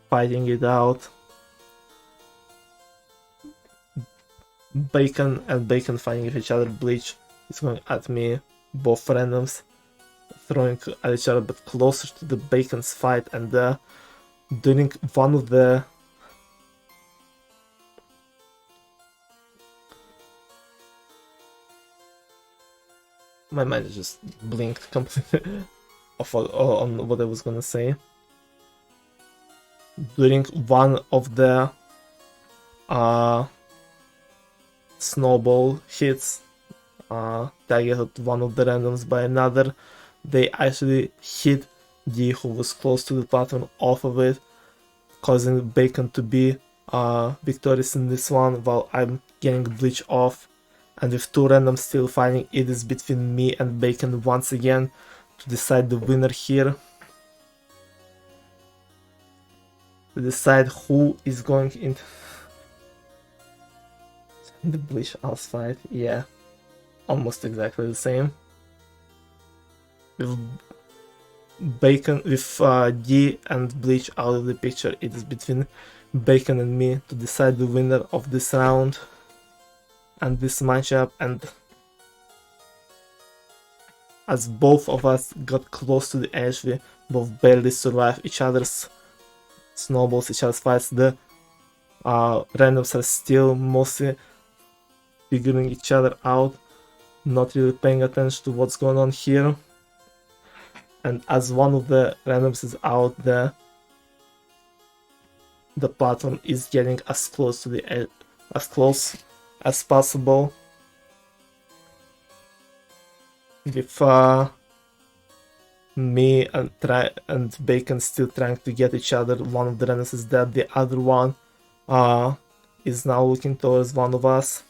fighting it out, Bacon and Bacon fighting with each other, Bleach is going at me, both randoms throwing at each other but closer to the Bacon's fight, and doing one of the my mind just blinked completely on what I was gonna say. During one of the snowball hits, targeted one of the randoms by another, they actually hit D, who was close to the platform, off of it, causing Bacon to be victorious in this one, while I'm getting Bleach off. And with two randoms still fighting, it is between me and Bacon once again to decide the winner here. To decide who is going into the Bleach Al's fight. Yeah, almost exactly the same. With Bacon, with D and Bleach out of the picture, it is between Bacon and me to decide the winner of this round and this matchup. And as both of us got close to the edge, we both barely survived each other's snowballs, each other's fights. The randoms are still mostly figuring each other out, not really paying attention to what's going on here. And as one of the randoms is out, the platform is getting as close to the edge, as close as possible, with me and Bacon still trying to get each other. One of the randoms is dead, the other one is now looking towards one of us.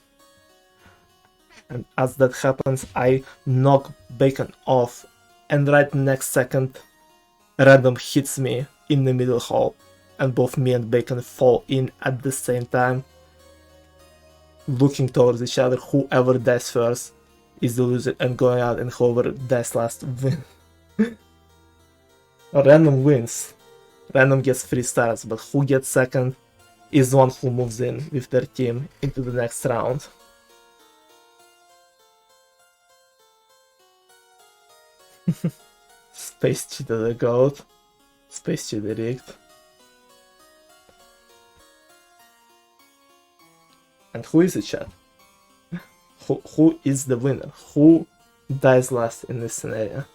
And as that happens, I knock Bacon off, and right next second, a random hits me in the middle hole, and both me and Bacon fall in at the same time, looking towards each other. Whoever dies first is the loser and going out, and whoever dies last wins. Random wins. Random gets 3 stars, but who gets second is the one who moves in with their team into the next round. Space Cheetah the GOAT. Space Cheetah rigged. And who is it, chat? Who is the winner? Who dies last in this scenario?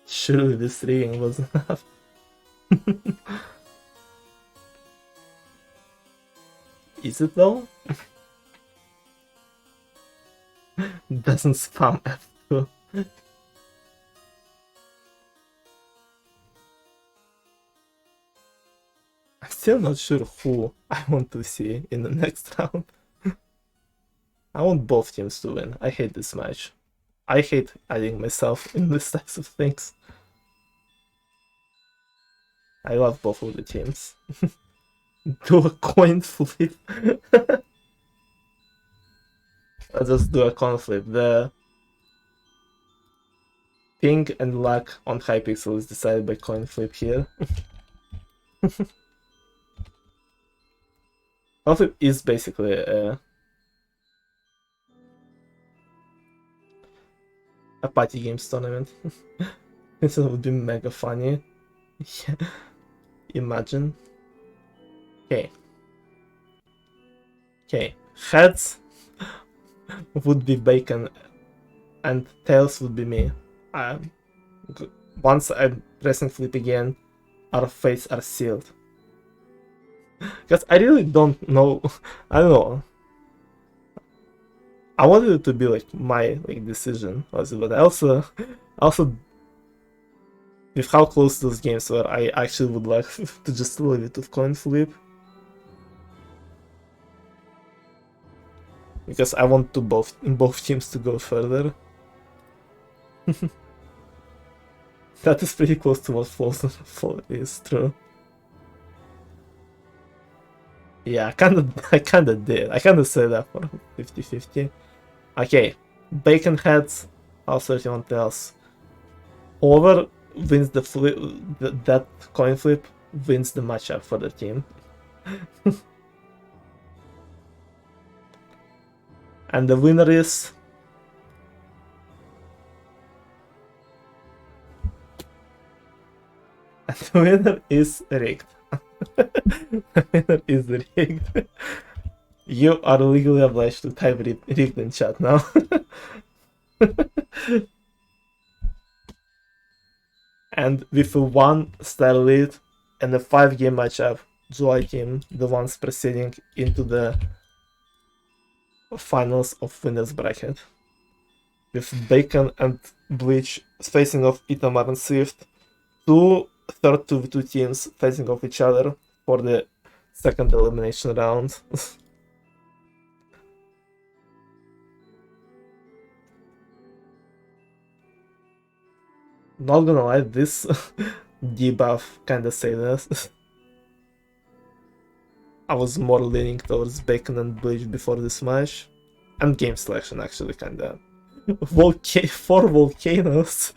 Surely this rigging was enough. Is it though? Doesn't spam F2. I'm still not sure who I want to see in the next round. I want both teams to win. I hate this match. I hate adding myself in this types of things. I love both of the teams. Do a coin flip. Let's just do a coin flip. The ping and luck on Hypixel is decided by coin flip here. Coin flip is basically a party games tournament. This would be mega funny. Yeah. Imagine. Okay. Heads would be Bacon and tails would be me. Once I'm pressing flip again, our fates are sealed. Because I really don't know. I don't know. I wanted it to be like my like decision, but I also with how close those games were, I actually would like to just leave it with coin flip. Because I want to both teams to go further. That is pretty close to what false is true. Yeah, I kinda did. I kinda said that for 50-50. Okay, bacon heads, also 31 tails. Whoever wins the flip, that coin flip wins the matchup for the team. And the winner is the winner is rigged. The winner is rigged. You are legally obliged to type rigged in chat now. And with a 1-star lead and a 5-game matchup, July team, the ones proceeding into the finals of winners bracket. With Bacon and Bleach facing off Itamar and Swift, two third 2v2 teams facing off each other for the second elimination round. Not gonna lie, this debuff kinda saved us. I was more leaning towards Bacon and Bleach before this match. And game selection actually kinda. 4 volcanoes,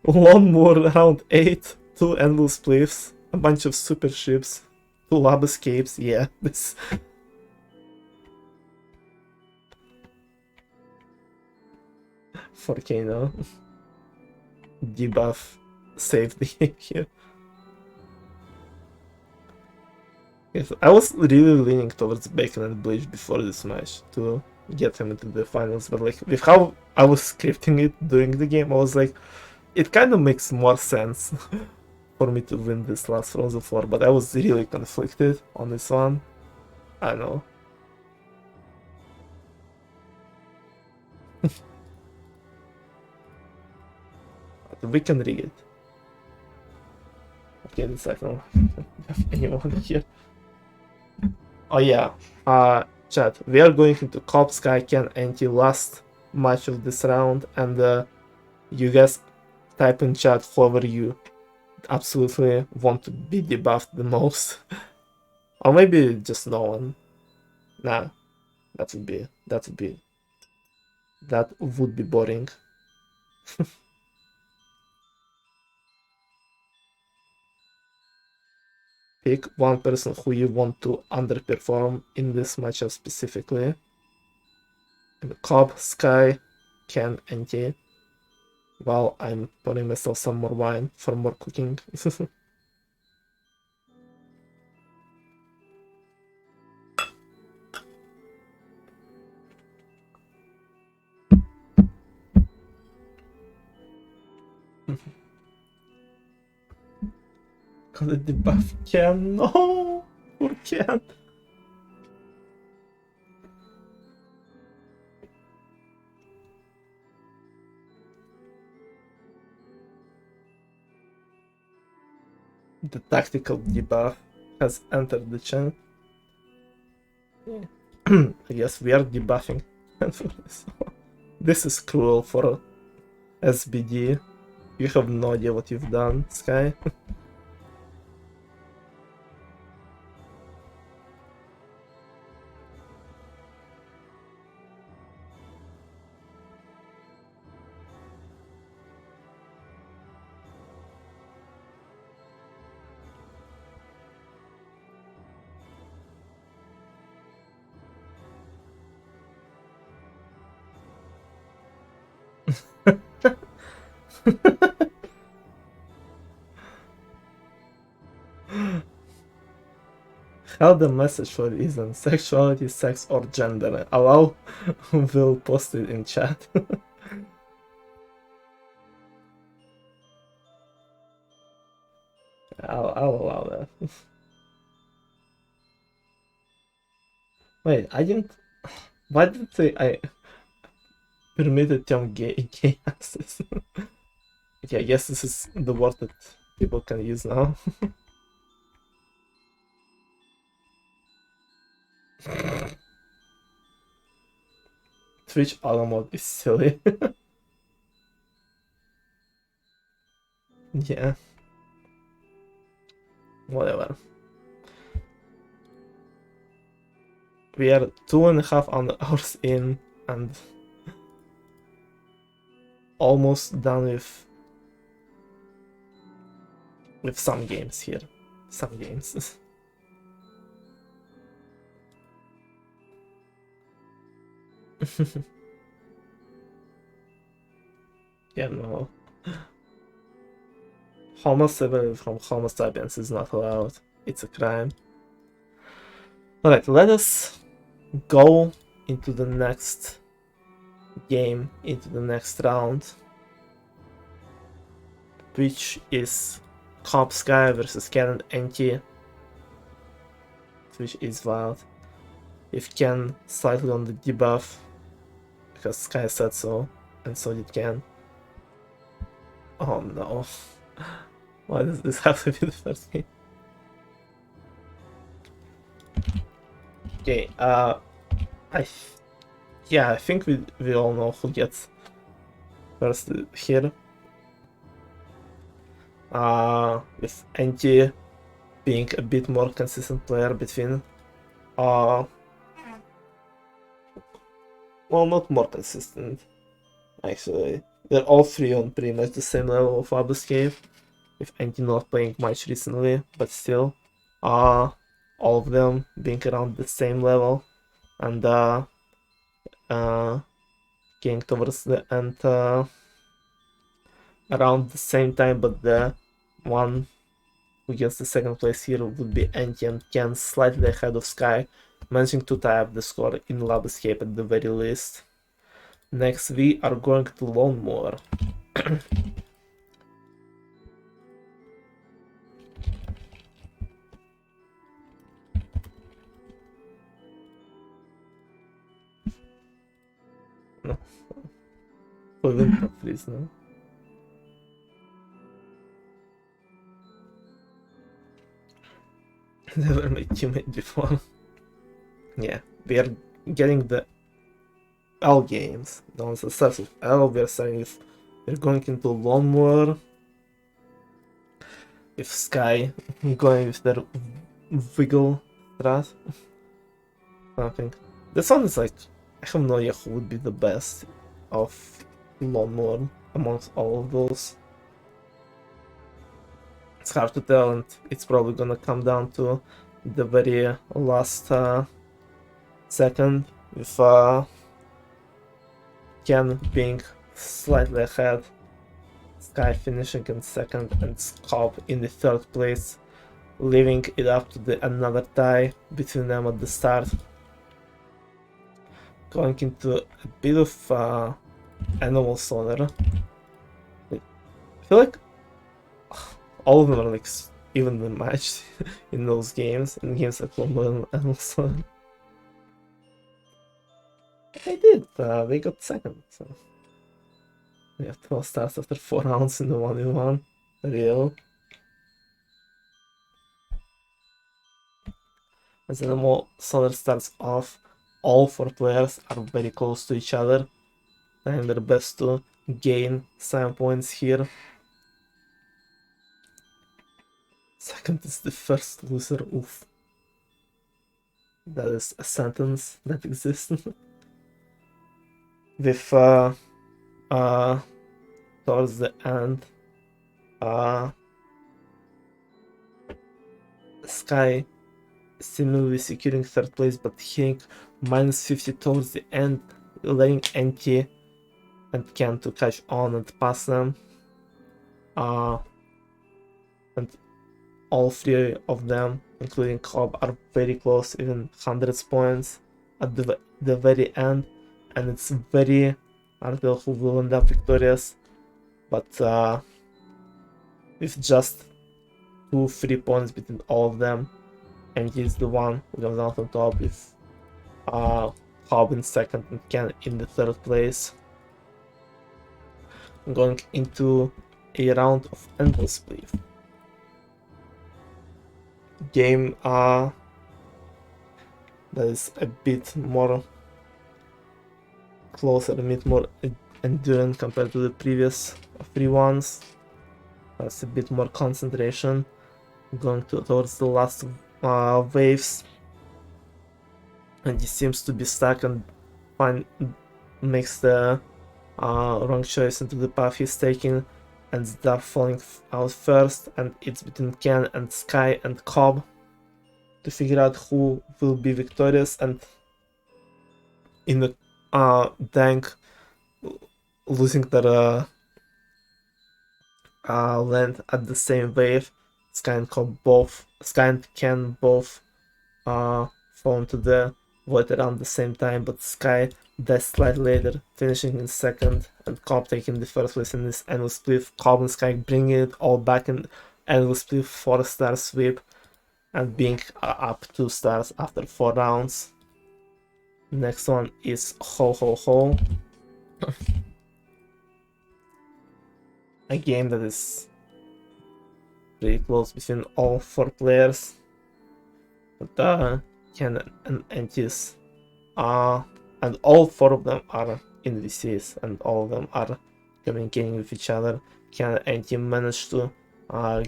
1 more round 8, 2 endless spliffs, a bunch of super ships, 2 lab escapes, yeah, this... Volcano. Debuff saved the game here. Yes, I was really leaning towards Bacon and Bleach before this match to get him into the finals, but like with how I was scripting it during the game, I was like, it kind of makes more sense for me to win this last Frozen 4, but I was really conflicted on this one. I know. But we can rig it. Okay, this I don't have anyone here. Oh yeah, chat, we are going into Cobb, Skye, Ken, Anti last match of this round, and you guys type in chat whoever you absolutely want to be debuffed the most. Or maybe just no one. Nah, that would be boring. Pick one person who you want to underperform in this matchup specifically. Cobb, Skye, Ken, and T. While I'm pouring myself some more wine for more cooking. Gonna debuff Ken. No! Poor Ken. The tactical debuff has entered the chat. I guess we are debuffing. This is cruel for SBD. You have no idea what you've done, Skye. How the message for it isn't sexuality, sex, or gender. Allow will post it in chat. I'll allow that. Wait, I didn't. Why did I permitted Tom gay access? Okay, I guess this is the word that people can use now. Twitch auto mode is silly. Yeah. Whatever. We are 2.5 hours in and almost done with some games here. Some games. Yeah, no. Homo sapiens from Homo sapiens is not allowed. It's a crime. Alright, let us go into the next game, into the next round, which is Skye versus Ken and NT, which is wild. If Ken slightly on the debuff, because Skye said so, and so did Ken. Oh no. Why does this have to be the first game? Okay, I think we all know who gets first here. With NT being a bit more consistent player between well, not more consistent, actually. They're all three on pretty much the same level of Abuscave, with NT not playing much recently, but still. All of them being around the same level, and getting towards the end around the same time, but the one who gets the second place here would be NT and Ken, slightly ahead of Skye, managing to tie up the score in Lab Escape at the very least. Next, we are going to Lawnmower. No. Please, no. Never made teammate before. Yeah, we are getting the L games. The ones that starts with L, we are starting with. We're going into Lawnmower. With Skye going with their wiggle strat. Something. This one is like, I have no idea who would be the best of Lawnmower amongst all of those. It's hard to tell, and it's probably gonna come down to the very last second, with Ken being slightly ahead, Skye finishing in second, and Cobb in the third place, leaving it up to another tie between them at the start. Going into a bit of Animal Slaughter. I feel like all of them are like evenly matched in those games, in games like Lawnmower and Animal Slaughter. They did, they got second, so we have 12 stars after 4 rounds in the 1v1. Real. As Animal Slaughter starts off, all 4 players are very close to each other, trying their best to gain 7 points here. Second is the first loser. Oof. That is a sentence that exists. With towards the end, Skye similarly securing third place, but hitting -50 towards the end, letting NT and Ken to catch on and pass them. And all 3 of them, including Cobb, are very close, even 100 points at the very end, and it's very hard to tell who will end up victorious, but with just 2-3 points between all of them, and he's the one who comes out on top with Cobb in second and Ken in the third place. Going into a round of endless belief. Game that is a bit more closer, a bit more enduring compared to the previous 3 ones. That's a bit more concentration. Going towards the last waves, and he seems to be stuck and makes the wrong choice into the path he's taking, ends up falling out first, and it's between Ken and Skye and Cobb to figure out who will be victorious. And in the tank, losing their land at the same wave, Skye and Ken both fall into the void around the same time, but Skye dies slightly later, finishing in second, and Cobb taking the first place in this endless split. Cobb and Skye bringing it all back in endless split 4-star sweep and being up 2 stars after 4 rounds. Next one is Ho Ho Ho. A game that is pretty close between all 4 players, but Ken and Antis and all 4 of them are in VCs and all of them are communicating with each other. Ken and Anti managed to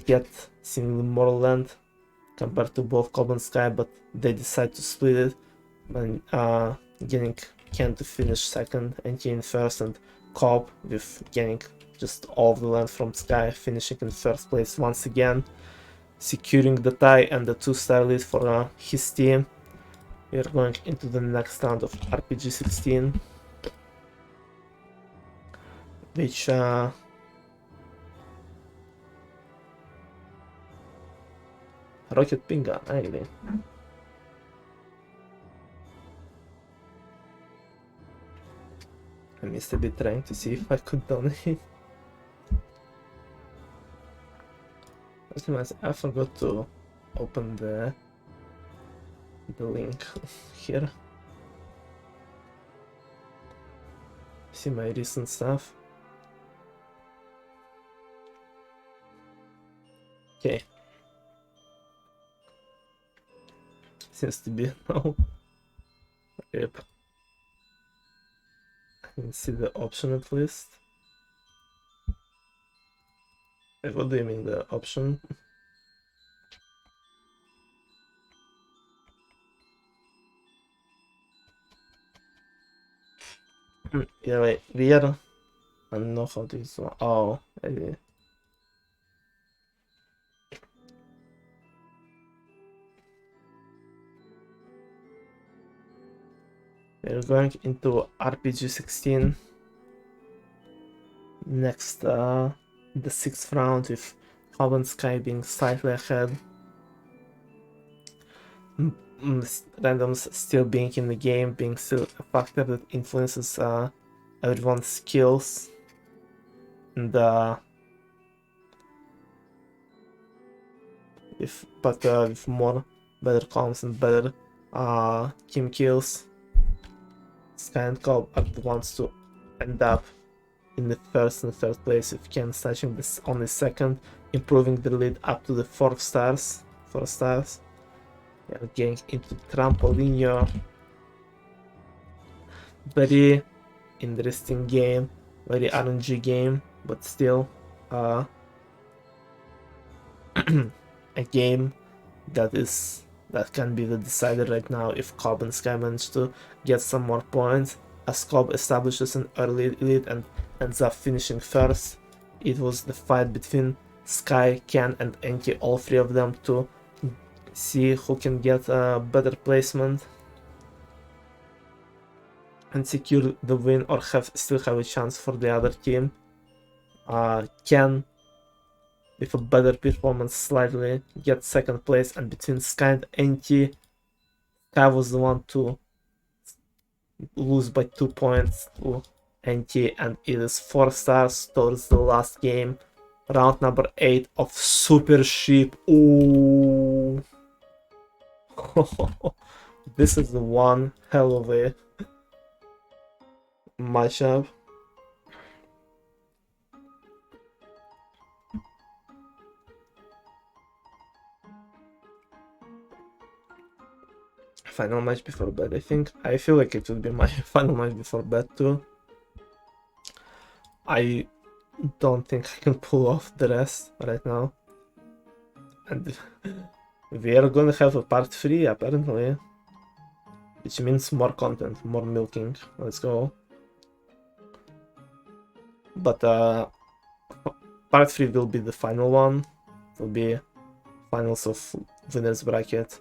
get seemingly more land compared to both Cobb and Skye, but they decide to split it and getting Ken to finish second, Anti in first, and Cobb with getting just all of the land from Skye, finishing in first place once again, securing the tie and the 2-star lead for his team. We are going into the next round of RPG 16, which Rocket Pinga, really. I missed a bit trying to see if I could donate. I forgot to open the link here. See my recent stuff. Okay. Seems to be no. Yep. I can see the option at least. What do you mean the option? Yeah, wait, weird. I don't know how to use one. Oh, maybe. We're going into RPG 16. Next, the 6th round with Cobb and Skye being slightly ahead. Randoms still being in the game, being still a factor that influences everyone's skills. And with more better comms and better team kills, Skye and Cobb are the ones to end up in the first and third place, with Ken snatching this only second, improving the lead up to the 4 stars. We are getting into Trampolinho. Very interesting game, very RNG game, but still a game that can be the decider right now if Cobb and Skye manage to get some more points, as Cobb establishes an early lead and ends up finishing first. It was the fight between Skye, Ken and Enki, all 3 of them, to see who can get a better placement and secure the win or still have a chance for the other team. Ken, with a better performance slightly, gets second place, and between Skye and Enki, Skye was the one to lose by 2 points to Enki, and it is 4 stars towards the last game. Round number 8 of Super Sheep. Ooh. This is the one hell of a matchup. Final match before bed, I think. I feel like it will be my final match before bed too. I don't think I can pull off the rest right now. And we are gonna have a part 3 apparently. Which means more content, more milking. Let's go. But part 3 will be the final one. It will be finals of winners bracket,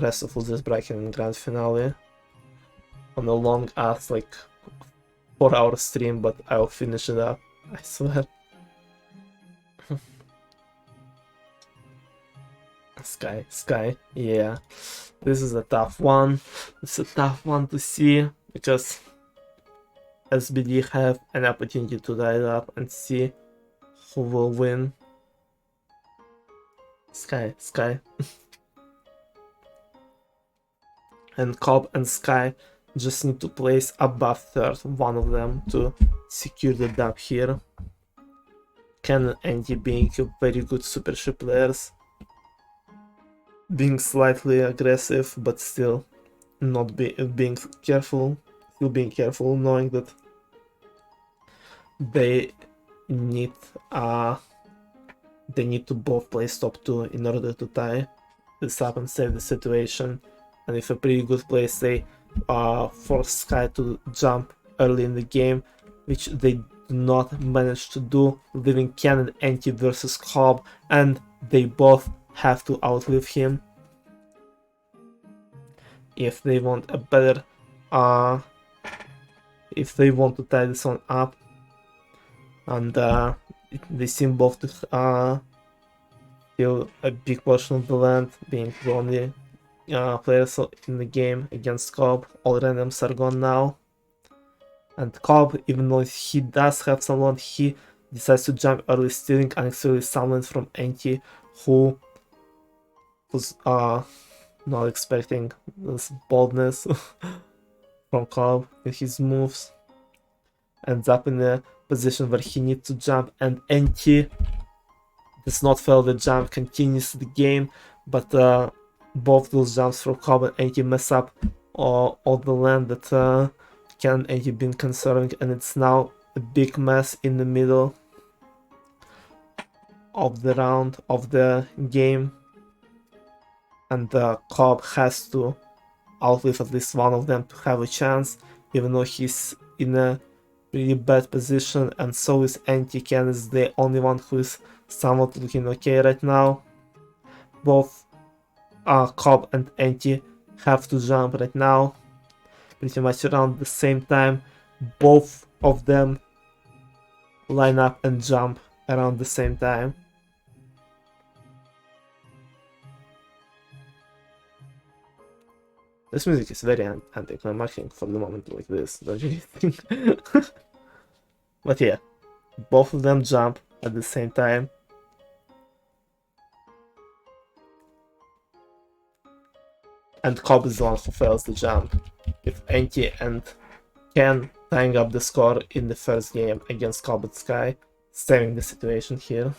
rest of losers bracket and grand finale. On a long ass like 4-hour stream, but I'll finish it up, I swear. Skye, yeah. This is a tough one. It's a tough one to see because SBD have an opportunity to tie it up and see who will win. Skye. And Cobb and Skye just need to place above third, one of them, to secure the dub here. Ken and Andy being very good super ship players, being slightly aggressive but still not being careful, knowing that they need to both place top 2 in order to tie this up and save the situation. And if a pretty good play, say, force Skye to jump early in the game, which they do not manage to do, leaving Ken and Anti versus Cobb, and they both have to outlive him if they want a better, if they want to tie this one up. And they seem both to steal a big portion of the land, being the only players in the game against Cobb. All randoms are gone now. And Cobb, even though he does have some land, he decides to jump early, stealing unexpectedly some land from Anti, who was not expecting this boldness from Cobb in his moves. Ends up in a position where he needs to jump, and Anti does not fail the jump, continues the game, but both those jumps from Cobb and Anti mess up all the land that Ken and Anti been conserving, and it's now a big mess in the middle of the round of the game. And Cobb has to outlive at least one of them to have a chance, even though he's in a really bad position, and so is Anti. Ken is the only one who is somewhat looking okay right now. Both Cobb and Anti have to jump right now, pretty much around the same time. Both of them line up and jump around the same time. This music is very anticlimactic for the moment like this, don't you think? But yeah, both of them jump at the same time. And Cobb is the one who fails the jump, with Anti and Ken tying up the score in the first game against Cobb and Skye, saving the situation here.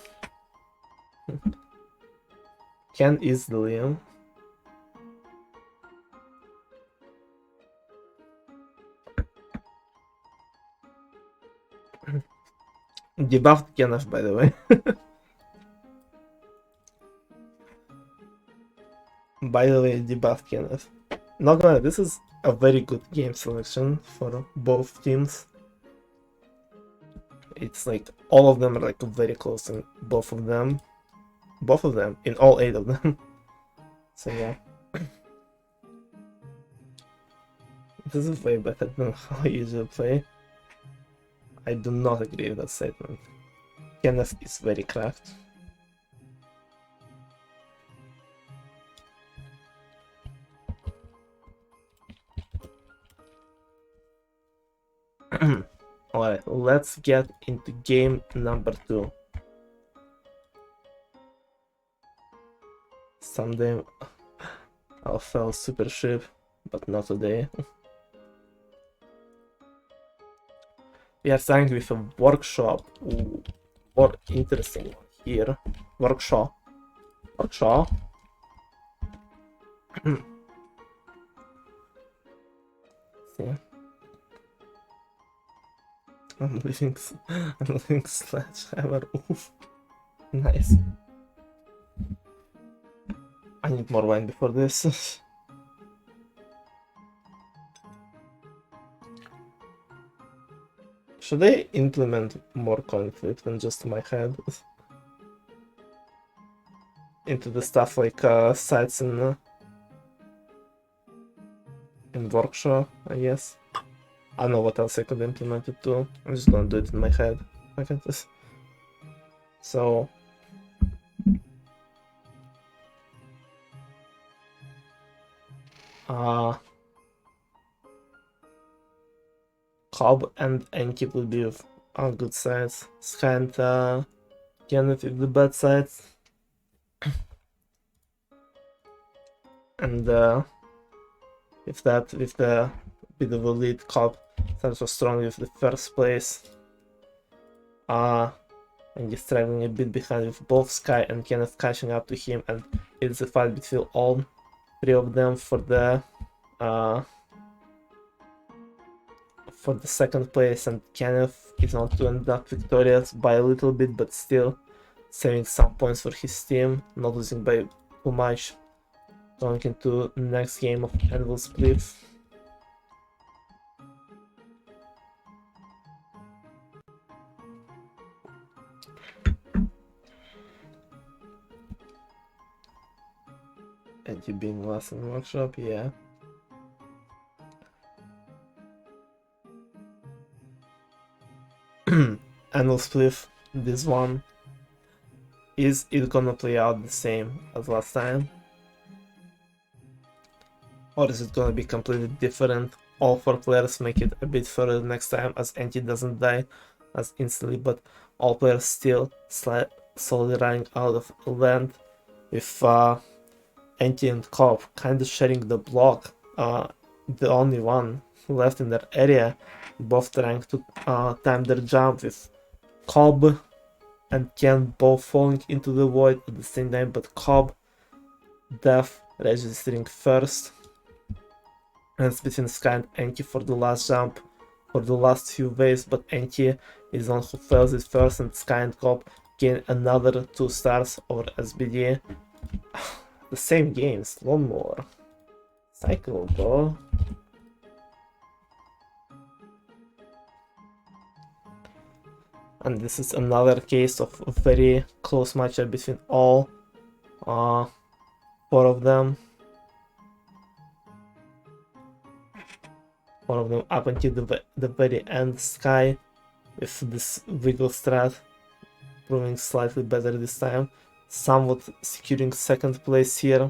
Ken is the Liam. Debuffed Kenneth, by the way. By the way, debuffed Kenneth. Not gonna lie, this is a very good game selection for both teams. It's like all of them are like very close, and both of them, in all 8 of them. So yeah, this is way better than how I usually play. I do not agree with that statement. Kenneth is very cracked. Alright, let's get into game number 2. Someday I'll fell super ship, but not today. We are starting with a workshop. Ooh, more interesting one here. Workshop. Workshop. See. I'm leaving sledgehammer. Oof. Nice. I need more wine before this. Should they implement more coin flip than just my head? Into the stuff like sites in workshop, I guess. I don't know what else I could implement it to. I'm just gonna do it in my head. Okay. So Cobb and Enki will be on good sides. Skye and Kenneth with the bad sides. And with the bit of a lead, Cobb starts so strong with the first place. And he's struggling a bit behind with both Skye and Kenneth catching up to him, and it's a fight between all three of them for the second place, and Kenneth is on to end up victorious by a little bit, but still saving some points for his team, not losing by too much. Going into the next game of Anvil Split. And you being last in the workshop, yeah. Anvil Split, this one. Is it gonna play out the same as last time? Or is it gonna be completely different? All four players make it a bit further next time as Anti doesn't die as instantly, but all players still slowly running out of land, with Anti and Cobb kinda sharing the block, the only one left in their area, both trying to time their jump, with Cobb and Ken both falling into the void at the same time, but Cobb death registering first. And it's between Skye and Enki for the last jump, for the last few waves, but Enki is the one who fails it first, and Skye and Cobb gain another 2 stars over SBD. The same games, one more. Cycle, bro. And this is another case of a very close matchup between all 4 of them. One of them up until the very end. Skye with this wiggle strat proving slightly better this time, somewhat securing second place here,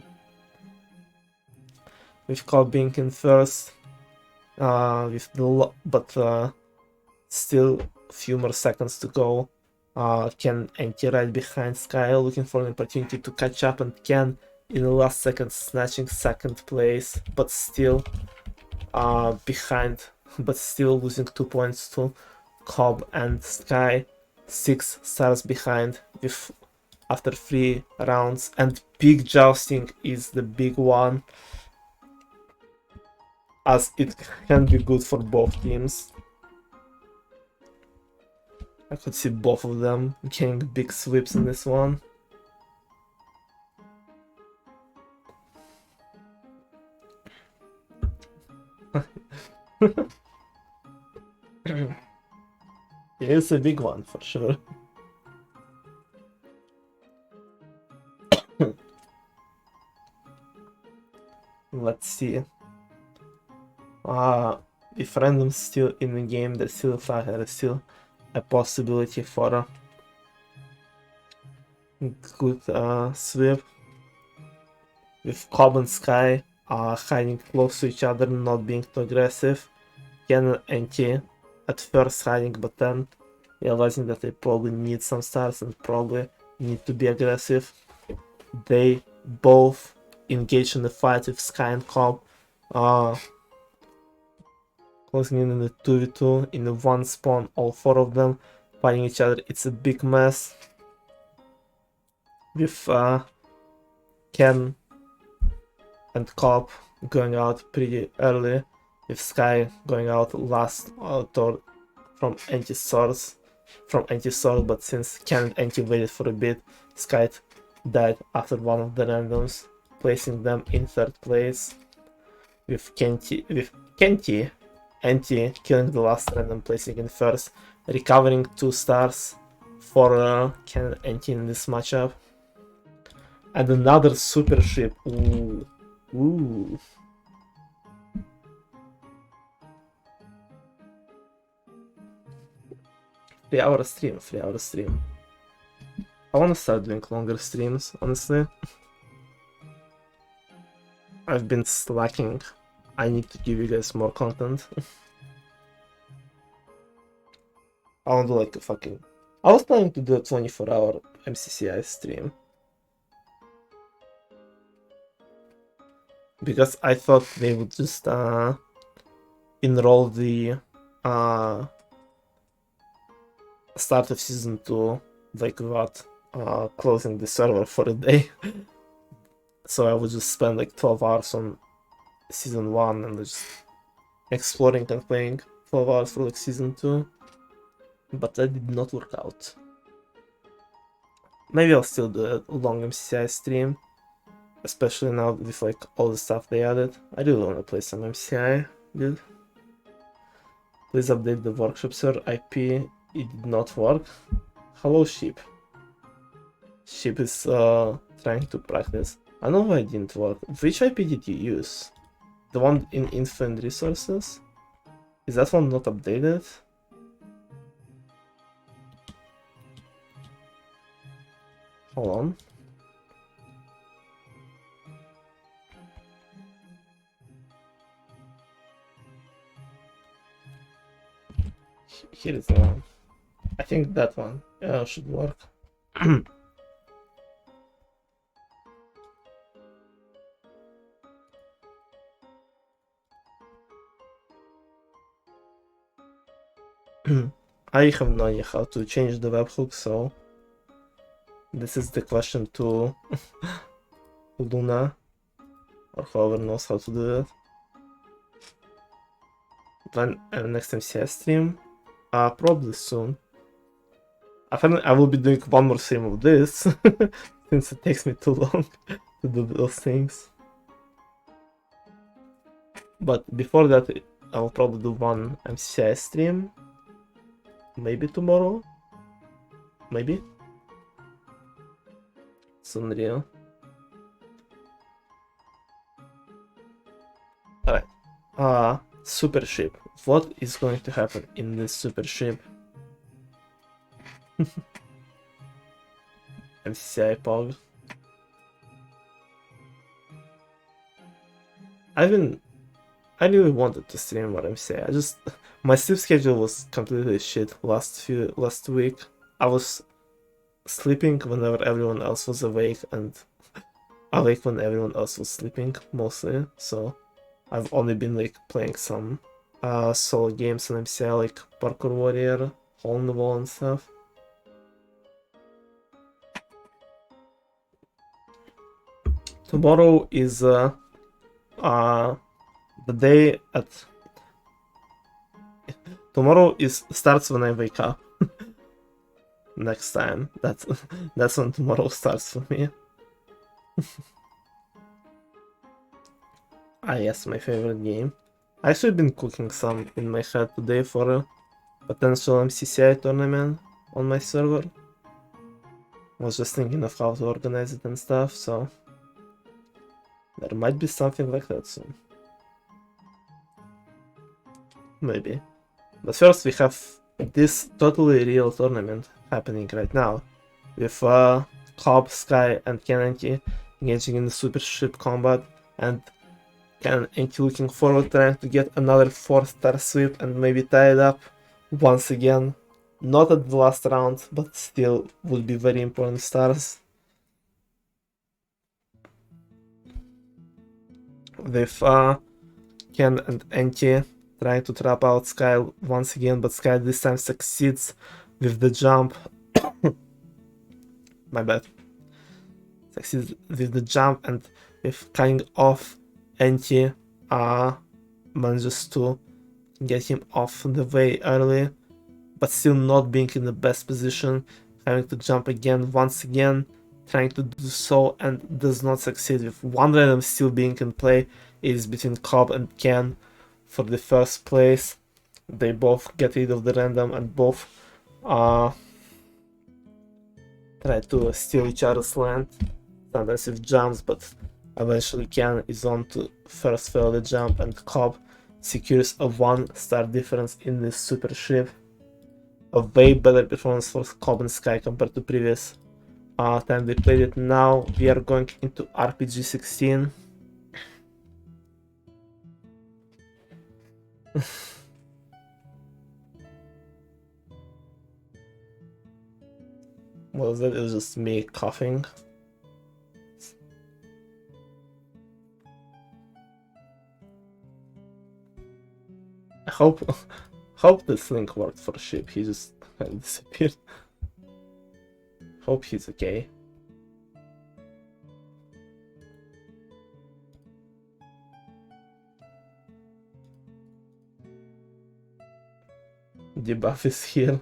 with Cobb being in first, but still a few more seconds to go. Ken Enki right behind Skye, looking for an opportunity to catch up, and Ken in the last second snatching second place, but still behind, but still losing 2 points to Cobb and Skye, 6 stars behind with after 3 rounds, and big jousting is the big one, as it can be good for both teams. I could see both of them getting big sweeps in this one. It's a big one for sure. Let's see. If random's still in the game, there's still a possibility for a good sweep. With Cobb and Skye hiding close to each other, not being too aggressive. Ken and Enki at first hiding, but then realizing that they probably need some stars and probably need to be aggressive. They both engage in the fight with Skye and Cobb. Closing in the 2v2 in the one spawn, all four of them fighting each other. It's a big mess. With Ken and Cobb going out pretty early, with Skye going out last from anti-source, but since Ken and Anti waited for a bit, Skye died after one of the randoms, placing them in third place, with Anti killing the last random, placing in first, recovering 2 stars for Ken and Anti in this matchup. And another super ship. Ooh. Ooh. Three-hour stream. I wanna start doing longer streams, honestly. I've been slacking. I need to give you guys more content. I want to like a fucking... I was planning to do a 24-hour MCCI stream. Because I thought they would just enroll the start of season 2 like without closing the server for a day. So I would just spend like 12 hours on season 1 and just exploring and playing 12 hours for like season 2. But that did not work out. Maybe I'll still do a long MCCI stream. Especially now with like all the stuff they added. I really want to play some MCI, dude. Please update the workshop server IP. It did not work. Hello, sheep. Sheep is trying to practice. I know why it didn't work. Which IP did you use? The one in info and resources? Is that one not updated? Hold on. Here is the one. I think that one should work. I have no idea how to change the webhook, so this is the question to Luna, or whoever knows how to do it. When next MCS stream? Probably soon. I will be doing one more stream of this, since it takes me too long to do those things. But before that, I will probably do one MCI stream. Maybe tomorrow? Maybe? It's unreal. Alright. Super ship. What is going to happen in this super ship? MCI Pog. I really wanted to stream more MCI. My sleep schedule was completely shit last week. I was sleeping whenever everyone else was awake and awake when everyone else was sleeping mostly. So I've only been like playing some solo games on MCI like Parkour Warrior, Hole in the Wall and stuff. Tomorrow is the day at... Tomorrow starts when I wake up. Next time. That's when tomorrow starts for me. Yes, my favorite game. I actually been cooking some in my head today for a potential MCCI tournament on my server. I was just thinking of how to organize it and stuff, so there might be something like that soon. Maybe. But first we have this totally real tournament happening right now, with Cobb, Skye and Kennedy engaging in the super ship combat, and Kennedy looking forward trying to get another 4-star sweep and maybe tie it up once again. Not at the last round, but still would be very important stars. with Ken and Anti trying to trap out Skye once again, but Skye this time succeeds with the jump. My bad. Succeeds with the jump, and with cutting off Anti manages to get him off the way early, but still not being in the best position, having to jump again once again, trying to do so and does not succeed. With one random still being in play, it is between Cobb and Ken for the first place. They both get rid of the random and both try to steal each other's land, sometimes with jumps, but eventually Ken is on to first fail the jump, and Cobb secures a 1-star difference in this super ship. A way better performance for Cobb and Skye compared to previous time they played it. Now we are going into RPG 16. What was that? It was just me coughing. I hope this link worked for ship. He just kind of disappeared. Hope he's okay. Debuff is here.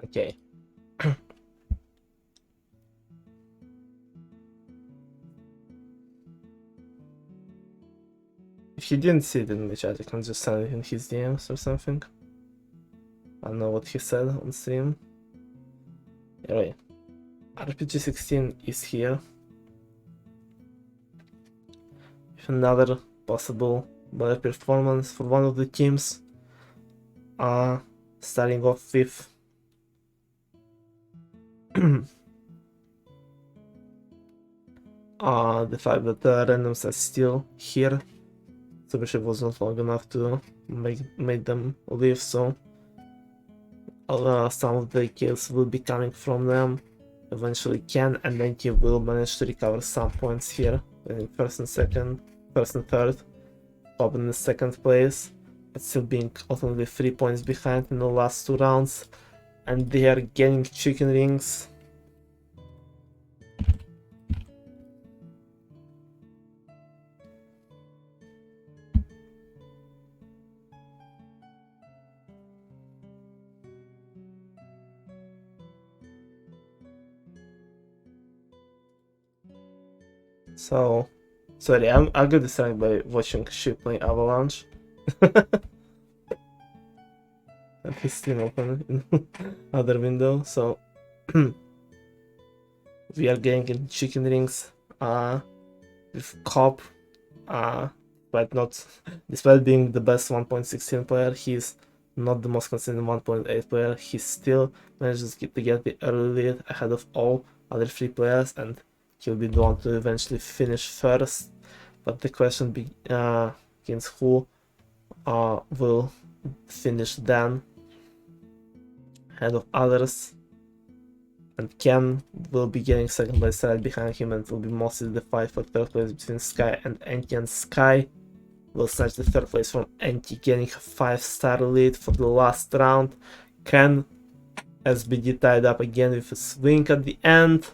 Okay. If he didn't see it in the chat, I can just send it in his DMs or something. I don't know what he said on stream. Anyway, RPG 16 is here. With another possible better performance for one of the teams. Starting off with the fact that the randoms are still here. Super Ship was not long enough to make them leave, so some of the kills will be coming from them. Eventually Ken and Nanki will manage to recover some points here, winning first and third, Bob in the second place, but still being ultimately 3 points behind in the last 2 rounds, and they are getting chicken rings. So, sorry, I got distracted by watching Ship playing Avalanche. And his stream open in other window, so we are getting in chicken rings with Cobb, despite being the best 1.16 player, he's not the most consistent 1.8 player. He still manages to get the early lead ahead of all other 3 players, and he'll be the one to eventually finish first. But the question begins who will finish then ahead of others. And Ken will be getting second place right behind him, and it will be mostly the fight for third place between Skye and Anti, and Skye will snatch the third place from Anti, getting a 5-star lead for the last round. Ken has been tied up again with a swing at the end.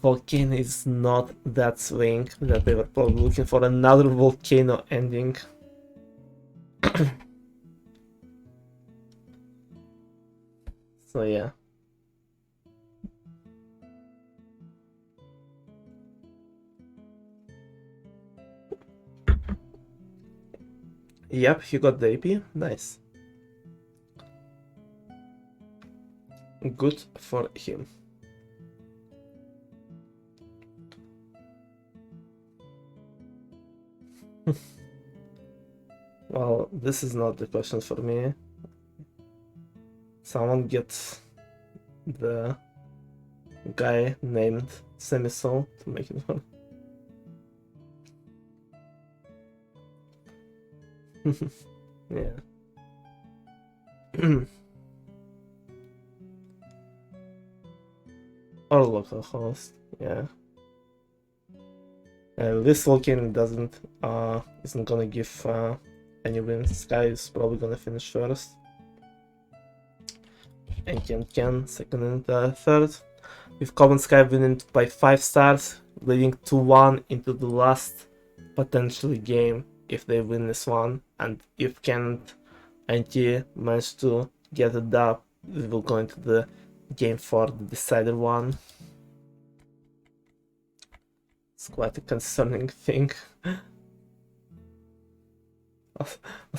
Volcano is not that swing that they were probably looking for, another volcano ending. So yeah. Yep, he got the AP. Nice. Good for him. Well, this is not the question for me. Someone gets the guy named Semisol to make it fun. Yeah. Or localhost, yeah. This volcano isn't gonna give any wins. Skye is probably gonna finish first. And Ken second and third. With Cobb and Skye winning by 5 stars, leading 2-1 into the last potentially game if they win this one. And if Ken and T manage to get a dub, we will go into the game for the decider one. It's quite a concerning thing.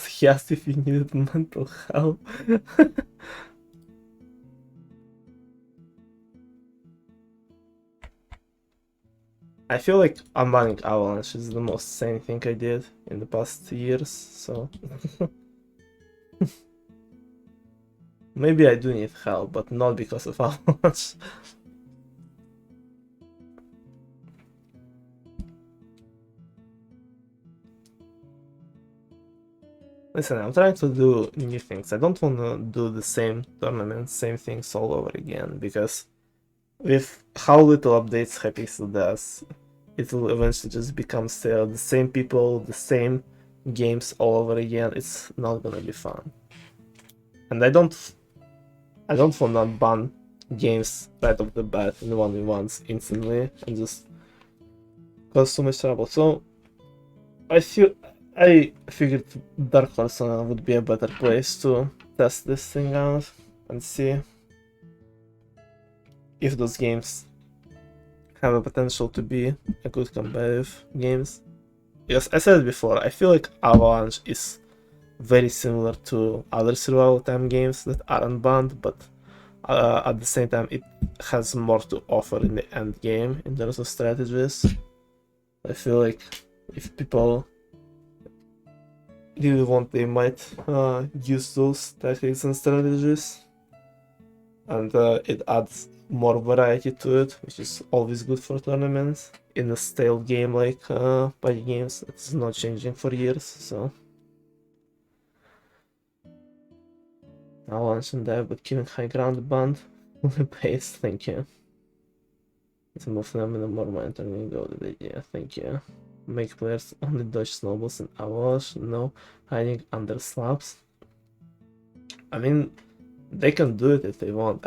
He asked if he needed mental help. I feel like unbanning Avalanche is the most sane thing I did in the past years, so... Maybe I do need help, but not because of Avalanche. Listen, I'm trying to do new things. I don't want to do the same tournaments, same things all over again, because with how little updates Hypixel does, it will eventually just become stale. The same people, the same games all over again. It's not gonna be fun. And I don't want to ban games right off the bat in 1v1s instantly and just cause so much trouble. So I figured Dark Horse would be a better place to test this thing out and see if those games have a potential to be a good competitive games. Because I said it before, I feel like Avalanche is very similar to other survival time games that aren't banned, but at the same time it has more to offer in the end game in terms of strategies. I feel like if people really want, they might use those tactics and strategies, and it adds more variety to it, which is always good for tournaments in a stale game like party games. It's not changing for years, so Avalanche and dive, but keeping high ground band pace. Thank you. Let's move them in a more monitoring go the idea. Thank you. Make players only dodge snowballs and Avalanche, no hiding under slabs. I mean, they can do it if they want.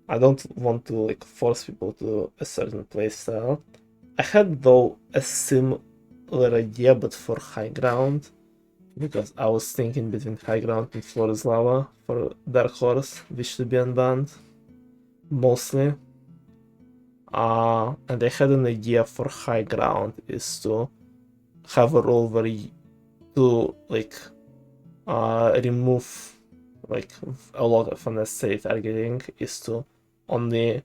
I don't want to like force people to a certain playstyle. I had though a similar idea, but for high ground, because I was thinking between high ground and floor is lava for Dark Horse, which should be unbanned mostly. And I had an idea for high ground is to have a role where you to like remove like a lot of unnecessary targeting is to only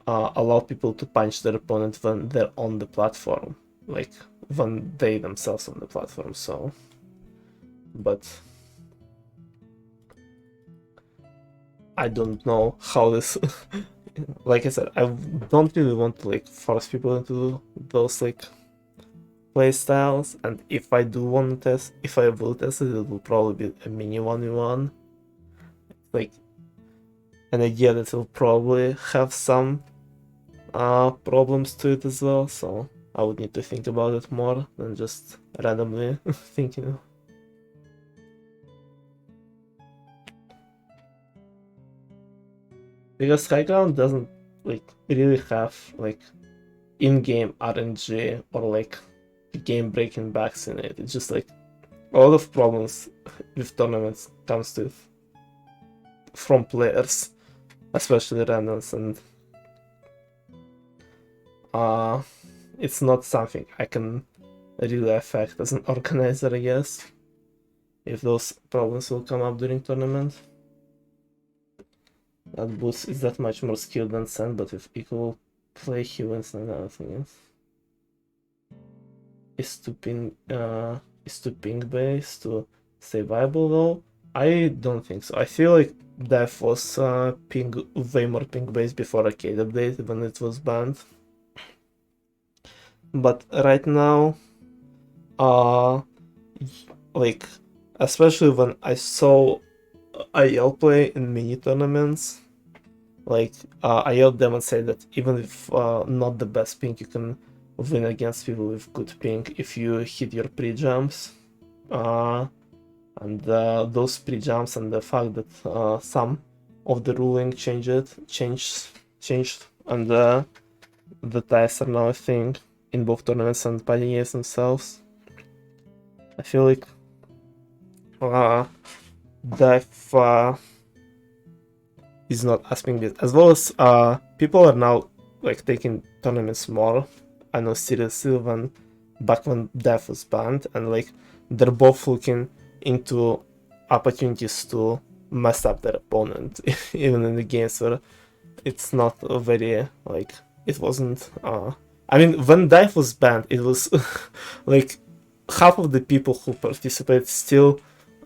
allow people to punch their opponent when they're on the platform, like when they themselves on the platform. So, but I don't know how this like I said, I don't really want to like force people into those like play styles, and if I do want to test, if I will test it, it will probably be a mini 1v1, like an idea that will probably have some problems to it as well, so I would need to think about it more than just randomly thinking. Because high ground doesn't like really have like in-game RNG or like game-breaking backs in it. It's just like a lot of problems with tournaments comes to from players, especially randoms, and it's not something I can really affect as an organizer, I guess, if those problems will come up during tournament. That boost is that much more skilled than Sand, but with equal play he wins and other thing is stupid is too ping based to stay viable though? I don't think so. I feel like Death was way more ping based before Arcade update when it was banned. But right now, like, especially when I saw IL play in mini tournaments, like IL demonstrated that even if not the best ping, you can win against people with good ping if you hit your pre-jumps. And those pre-jumps and the fact that some of the ruling changed, and the ties are now a thing in both tournaments and Buccaneers themselves. I feel like Dive is not asking this, as well as people are now like taking tournaments more, I know, seriously when back when Dive was banned, and like they're both looking into opportunities to mess up their opponent, even in the games where it's not a very like it wasn't. I mean, when Dive was banned, it was like half of the people who participated still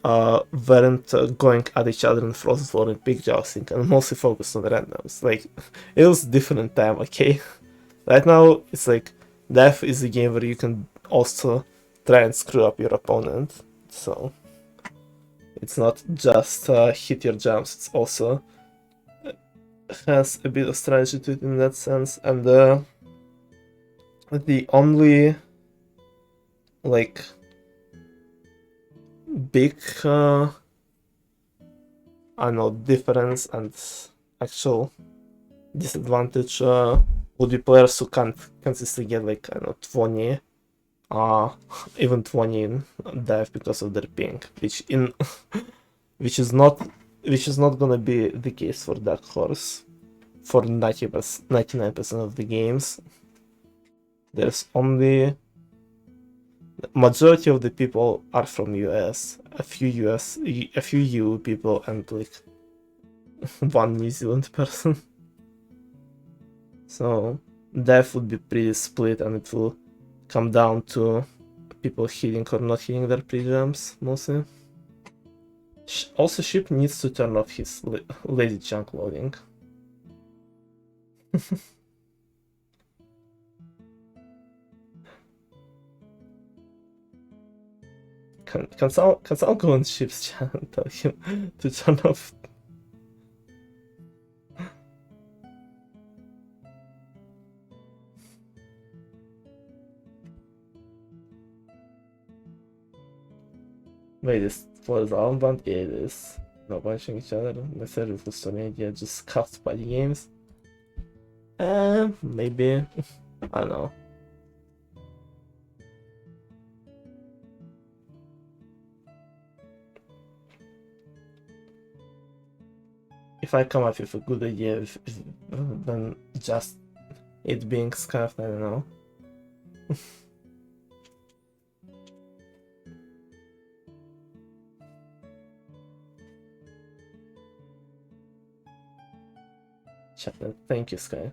weren't going at each other in Frozen Floor and Big Jousting, and mostly focused on randoms. Like, it was different time, okay? Right now, it's like, Death is a game where you can also try and screw up your opponent, so it's not just hit your jumps, it's also has a bit of strategy to it in that sense, and the only like big I don't know, difference and actual disadvantage would be players who can't consistently get like, I don't know, 20 even 20 in dive because of their ping, which is not gonna be the case for Dark Horse for 99% of the games. There's only majority of the people are from US, a few EU people, and like one New Zealand person. So death would be pretty split, and it will come down to people hitting or not hitting their pre-jumps mostly. Also, Ship needs to turn off his lazy chunk loading. Can someone go on Ship's channel and tell him to turn off? Wait, this was armband? Yeah, it is. Not punching each other. Necessarily for Sony idea, just cuffed by the games. Maybe. I don't know. If I come up with a good idea, then just it being scuffed, I don't know. Thank you, Skye.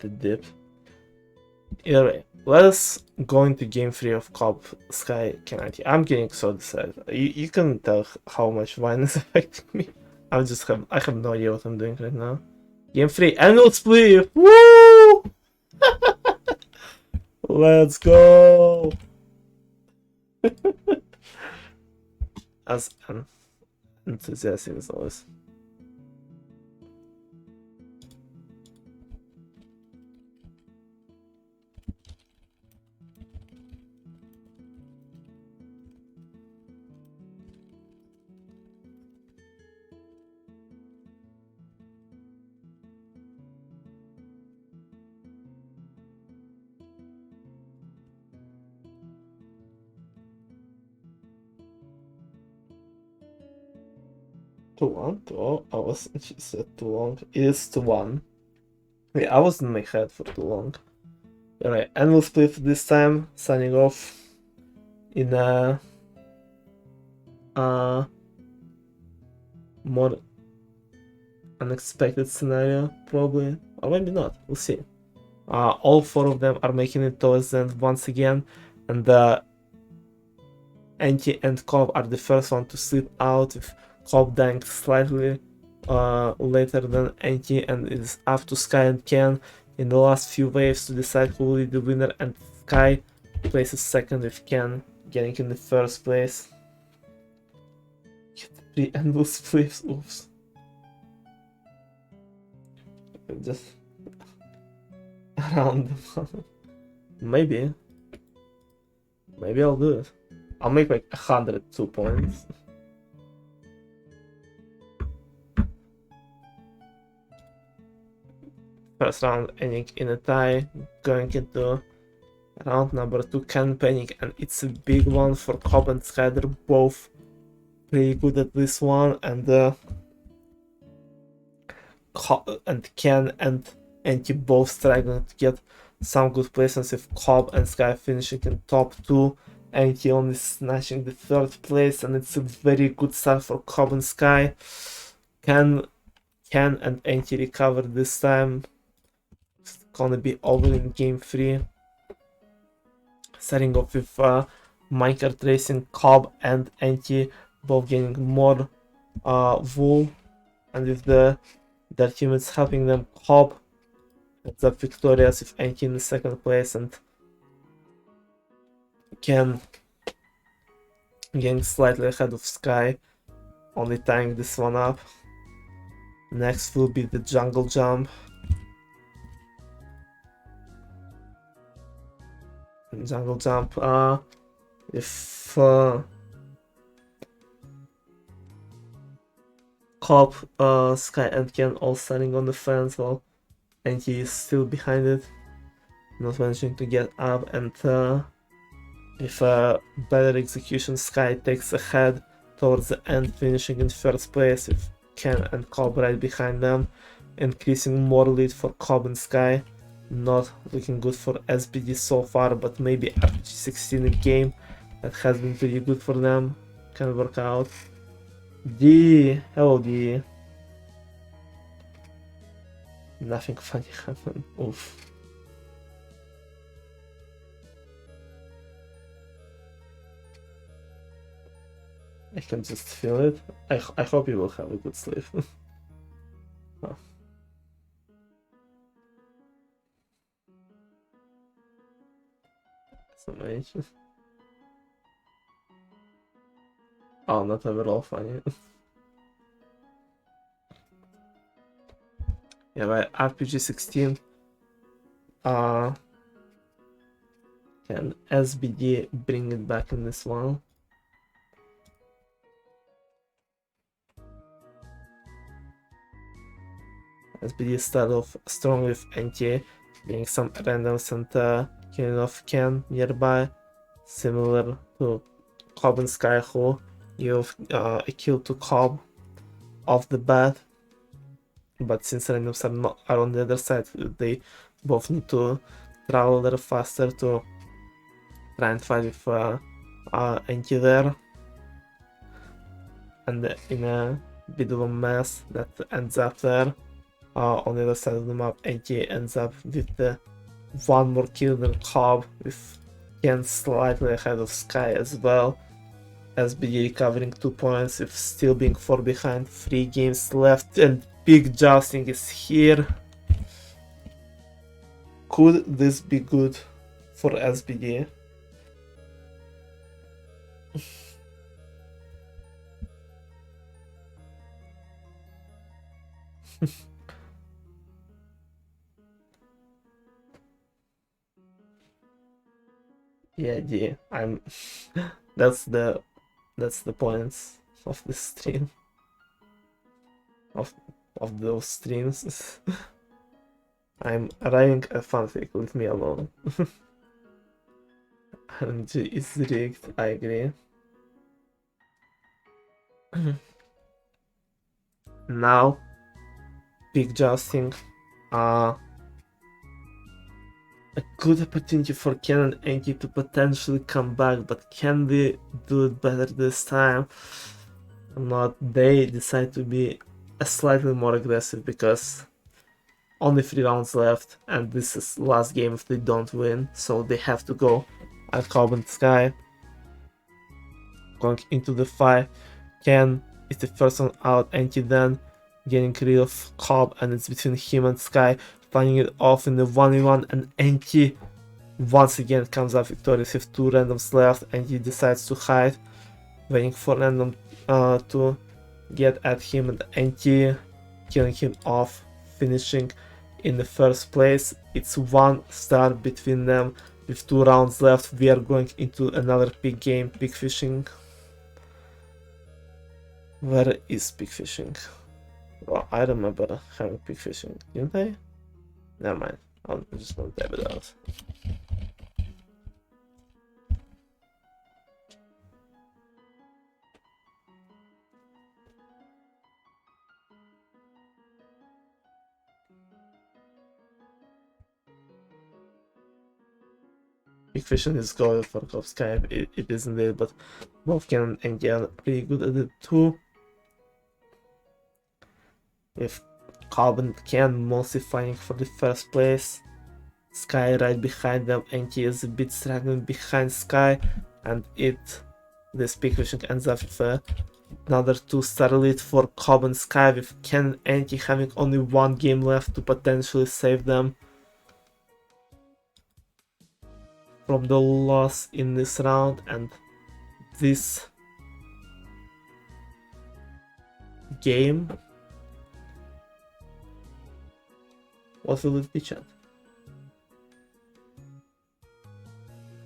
The dip. Anyway, let's go into game 3 of Cobb Skye Kennedy. I'm getting so excited. You can tell how much wine is affecting me. I have no idea what I'm doing right now. Game 3, annual split! Woo! Let's go! As enthusiastic as always. Too long? Oh, she said too long. It is too long. Yeah, I was in my head for too long. Alright, and we'll split this time, signing off in a more unexpected scenario, probably. Or maybe not, we'll see. All 4 of them are making it towards the end once again, and Anti and Cobb are the first one to slip out, with Cobb dying slightly later than Anti, and it's up to Skye and Ken in the last few waves to decide who will be the winner, and Skye places second with Ken getting in the first place. Get 3 endless flips, oops. Just around the maybe I'll do it. I'll make like 102 points. First round ending in a tie, going into round number 2, Ken panic, and it's a big one for Cobb and Skye. They're both pretty good at this one, and Ken and Anti both struggling to get some good placements, with Cobb and Skye finishing in top 2, Anti only snatching the 3rd place, and it's a very good start for Cobb and Skye. Ken and Anti recover this time. It's gonna be over in game 3. Starting off with minecart racing, Cobb and Anti both getting more wool, and with their teammates helping them, Cobb ends up victorious with Anti in the 2nd place, and Ken getting slightly ahead of Skye, only tying this one up. Next will be the jungle jump. Jungle jump, if Cobb, Skye and Ken all standing on the fence, while Anti is still behind it, not managing to get up, and with a better execution, Skye takes ahead towards the end, finishing in 1st place, with Ken and Cobb right behind them, increasing more lead for Cobb and Skye. Not looking good for SBD so far, but maybe RPG 16 in game that has been pretty good for them can work out. D, hello D. Nothing funny happened. Oof. I can just feel it. I hope you will have a good sleep. Oh. Amazing. Oh, not overall funny. Yeah, but RPG 16 can SBD bring it back in this one? SBD start off strong with Anti, getting some randoms and killing off Ken nearby, similar to Cobb and Skye, who give a kill to Cobb off the bat, but since randoms are on the other side, they both need to travel a little faster to try and fight with Anti there, and in a bit of a mess that ends up there. On the other side of the map, Anti ends up with the one more kill than Cobb, with Ken slightly ahead of Skye as well. SBD recovering 2 points, with still being 4 behind, 3 games left, and big jousting is here. Could this be good for SBD? Yeah, I'm that's the points of the stream, of those streams. I'm writing a fanfic, leave me alone. RNG is rigged, I agree. Now, big jousting, a good opportunity for Ken and Anti to potentially come back, but can they do it better this time? Not. They decide to be slightly more aggressive because only 3 rounds left, and this is last game if they don't win, so they have to go at Cobb and Skye. going into the fight. Ken is the first one out, Anti then getting rid of Cobb, and it's between him and Skye, finding it off in the 1v1, and Anti once again comes up victorious with 2 randoms left, and he decides to hide, waiting for random to get at him, and Anti killing him off, finishing in the first place. It's 1 star between them with 2 rounds left. We are going into another big game, pig fishing. Where is pig fishing? Well, I remember having pig fishing, didn't I? Never mind, I'm just gonna type it out. Pig fishing is good for Skye, it isn't it, but both Ken and Jan are pretty good at it too. With Cobb and Ken mostly fighting for the first place. Skye right behind them, and he is a bit struggling behind Skye, and this pig fishing ends up with another 2-star lead for Cobb and Skye, with Ken and Anti having only 1 game left to potentially save them from the loss in this round. And this game, what will it be, chat?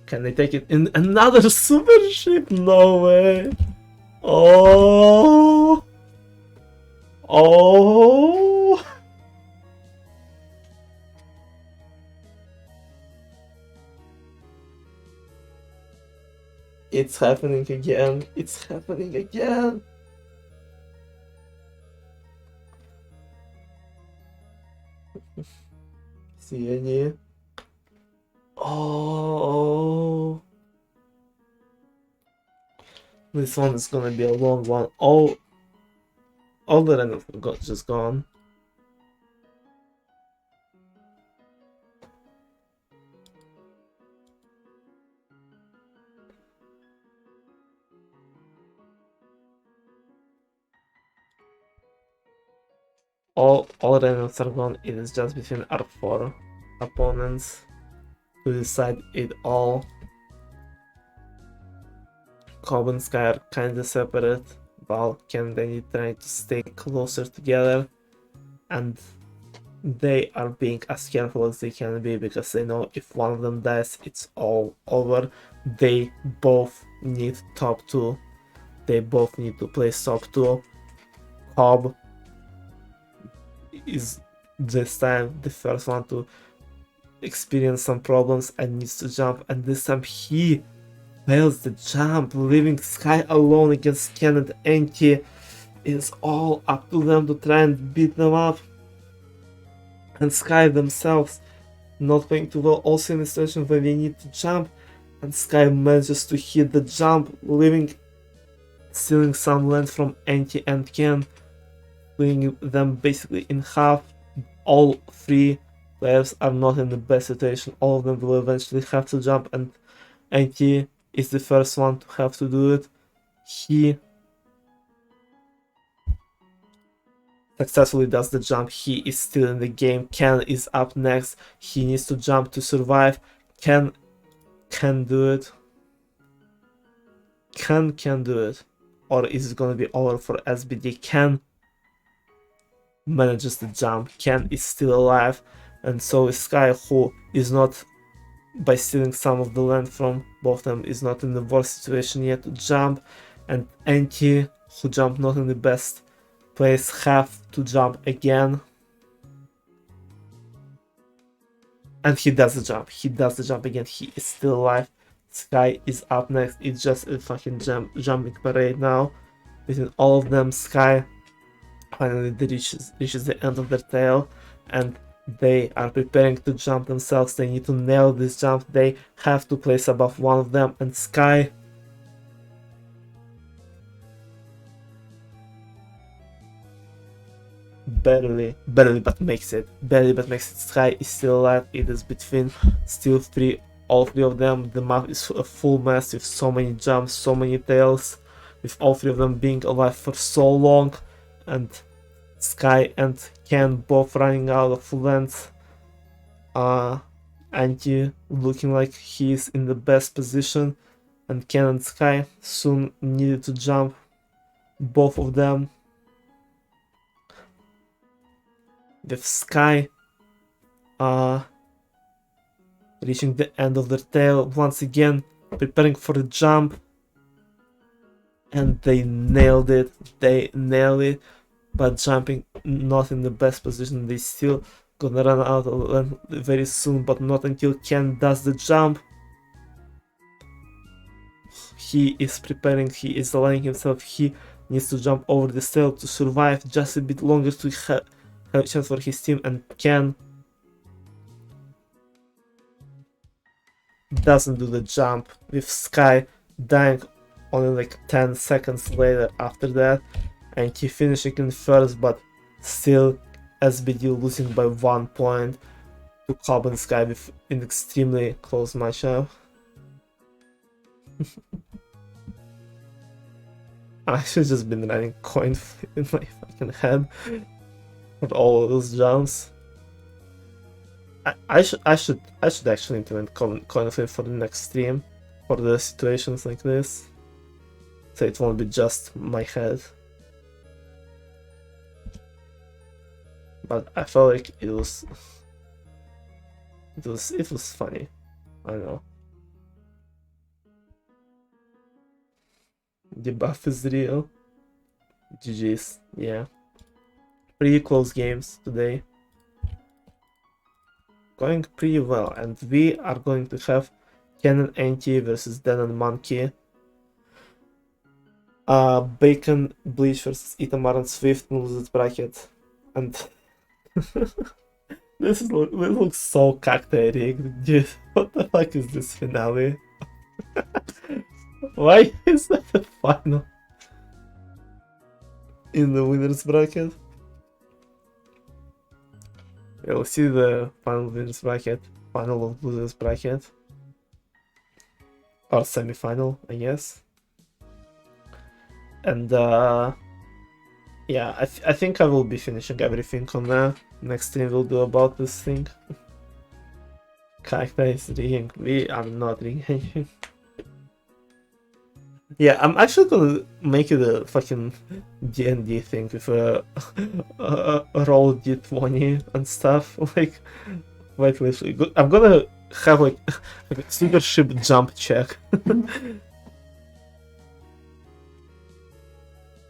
Can they take it in another super ship? No way! Oh! Oh! It's happening again. It's happening again. See any? Oh, this one is gonna be a long one. All the random got just gone. All randoms are gone. It is just between our 4 opponents to decide it all. Cobb and Skye are kinda separate, while Ken and Danny trying to stay closer together, and they are being as careful as they can be, because they know if one of them dies, it's all over. They both need top 2. They both need to play top 2. Cobb is this time the first one to experience some problems and needs to jump, and this time he fails the jump, leaving Skye alone against Ken and Anki. It's all up to them to try and beat them up, and Skye themselves not playing too well, also in a situation where they need to jump, and Skye manages to hit the jump, stealing some land from Anki and Ken, splitting them basically in half. All 3 players are not in the best situation. All of them will eventually have to jump, and Anki is the first one to have to do it. He successfully does the jump. He is still in the game. Ken is up next. He needs to jump to survive. Ken can do it. Ken can do it. Or is it gonna be over for SBD? Ken manages the jump. Ken is still alive, and so is Skye, who is not, by stealing some of the land from both of them, is not in the worst situation yet to jump, and Anki, who jumped not in the best place, have to jump again, and he does the jump. He does the jump again. He is still alive. Skye is up next. It's just a fucking jumping parade now between all of them. Skye finally reaches the end of their tail, and they are preparing to jump themselves. They need to nail this jump. They have to place above one of them, and Skye barely but makes it. Skye is still alive. It is between all 3 of them. The map is a full mess with so many jumps, so many tails. with all three of them being alive for so long, and Skye and Ken both running out of length. Anti looking like he's in the best position, and Ken and Skye soon needed to jump, both of them. With Skye reaching the end of their tail once again, preparing for the jump, and they nailed it. They nailed it, but jumping not in the best position. They still gonna run out of length very soon, but not until Ken does the jump. He is preparing, he is aligning himself, he needs to jump over the tail to survive just a bit longer to have a chance for his team, and Ken doesn't do the jump, with Skye dying only like 10 seconds later after that, and he finishing in first, but still SBD losing by 1 point to Cobb and Skye with an extremely close matchup. I should just been running coin flip in my fucking head for all of those jumps. I should actually implement coin flip for the next stream for the situations like this, so it won't be just my head. But I felt like it was funny. I don't know. The buff is real. GG's, yeah. Pretty close games today. Going pretty well, and we are going to have Ken and Anti versus Dan and Monkey. Bacon, Bleach versus Itamar and Swift in losers bracket. And this looks so cacti rigged. Dude, what the fuck is this finale? Why is that the final in the winners bracket? Yeah, we'll see the final winners bracket, final of losers bracket, or semi-final, I guess. And yeah, I think I will be finishing everything on the next stream we'll do about this thing. Cacti is rigging. We are not rigging. Yeah, I'm actually gonna make it a fucking D&D thing with a roll D20 and stuff. Like, wait, literally, I'm gonna have like a leadership jump check and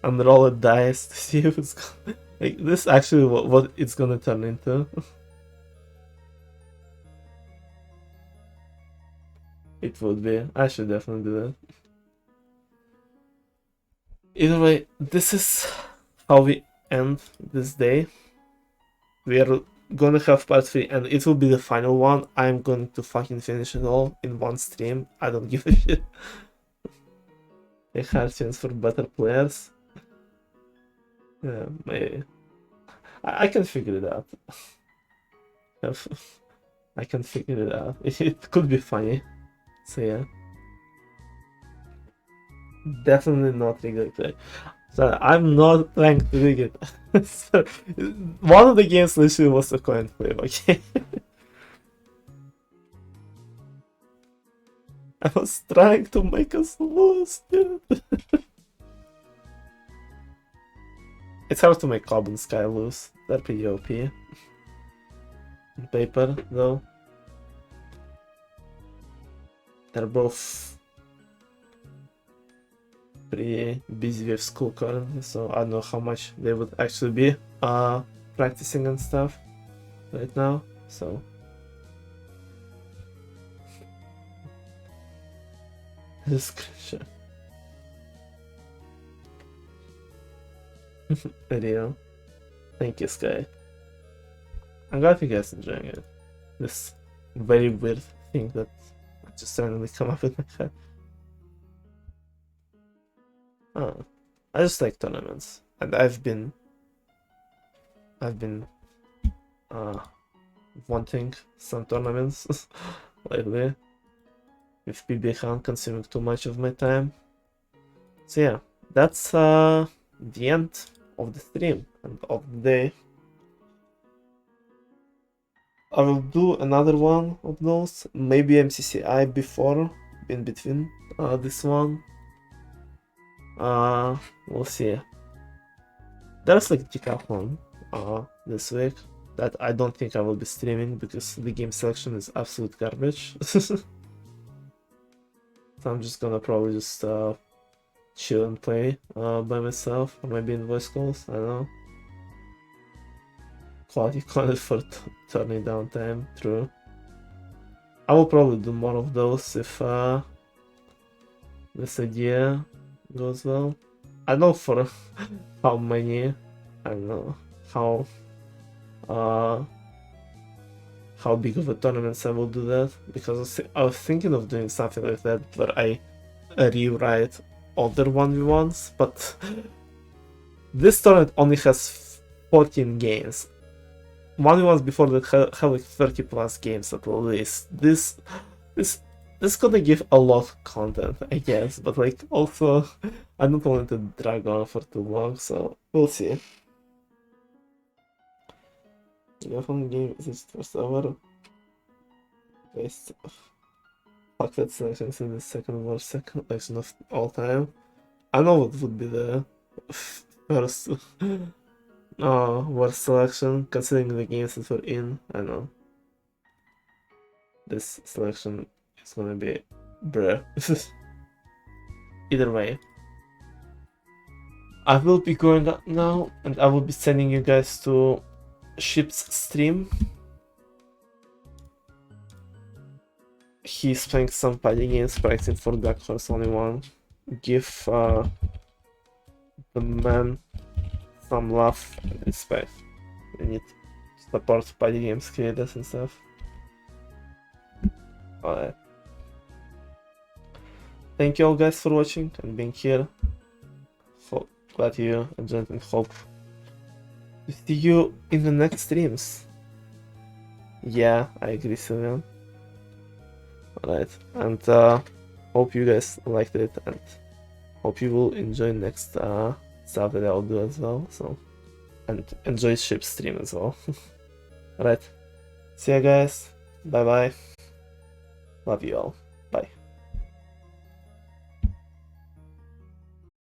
roll a dice to see if it's like this. Actually, what it's gonna turn into. It would be. I should definitely do that. Either way, this is how we end this day. We are gonna have part 3, and it will be the final one. I'm going to fucking finish it all in one stream. I don't give a shit. A hard chance for better players. Yeah, maybe. I can figure it out. I can figure it out. It could be funny. So yeah. Definitely not rigged play. So I'm not trying to rig it. So, one of the games literally was a coin flip, okay? I was trying to make us lose, dude. It's hard to make Cobb and Skye lose. They're pretty OP. On paper, though. They're both pretty busy with school currently, so I don't know how much they would actually be practicing and stuff right now, so description. Video. Thank you, Skye. I'm glad you guys enjoying it. This very weird thing that just randomly come up in my head. Oh, I just like tournaments, and I've been wanting some tournaments lately, with PBHan consuming too much of my time. So yeah, that's the end of the stream and of the day. I will do another one of those, maybe MCCI before, in between this one. We'll see. There's like Decathlon this week that I don't think I will be streaming because the game selection is absolute garbage. So I'm just gonna probably just chill and play by myself, or maybe in voice calls, I don't know. Quality credit for turning down time, true. I will probably do more of those if this idea goes well. I don't know for how many, I don't know how big of a tournaments I will do that, because I was thinking of doing something like that where I rewrite other 1v1s, but this tournament only has 14 games. 1v1s before that have like 30 plus games at least. This gonna give a lot of content, I guess, but like also I don't want it to drag on for too long, so we'll see. From game is its first hour. Based fuck that selections in the second worst selection of all time. I know what would be the first worst selection considering the games that were in. I know. This selection is gonna be bruh. Either way. I will be going up now and I will be sending you guys to Ship's stream. He's playing some party games, practicing for Dark Horse only one. Give the man some love and respect. We need to support party games creators and stuff. Alright. Thank you all guys for watching and being here. Glad you enjoyed and hope to see you in the next streams. Yeah, I agree, Sylvian. Alright, and hope you guys liked it and hope you will enjoy next stuff that I'll do as well. So, and enjoy Ship stream as well. Alright, see ya guys. Bye bye. Love you all.